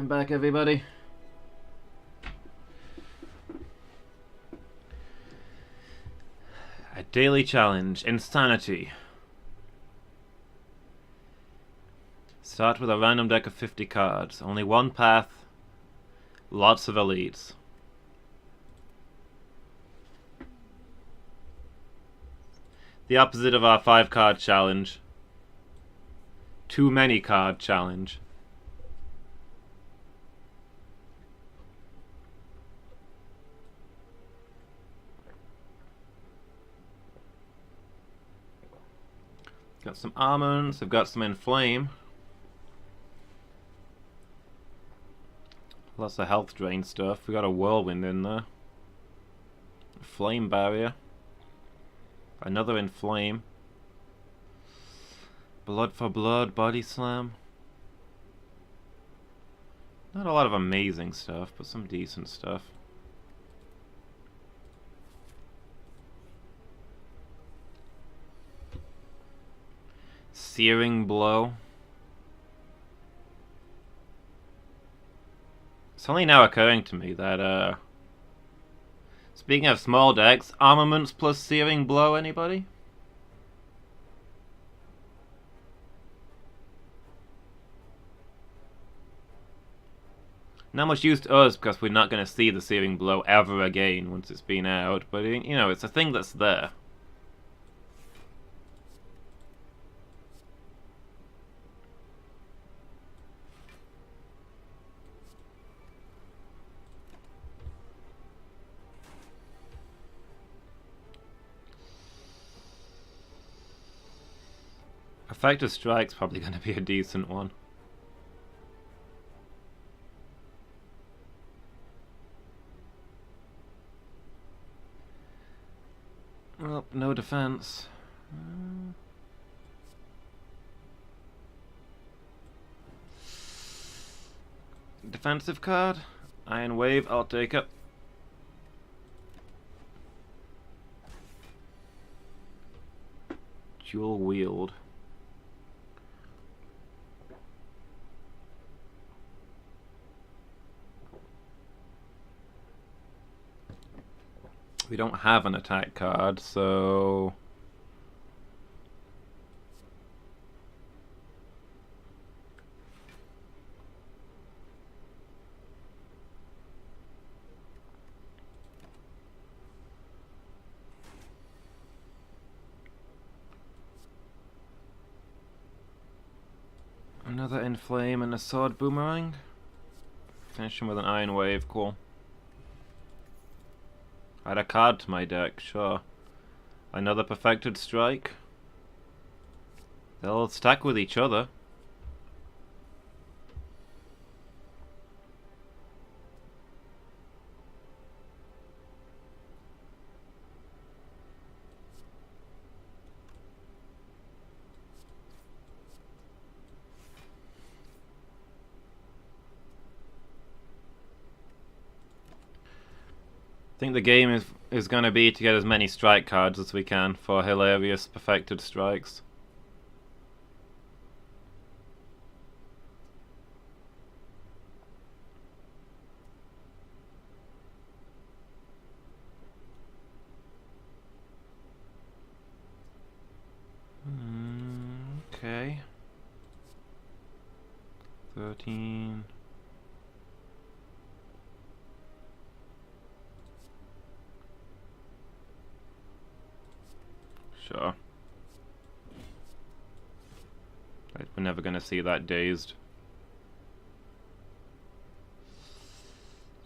I'm back, everybody. A daily challenge. Insanity. Start with a random deck of 50 cards. Only one path. Lots of elites. The opposite of our 5-card challenge. Too many card challenge. Got some almonds, I've got some inflame. Lots of health drain stuff. We got a whirlwind in there. Flame barrier. Another inflame. Blood for blood, body slam. Not a lot of amazing stuff, but some decent stuff. Searing blow. It's only now occurring to me that, speaking of small decks, armaments plus searing blow, anybody? Not much use to us because we're not going to see the searing blow ever again once it's been out, but you know, it's a thing that's there. Effective Strike's probably going to be a decent one. Well, no defense. Defensive card. Iron Wave, I'll take it. Dual Wield. We don't have an attack card, so... Another Inflame and a Sword Boomerang. Finish him with an Iron Wave, cool. Add a card to my deck, sure. Another Perfected Strike. They'll stack with each other. I think the game is going to be to get as many strike cards as we can for hilarious perfected strikes. Okay. 13. Sure. We're never going to see that dazed.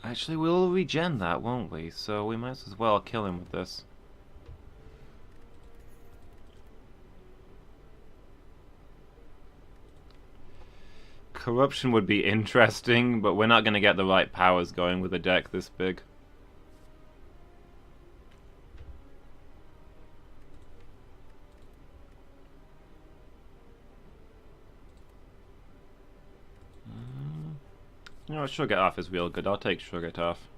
Actually, we'll regen that, won't we? So we might as well kill him with this. Corruption would be interesting, but we're not going to get the right powers going with a deck this big. You know, Sugar Off is real good. I'll take Sugar Off.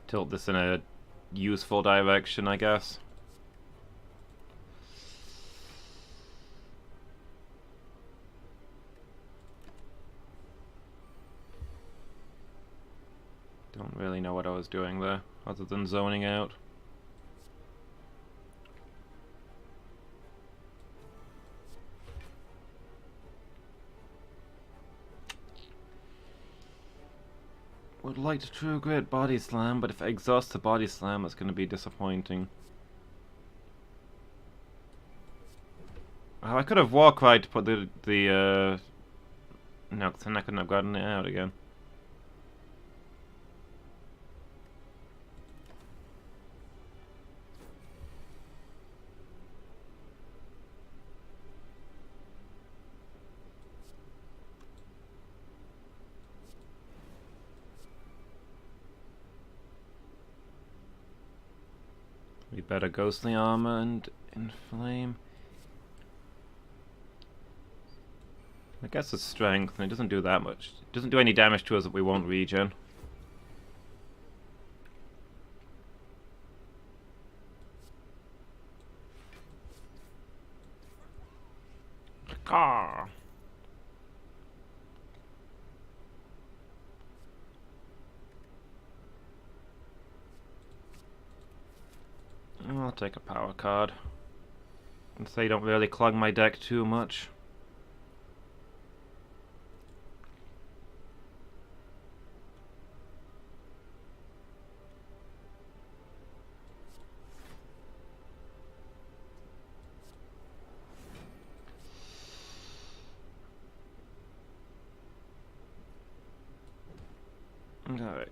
Tilt this in a useful direction, I guess. Didn't really know what I was doing there, other than zoning out. Would like to true grit body slam, but if I exhaust the body slam, it's going to be disappointing. Oh, I could have walk right to put the no, 'cause then I couldn't have gotten it out again. We better ghostly armor and inflame. I guess it's strength, and it doesn't do that much. It doesn't do any damage to us that we won't regen. Caw. I'll take a power card. And say don't really clog my deck too much. Alright.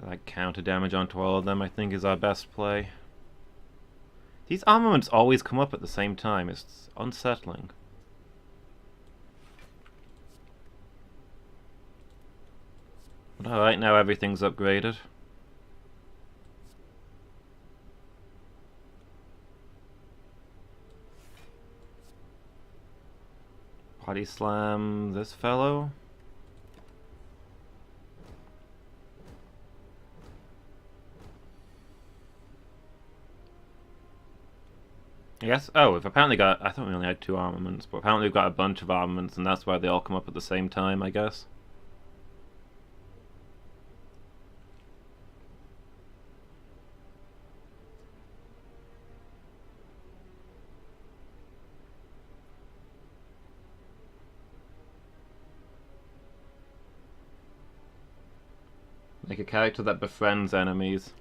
Like counter damage onto all of them, I think, is our best play. These armaments always come up at the same time. It's unsettling. But alright, now everything's upgraded. Body slam this fellow. Yes. Oh, we've apparently got. I thought we only had 2 armaments, but apparently we've got a bunch of armaments, and that's why they all come up at the same time, I guess. Make a character that befriends enemies.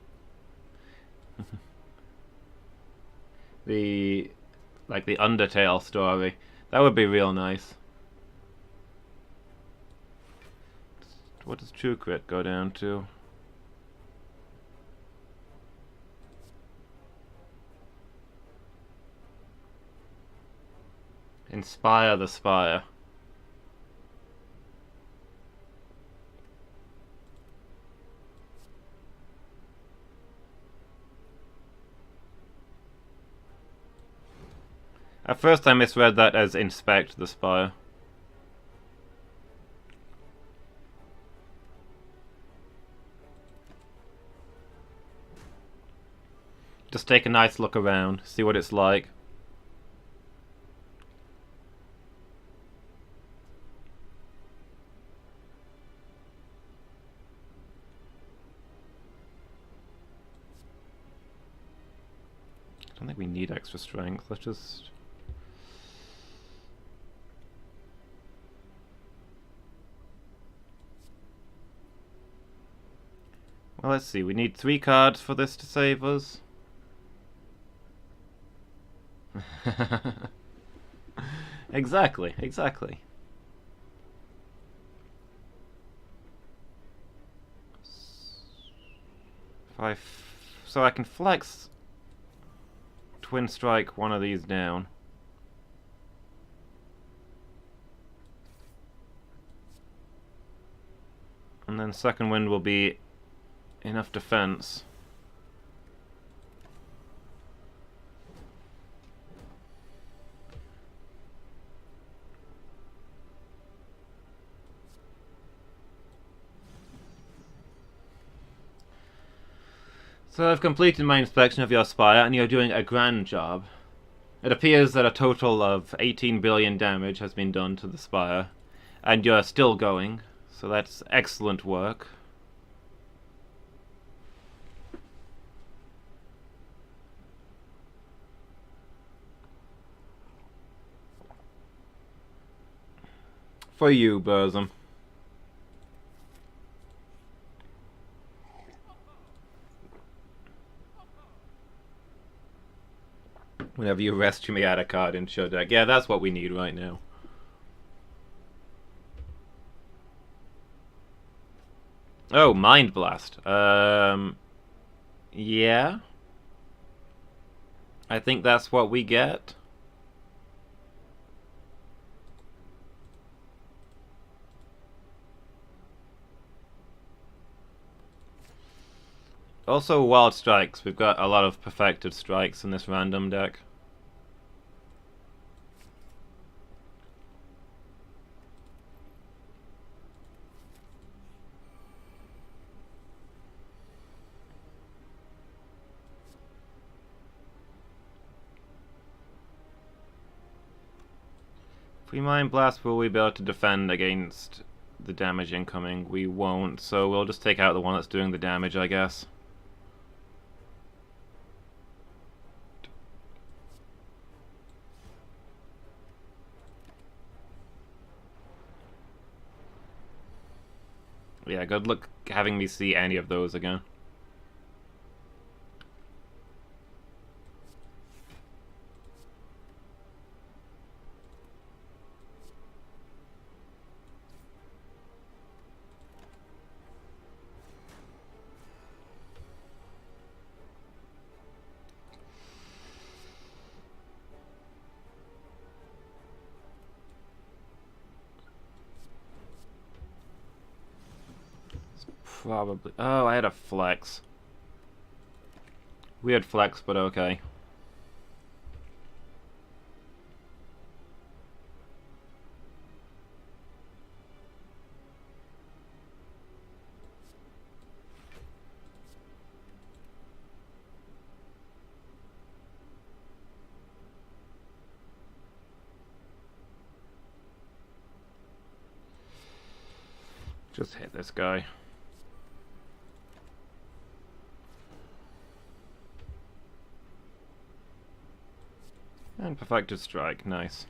The Undertale story. That would be real nice. What does true crit go down to? Inspire the Spire. At first I misread that as inspect the spire. Just take a nice look around, see what it's like. I don't think we need extra strength, let's just... Well, let's see, we need 3 cards for this to save us. Exactly. So I can flex Twin Strike one of these down. And then Second Wind will be enough defense. So I've completed my inspection of your spire, and you're doing a grand job. It appears that a total of 18 billion damage has been done to the spire. And you're still going, so that's excellent work. For you, Burzum. Whenever you rest, you may add a card into your deck. Yeah, that's what we need right now. Oh, Mind Blast. Yeah. I think that's what we get. Also, Wild Strikes. We've got a lot of perfected strikes in this random deck. If we Mind Blast, will we be able to defend against the damage incoming? We won't, so we'll just take out the one that's doing the damage, I guess. Yeah, good luck having me see any of those again. Probably. Oh, I had a flex. Weird flex, but okay. Just hit this guy. And perfected strike, nice.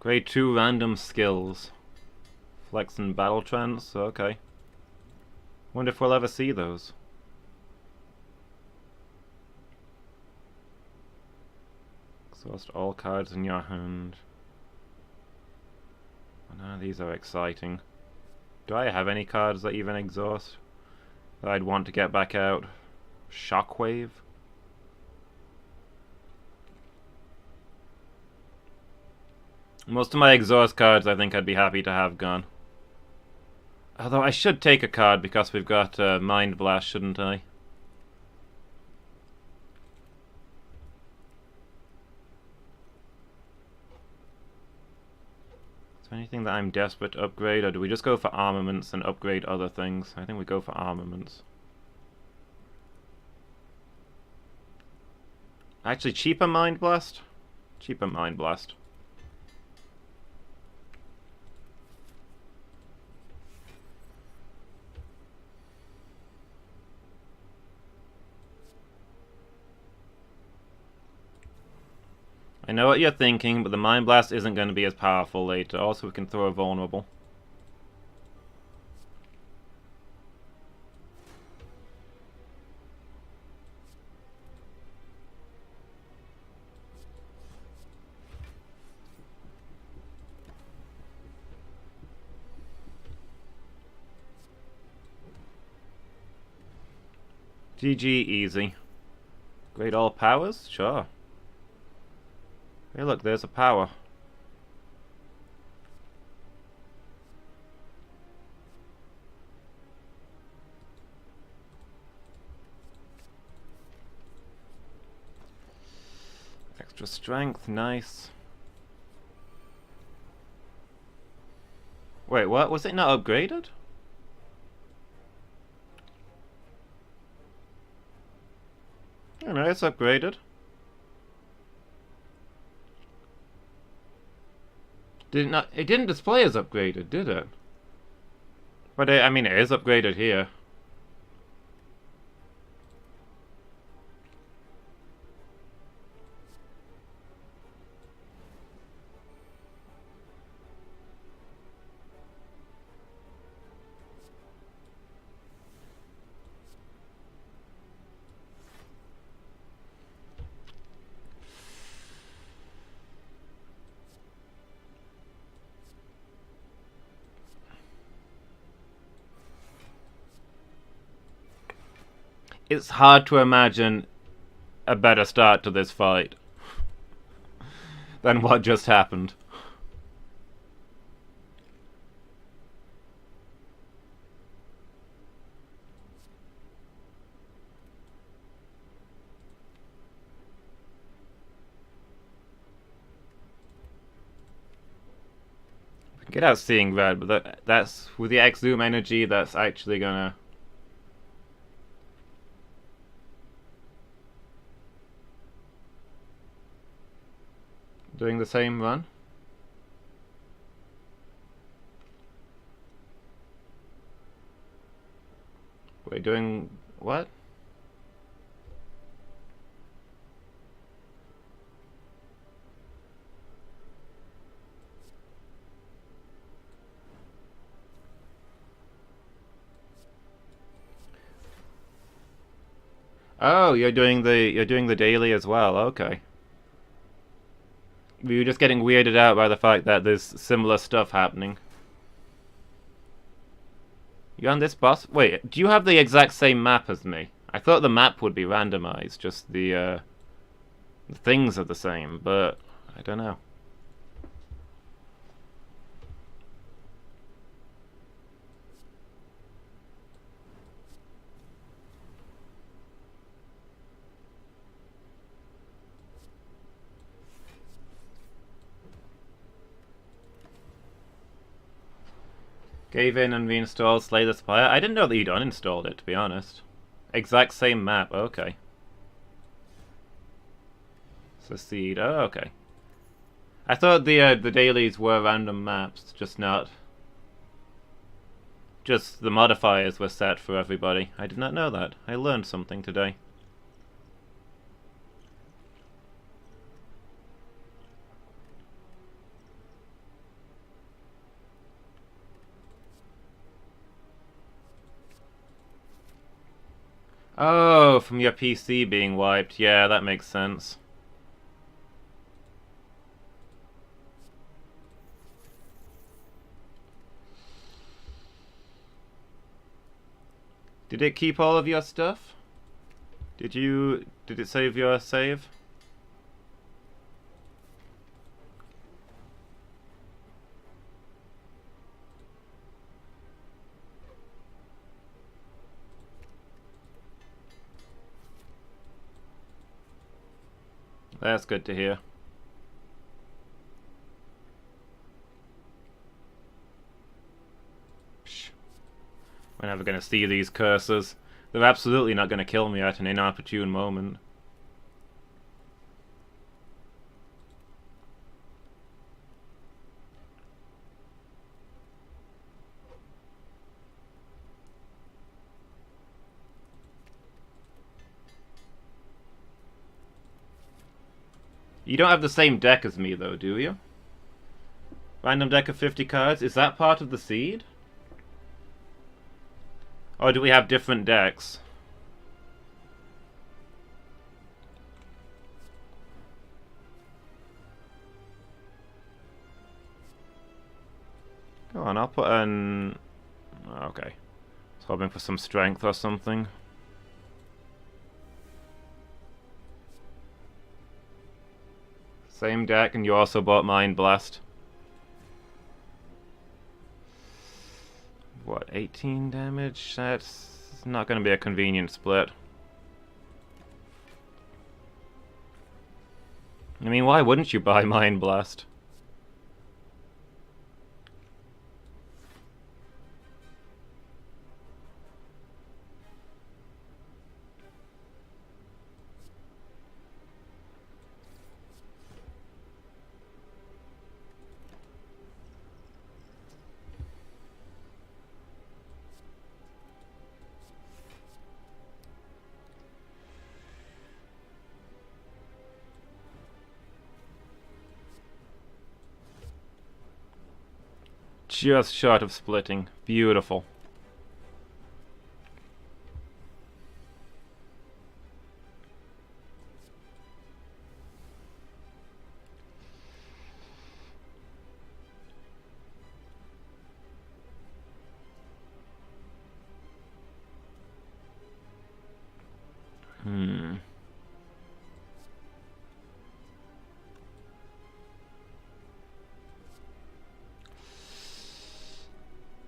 Grade 2 random skills. Flex and battle trance, okay. Wonder if we'll ever see those. Exhaust all cards in your hand. Oh, none of these are exciting. Do I have any cards that even exhaust that I'd want to get back out? Shockwave? Most of my exhaust cards I think I'd be happy to have gone. Although I should take a card because we've got Mind Blast, shouldn't I? Is there anything that I'm desperate to upgrade, or do we just go for armaments and upgrade other things? I think we go for armaments. Actually, cheaper Mind Blast? Cheaper Mind Blast. I know what you're thinking, but the Mind Blast isn't going to be as powerful later. Also, we can throw a vulnerable. GG easy. Great all powers? Sure. Hey look, there's a power. Extra strength, nice. Wait, what? Was it not upgraded? Oh no, it's upgraded. Did it not? It didn't display as upgraded, did it? But I mean, it is upgraded here. It's hard to imagine a better start to this fight than what just happened. Get out seeing red, but that's with the X zoom energy. That's actually gonna. Doing the same run. Wait, doing what? Oh, you're doing the daily as well. Okay. We were just getting weirded out by the fact that there's similar stuff happening. You on this boss? Wait, do you have the exact same map as me? I thought the map would be randomized, just the things are the same, but I don't know. Gave in and reinstalled Slay the Spire. I didn't know that you'd uninstalled it, to be honest. Exact same map, okay. So seed, oh, okay. I thought the dailies were random maps, just not... Just the modifiers were set for everybody. I did not know that. I learned something today. Oh, from your PC being wiped. Yeah, that makes sense. Did it keep all of your stuff? Did it save your save? That's good to hear. Psh. We're never gonna see these cursors. They're absolutely not gonna kill me at an inopportune moment. You don't have the same deck as me, though, do you? Random deck of 50 cards? Is that part of the seed? Or do we have different decks? Go on, I'll put an... Okay. I was hoping for some strength or something. Same deck, and you also bought Mind Blast. What, 18 damage? That's not going to be a convenient split. I mean, why wouldn't you buy Mind Blast? just short of splitting. Beautiful.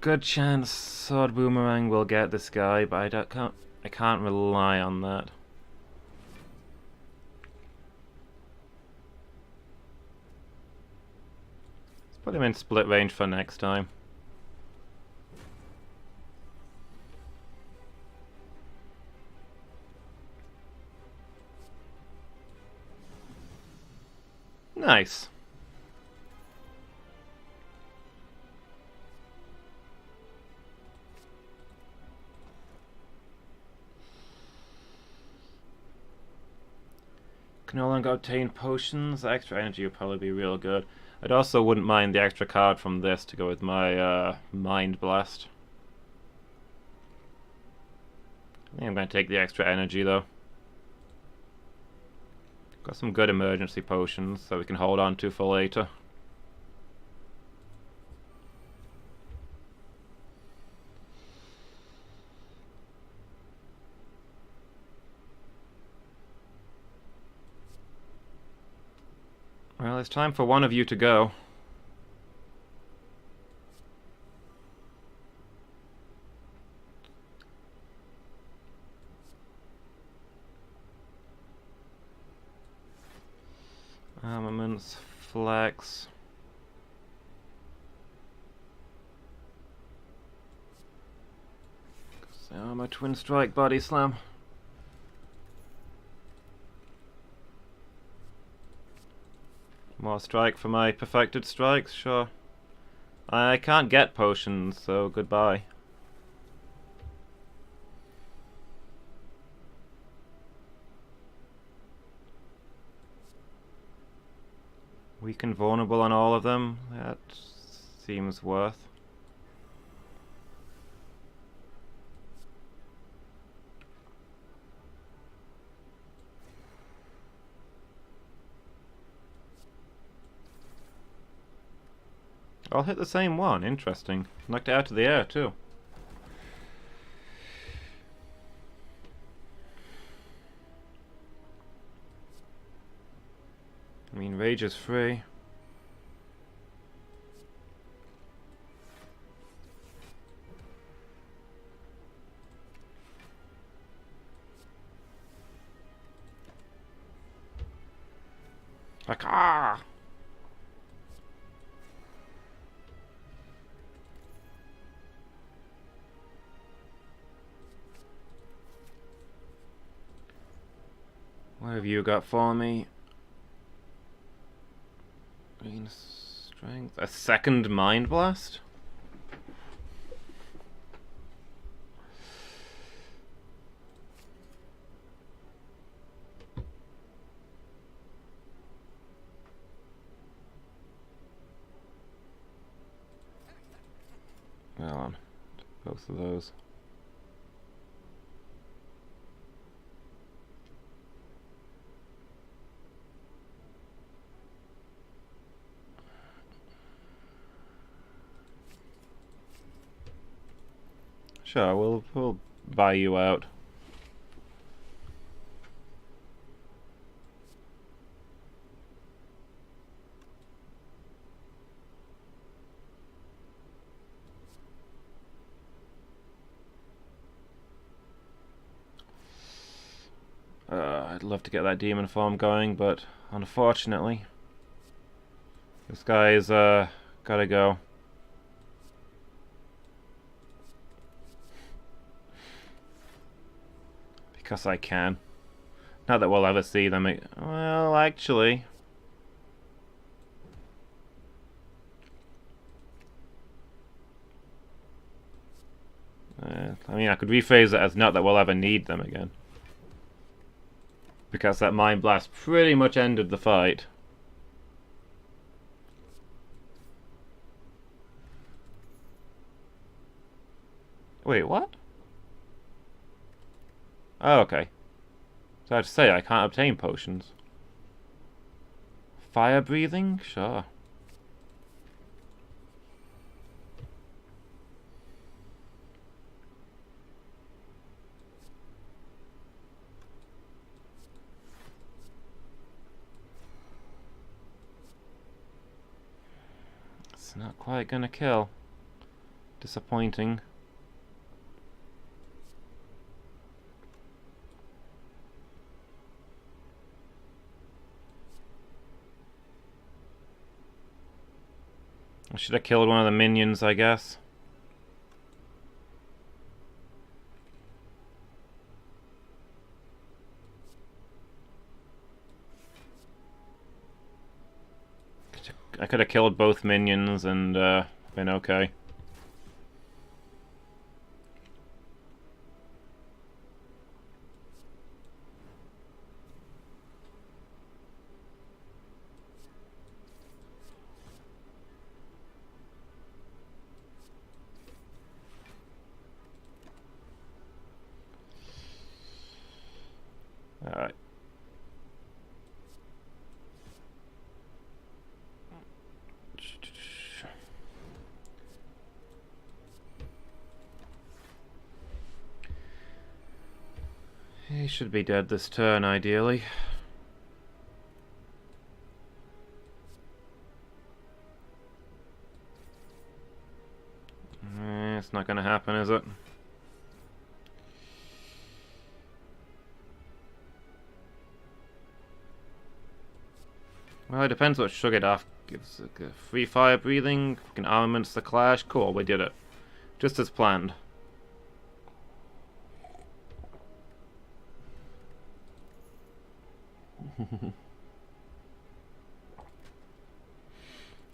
Good chance Sword Boomerang will get this guy, but I can't rely on that. Let's put him in split range for next time. Nice. Can no longer obtain potions. Extra energy would probably be real good. I'd also wouldn't mind the extra card from this to go with my Mind Blast. I think I'm going to take the extra energy though. Got some good emergency potions that we can hold on to for later. Well, it's time for one of you to go. Armaments, flex. Armor, twin strike, body slam. More strike for my perfected strikes, sure. I can't get potions, so goodbye. Weak and vulnerable on all of them. That seems worth. I'll hit the same one. Interesting. Knocked it out of the air too. I mean, rage is free. Like, ah! What have you got for me? Green strength. A second Mind Blast? Hold on. Both of those. Sure, we'll buy you out. I'd love to get that demon form going, but unfortunately, this guy's gotta go. Because I can. Not that we'll ever see them. Well, actually. I mean, I could rephrase it as not that we'll ever need them again. Because that Mind Blast pretty much ended the fight. Wait, what? Oh, okay. So I have to say, I can't obtain potions. Fire breathing? Sure. It's not quite gonna kill. Disappointing. I should have killed one of the minions, I guess. I could have killed both minions and been okay. Alright. He should be dead this turn, ideally. It's not gonna happen, is it? Well, it depends what Sugardaff gives. Free fire breathing, fucking armaments the clash. Cool, we did it. Just as planned.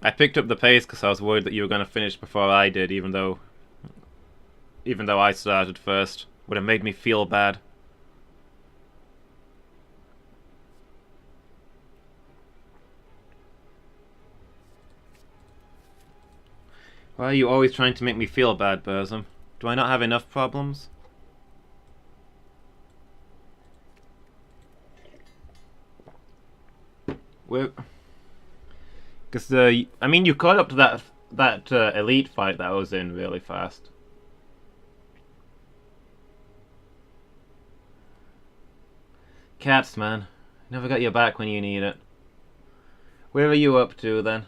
I picked up the pace because I was worried that you were going to finish before I did, even though I started first. Would have made me feel bad. Why are you always trying to make me feel bad, Burzum? Do I not have enough problems? Because I mean, you caught up to that elite fight that I was in really fast. Cats, man, never got your back when you need it. Where are you up to then?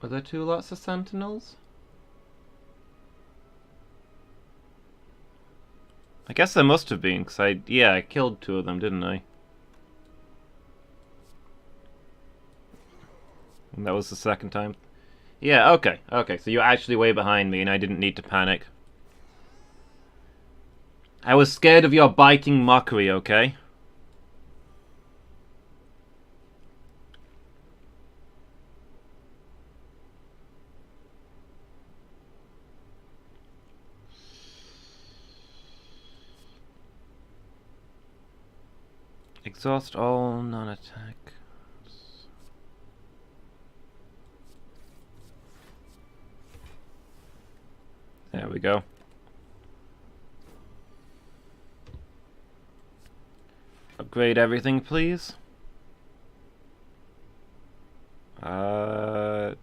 Were there 2 lots of sentinels? I guess there must have been, because I killed 2 of them, didn't I? And that was the second time. Yeah, okay, so you're actually way behind me and I didn't need to panic. I was scared of your biting mockery, okay? Exhaust all non-attack. There we go. Upgrade everything, please. Would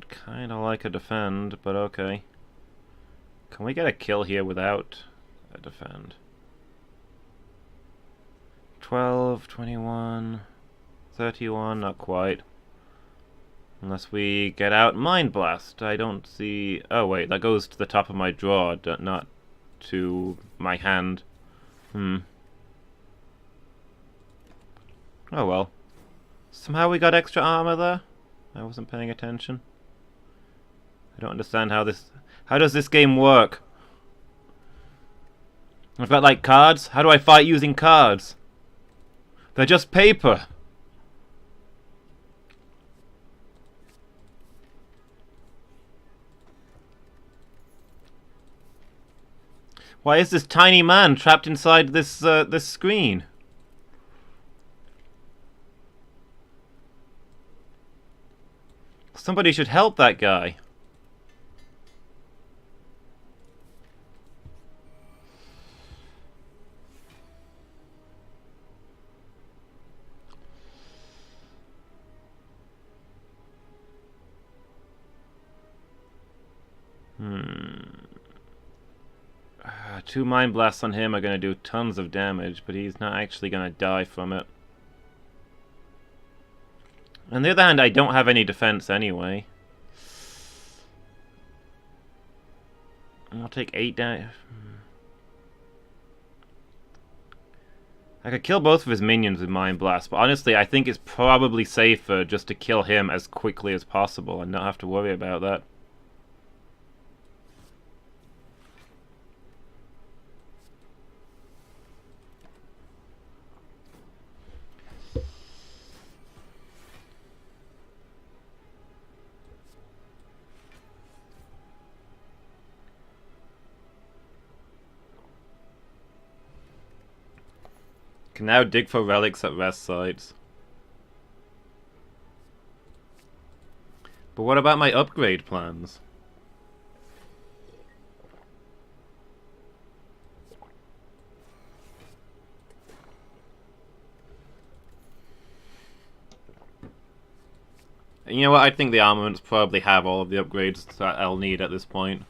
kind of like a defend, but okay. Can we get a kill here without a defend? 12, 21, 31, not quite. Unless we get out Mind Blast. I don't see... Oh wait, that goes to the top of my drawer, not to my hand. Oh well. Somehow we got extra armor there? I wasn't paying attention. I don't understand how this... How does this game work? I've got like cards? How do I fight using cards? They're just paper. Why is this tiny man trapped inside this this screen? Somebody should help that guy. Two Mind Blasts on him are going to do tons of damage, but he's not actually going to die from it. On the other hand, I don't have any defense anyway. I'll take 8 damage. I could kill both of his minions with Mind Blast, but honestly, I think it's probably safer just to kill him as quickly as possible and not have to worry about that. Can now dig for relics at rest sites. But what about my upgrade plans? You know what, I think the armaments probably have all of the upgrades that I'll need at this point.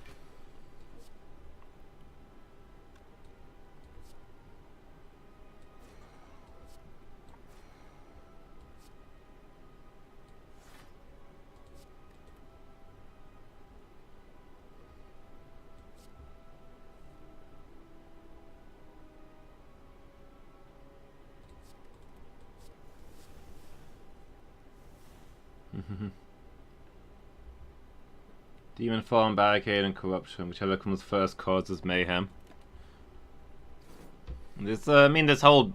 Demon Form, Barricade, and Corruption. Whichever comes first causes mayhem. This, I mean, this whole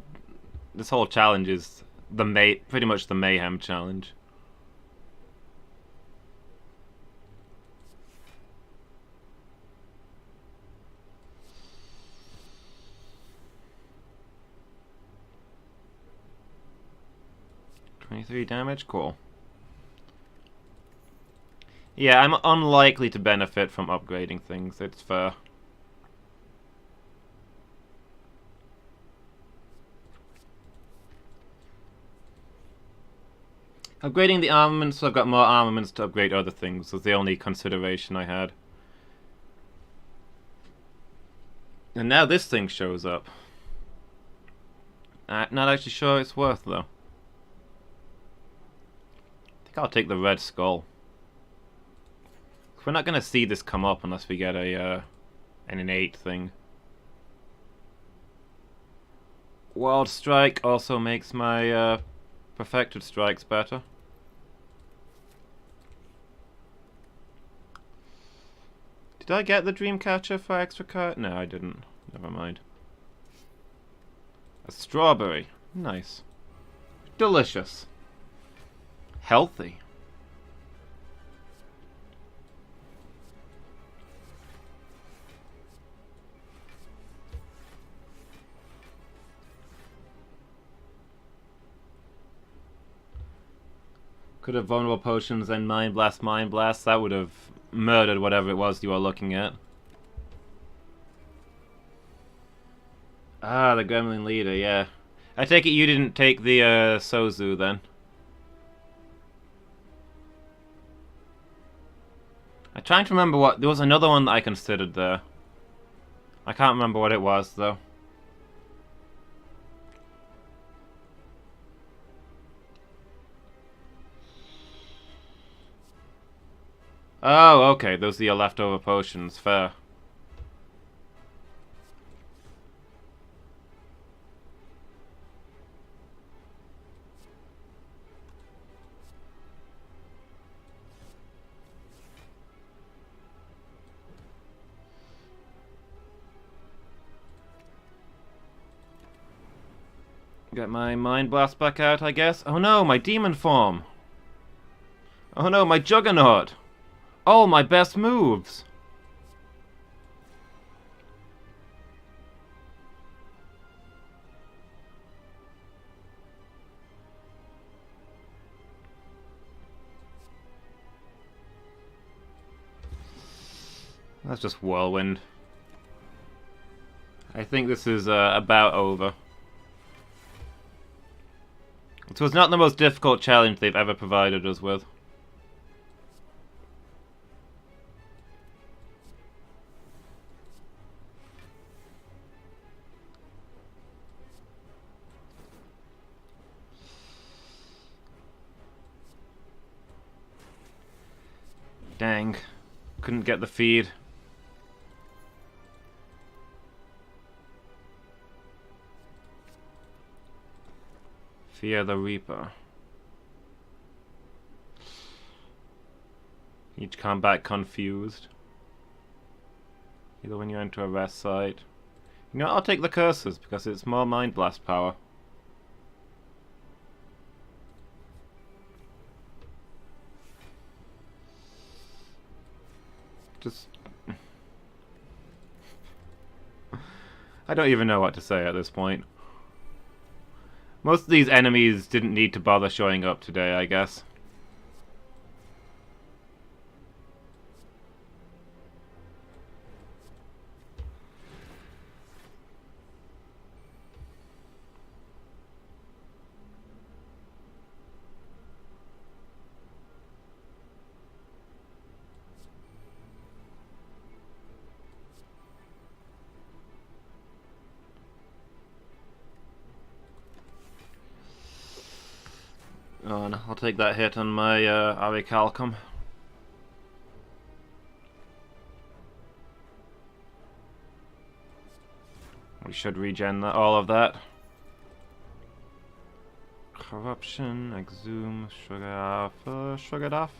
challenge is pretty much the mayhem challenge. $23 damage, cool. Yeah, I'm unlikely to benefit from upgrading things, it's fair. Upgrading the armaments so I've got more armaments to upgrade other things was the only consideration I had. And now this thing shows up. Not actually sure it's worth though. I think I'll take the red skull. We're not going to see this come up unless we get an innate thing. Wild Strike also makes my perfected strikes better. Did I get the Dreamcatcher for extra card? No, I didn't. Never mind. A strawberry. Nice. Delicious. Healthy. Could have vulnerable potions and Mind Blast. That would have murdered whatever it was you were looking at. Ah, the Gremlin leader, yeah. I take it you didn't take the Sozu then. I'm trying to remember what... There was another one that I considered there. I can't remember what it was though. Oh, okay, those are your leftover potions, fair. Get my Mind Blast back out, I guess. Oh no, my demon form! Oh no, my Juggernaut! All my best moves! That's just Whirlwind. I think this is about over. It was not the most difficult challenge they've ever provided us with. Dang. Couldn't get the feed. Fear the Reaper. Each combat confused. Either when you enter a rest site. You know what, I'll take the curses because it's more Mind Blast power. Just... I don't even know what to say at this point. Most of these enemies didn't need to bother showing up today, I guess. Oh, and I'll take that hit on my Aricalcum. We should regen all of that. Corruption, exhume, shrug it off.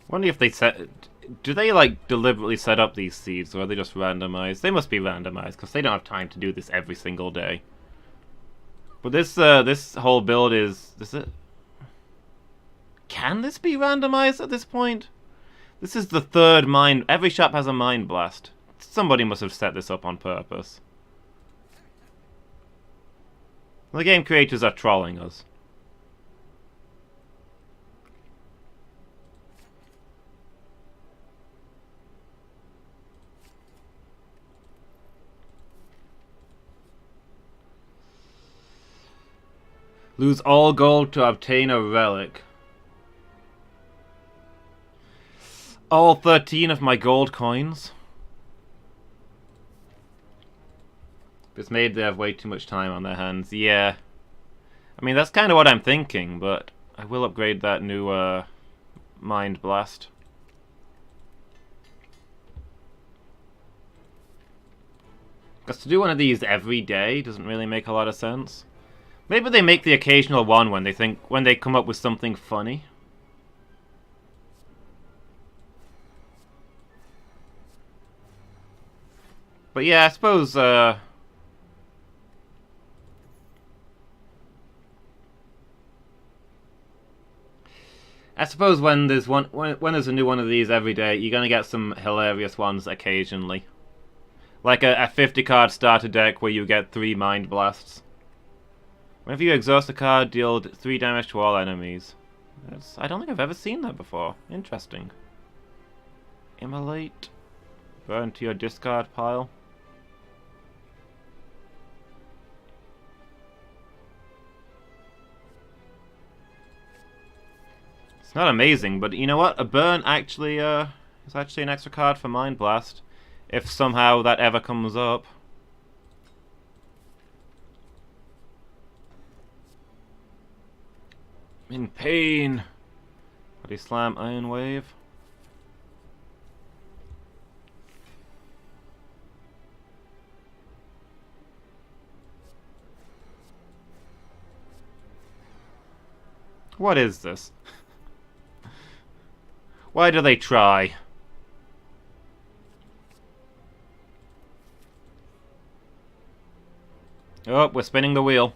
Wonder if they do they like deliberately set up these seeds, or are they just randomized? They must be randomized because they don't have time to do this every single day. But this whole build is it? Can this be randomized at this point? This is the third mind. Every shop has a Mind Blast. Somebody must have set this up on purpose. The game creators are trolling us. Lose all gold to obtain a relic. All 13 of my gold coins. It's made they have way too much time on their hands. Yeah. I mean, that's kind of what I'm thinking, but I will upgrade that new Mind Blast. Because to do one of these every day doesn't really make a lot of sense. Maybe they make the occasional one when they come up with something funny. But yeah, I suppose I suppose when there's when there's a new one of these every day, you're gonna get some hilarious ones occasionally. Like a 50 card starter deck where you get 3 Mind Blasts. Whenever you exhaust a card, deal 3 damage to all enemies. I don't think I've ever seen that before. Interesting. Immolate. Burn to your discard pile. It's not amazing, but you know what? A burn actually is actually an extra card for Mind Blast. If somehow that ever comes up. In pain. Body Slam, Iron Wave. What is this? Why do they try? Oh, we're spinning the wheel.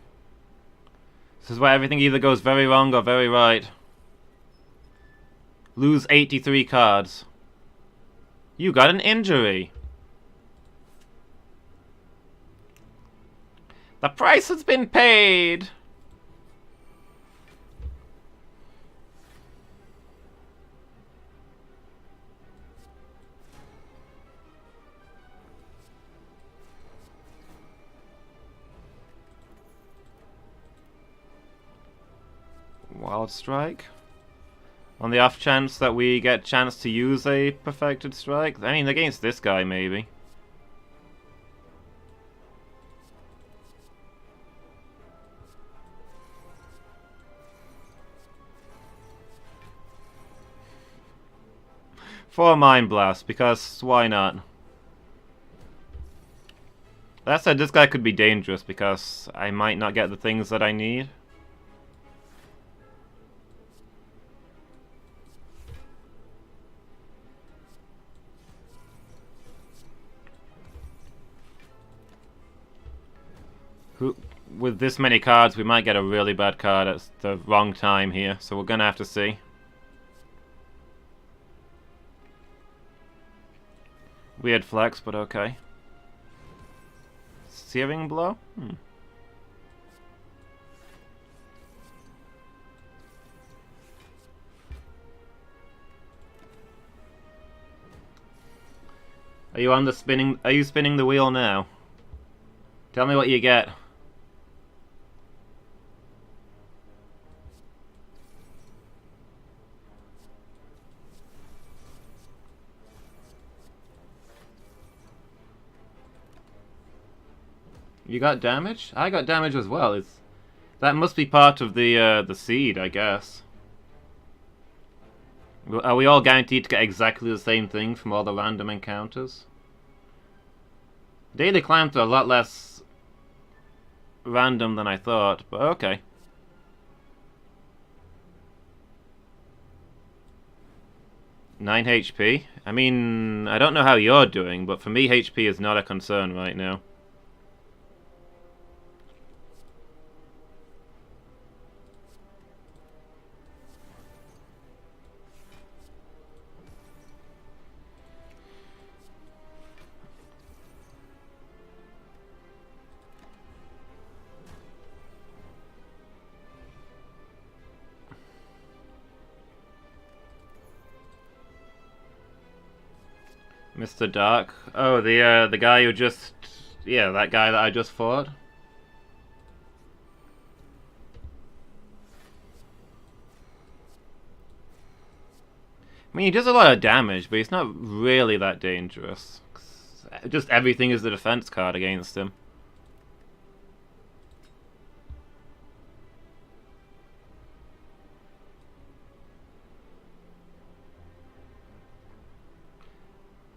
This is where everything either goes very wrong or very right. Lose 83 cards. You got an injury. The price has been paid. Wild Strike. On the off chance that we get a chance to use a perfected strike. I mean, against this guy, maybe. For a Mind Blast, because why not? That said, this guy could be dangerous because I might not get the things that I need. With this many cards, we might get a really bad card at the wrong time here, so we're gonna have to see. Weird flex, but okay. Searing Blow? Are you on the spinning? Are you spinning the wheel now? Tell me what you get. You got damage? I got damage as well. That must be part of the seed, I guess. Are we all guaranteed to get exactly the same thing from all the random encounters? Daily climbs are a lot less random than I thought, but okay. Nine HP? I mean, I don't know how you're doing, but for me HP is not a concern right now. Mr. Dark. Oh, the guy who just... Yeah, that guy that I just fought. I mean, he does a lot of damage, but he's not really that dangerous. Just everything is the defense card against him.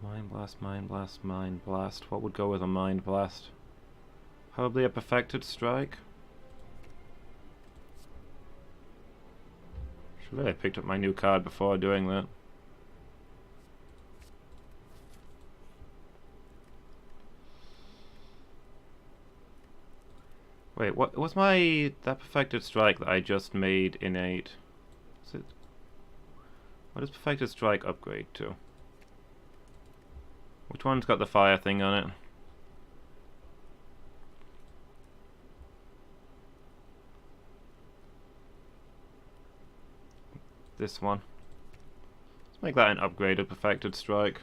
Mind Blast, Mind Blast, Mind Blast. What would go with a Mind Blast? Probably a Perfected Strike. Should really have picked up my new card before doing that. Wait, what was that Perfected Strike that I just made innate? What does Perfected Strike upgrade to? Which one's got the fire thing on it? This one. Let's make that an upgraded Perfected Strike.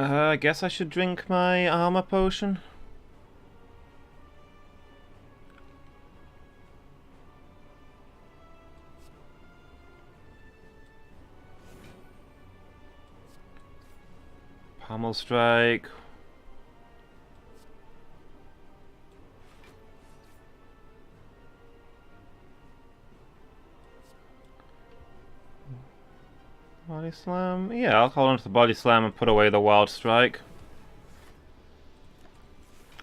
I guess I should drink my armor potion. Pommel Strike. Body Slam? Yeah, I'll hold on to the Body Slam and put away the Wild Strike.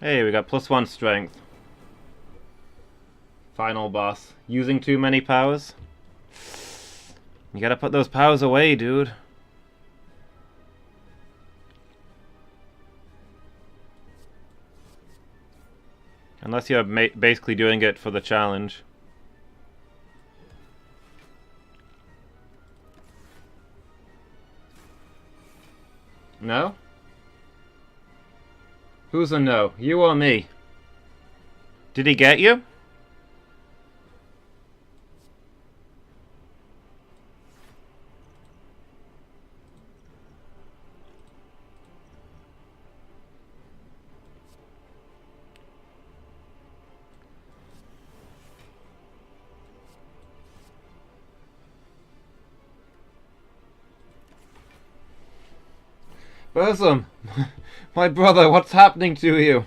Hey, we got +1 strength. Final boss. Using too many powers? You gotta put those powers away, dude. Unless you're basically doing it for the challenge. No? Who's a no? You or me? Did he get you? Burzum! My brother, what's happening to you?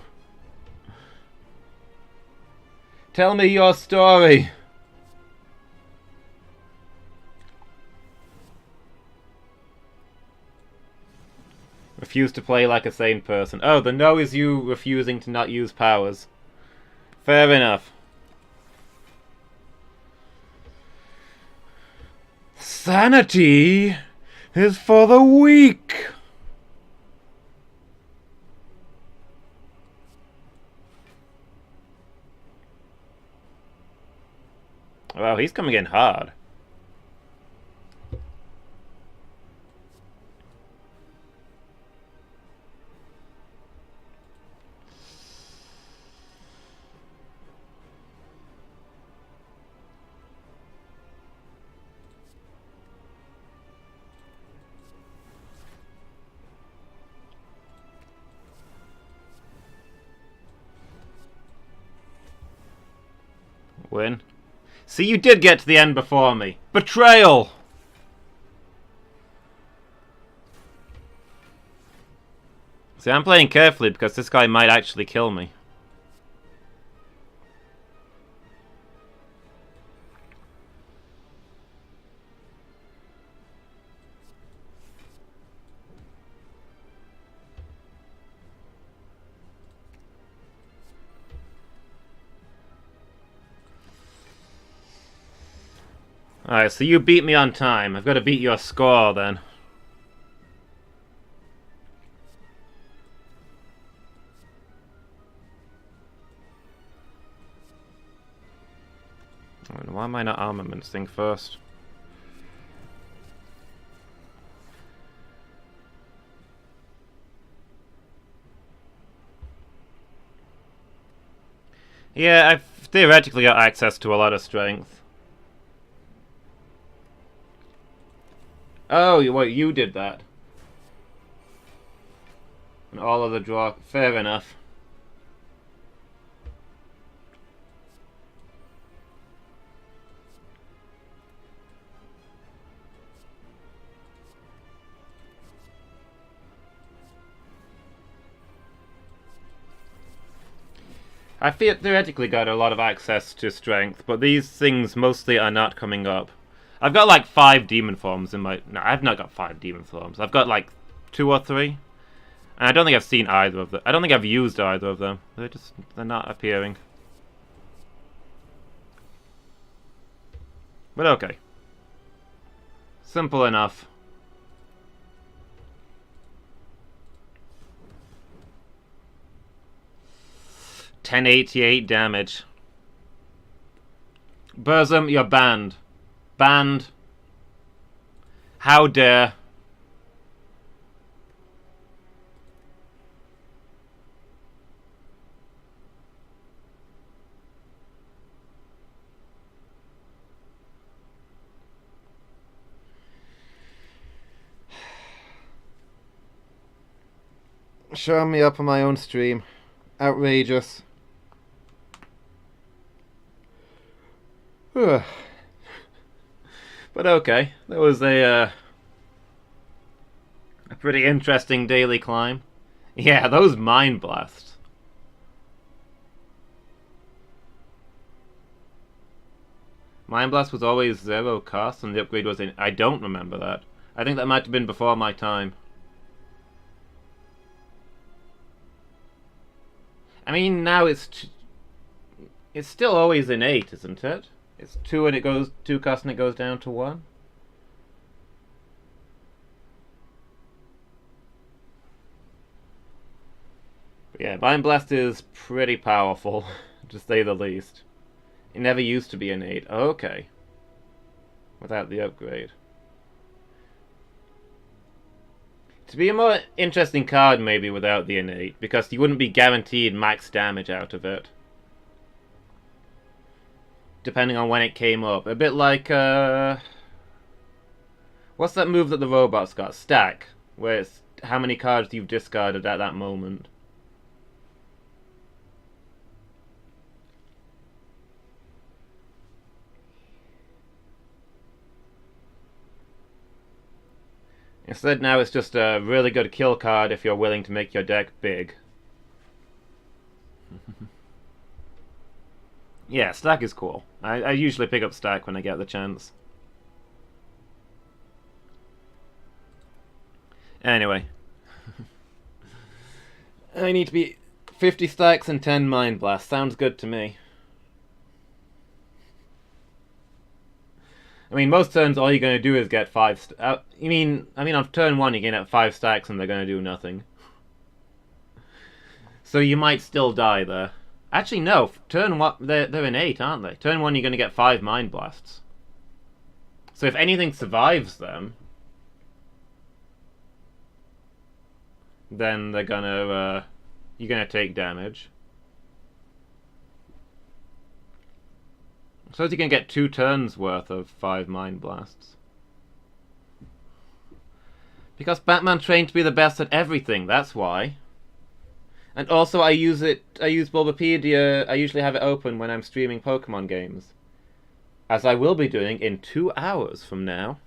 Tell me your story! Refuse to play like a sane person. Oh, the no is you refusing to not use powers. Fair enough. Sanity is for the weak! Wow, he's coming in hard. Win. See, you did get to the end before me. Betrayal! See, I'm playing carefully because this guy might actually kill me. Alright, so you beat me on time. I've got to beat your score then. Why am I not armaments thing first? Yeah, I've theoretically got access to a lot of strength. Oh, wait, you did that. And all of the draw... Fair enough. I theoretically got a lot of access to strength, but these things mostly are not coming up. I've got like 5 demon forms in my... No, I've not got 5 demon forms. I've got like 2 or 3. And I don't think I've seen either of them. I don't think I've used either of them. They're not appearing. But okay. Simple enough. $1088 damage. Burzum, you're banned. Banned. How dare. Showing me up on my own stream. Outrageous. But okay, that was a pretty interesting daily climb. Yeah, those mind blasts. Mind blast was always 0 cost, and the upgrade was in. I don't remember that. I think that might have been before my time. I mean, now it's still always an 8, isn't it? It's 2 and it goes 2 cost and it goes down to 1. But yeah, Mind Blast is pretty powerful, to say the least. It never used to be an 8. Okay. Without the upgrade. To be a more interesting card maybe without the innate, because you wouldn't be guaranteed max damage out of it. Depending on when it came up. A bit like, what's that move that the robots got? Stack. Where it's how many cards you've discarded at that moment. Instead now it's just a really good kill card if you're willing to make your deck big. Yeah, Stack is cool. I usually pick up Stack when I get the chance. Anyway. I need to be 50 stacks and 10 Mind Blast. Sounds good to me. I mean, most turns all you're going to do is get 5... I mean, on turn 1 you're going to get 5 stacks and they're going to do nothing. So you might still die there. Actually, no. Turn 1... They're in 8, aren't they? Turn 1 you're going to get 5 Mind Blasts. So if anything survives them... then they're going to... you're going to take damage. So you can get 2 turns worth of 5 Mind Blasts. Because Batman trained to be the best at everything, that's why. And also I use Bulbapedia, I usually have it open when I'm streaming Pokemon games. As I will be doing in 2 hours from now.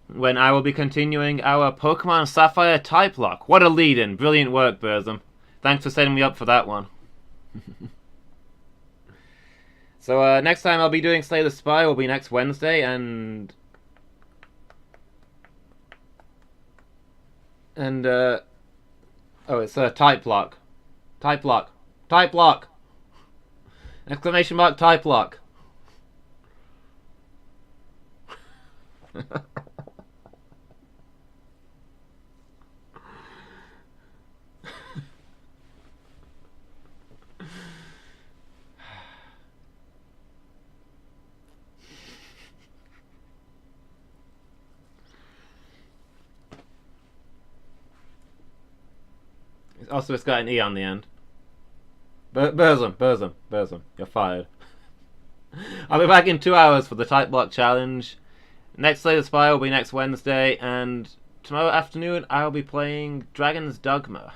When I will be continuing our Pokemon Sapphire Type Lock. What a lead-in, brilliant work, Burzum. Thanks for setting me up for that one. So next time I'll be doing Slay the Spire will be next Wednesday, and oh, it's a Type Lock. Type Lock. Type Lock! Exclamation mark Type Lock. Also, it's got an E on the end. Burzum, you're fired. I'll be back in 2 hours for the Type Block Challenge. Next Slay the Spire will be next Wednesday, and tomorrow afternoon I'll be playing Dragon's Dogma.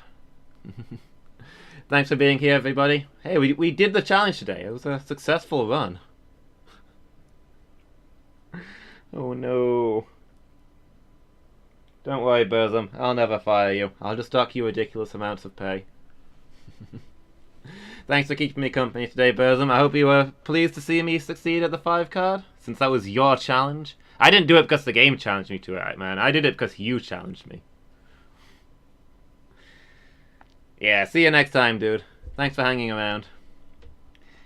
Thanks for being here, everybody. Hey, we did the challenge today. It was a successful run. Oh no. Don't worry, Burzum. I'll never fire you. I'll just dock you ridiculous amounts of pay. Thanks for keeping me company today, Burzum. I hope you were pleased to see me succeed at the 5 card, since that was your challenge. I didn't do it because the game challenged me to it, man. I did it because you challenged me. Yeah, see you next time, dude. Thanks for hanging around.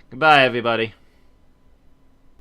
Goodbye, everybody.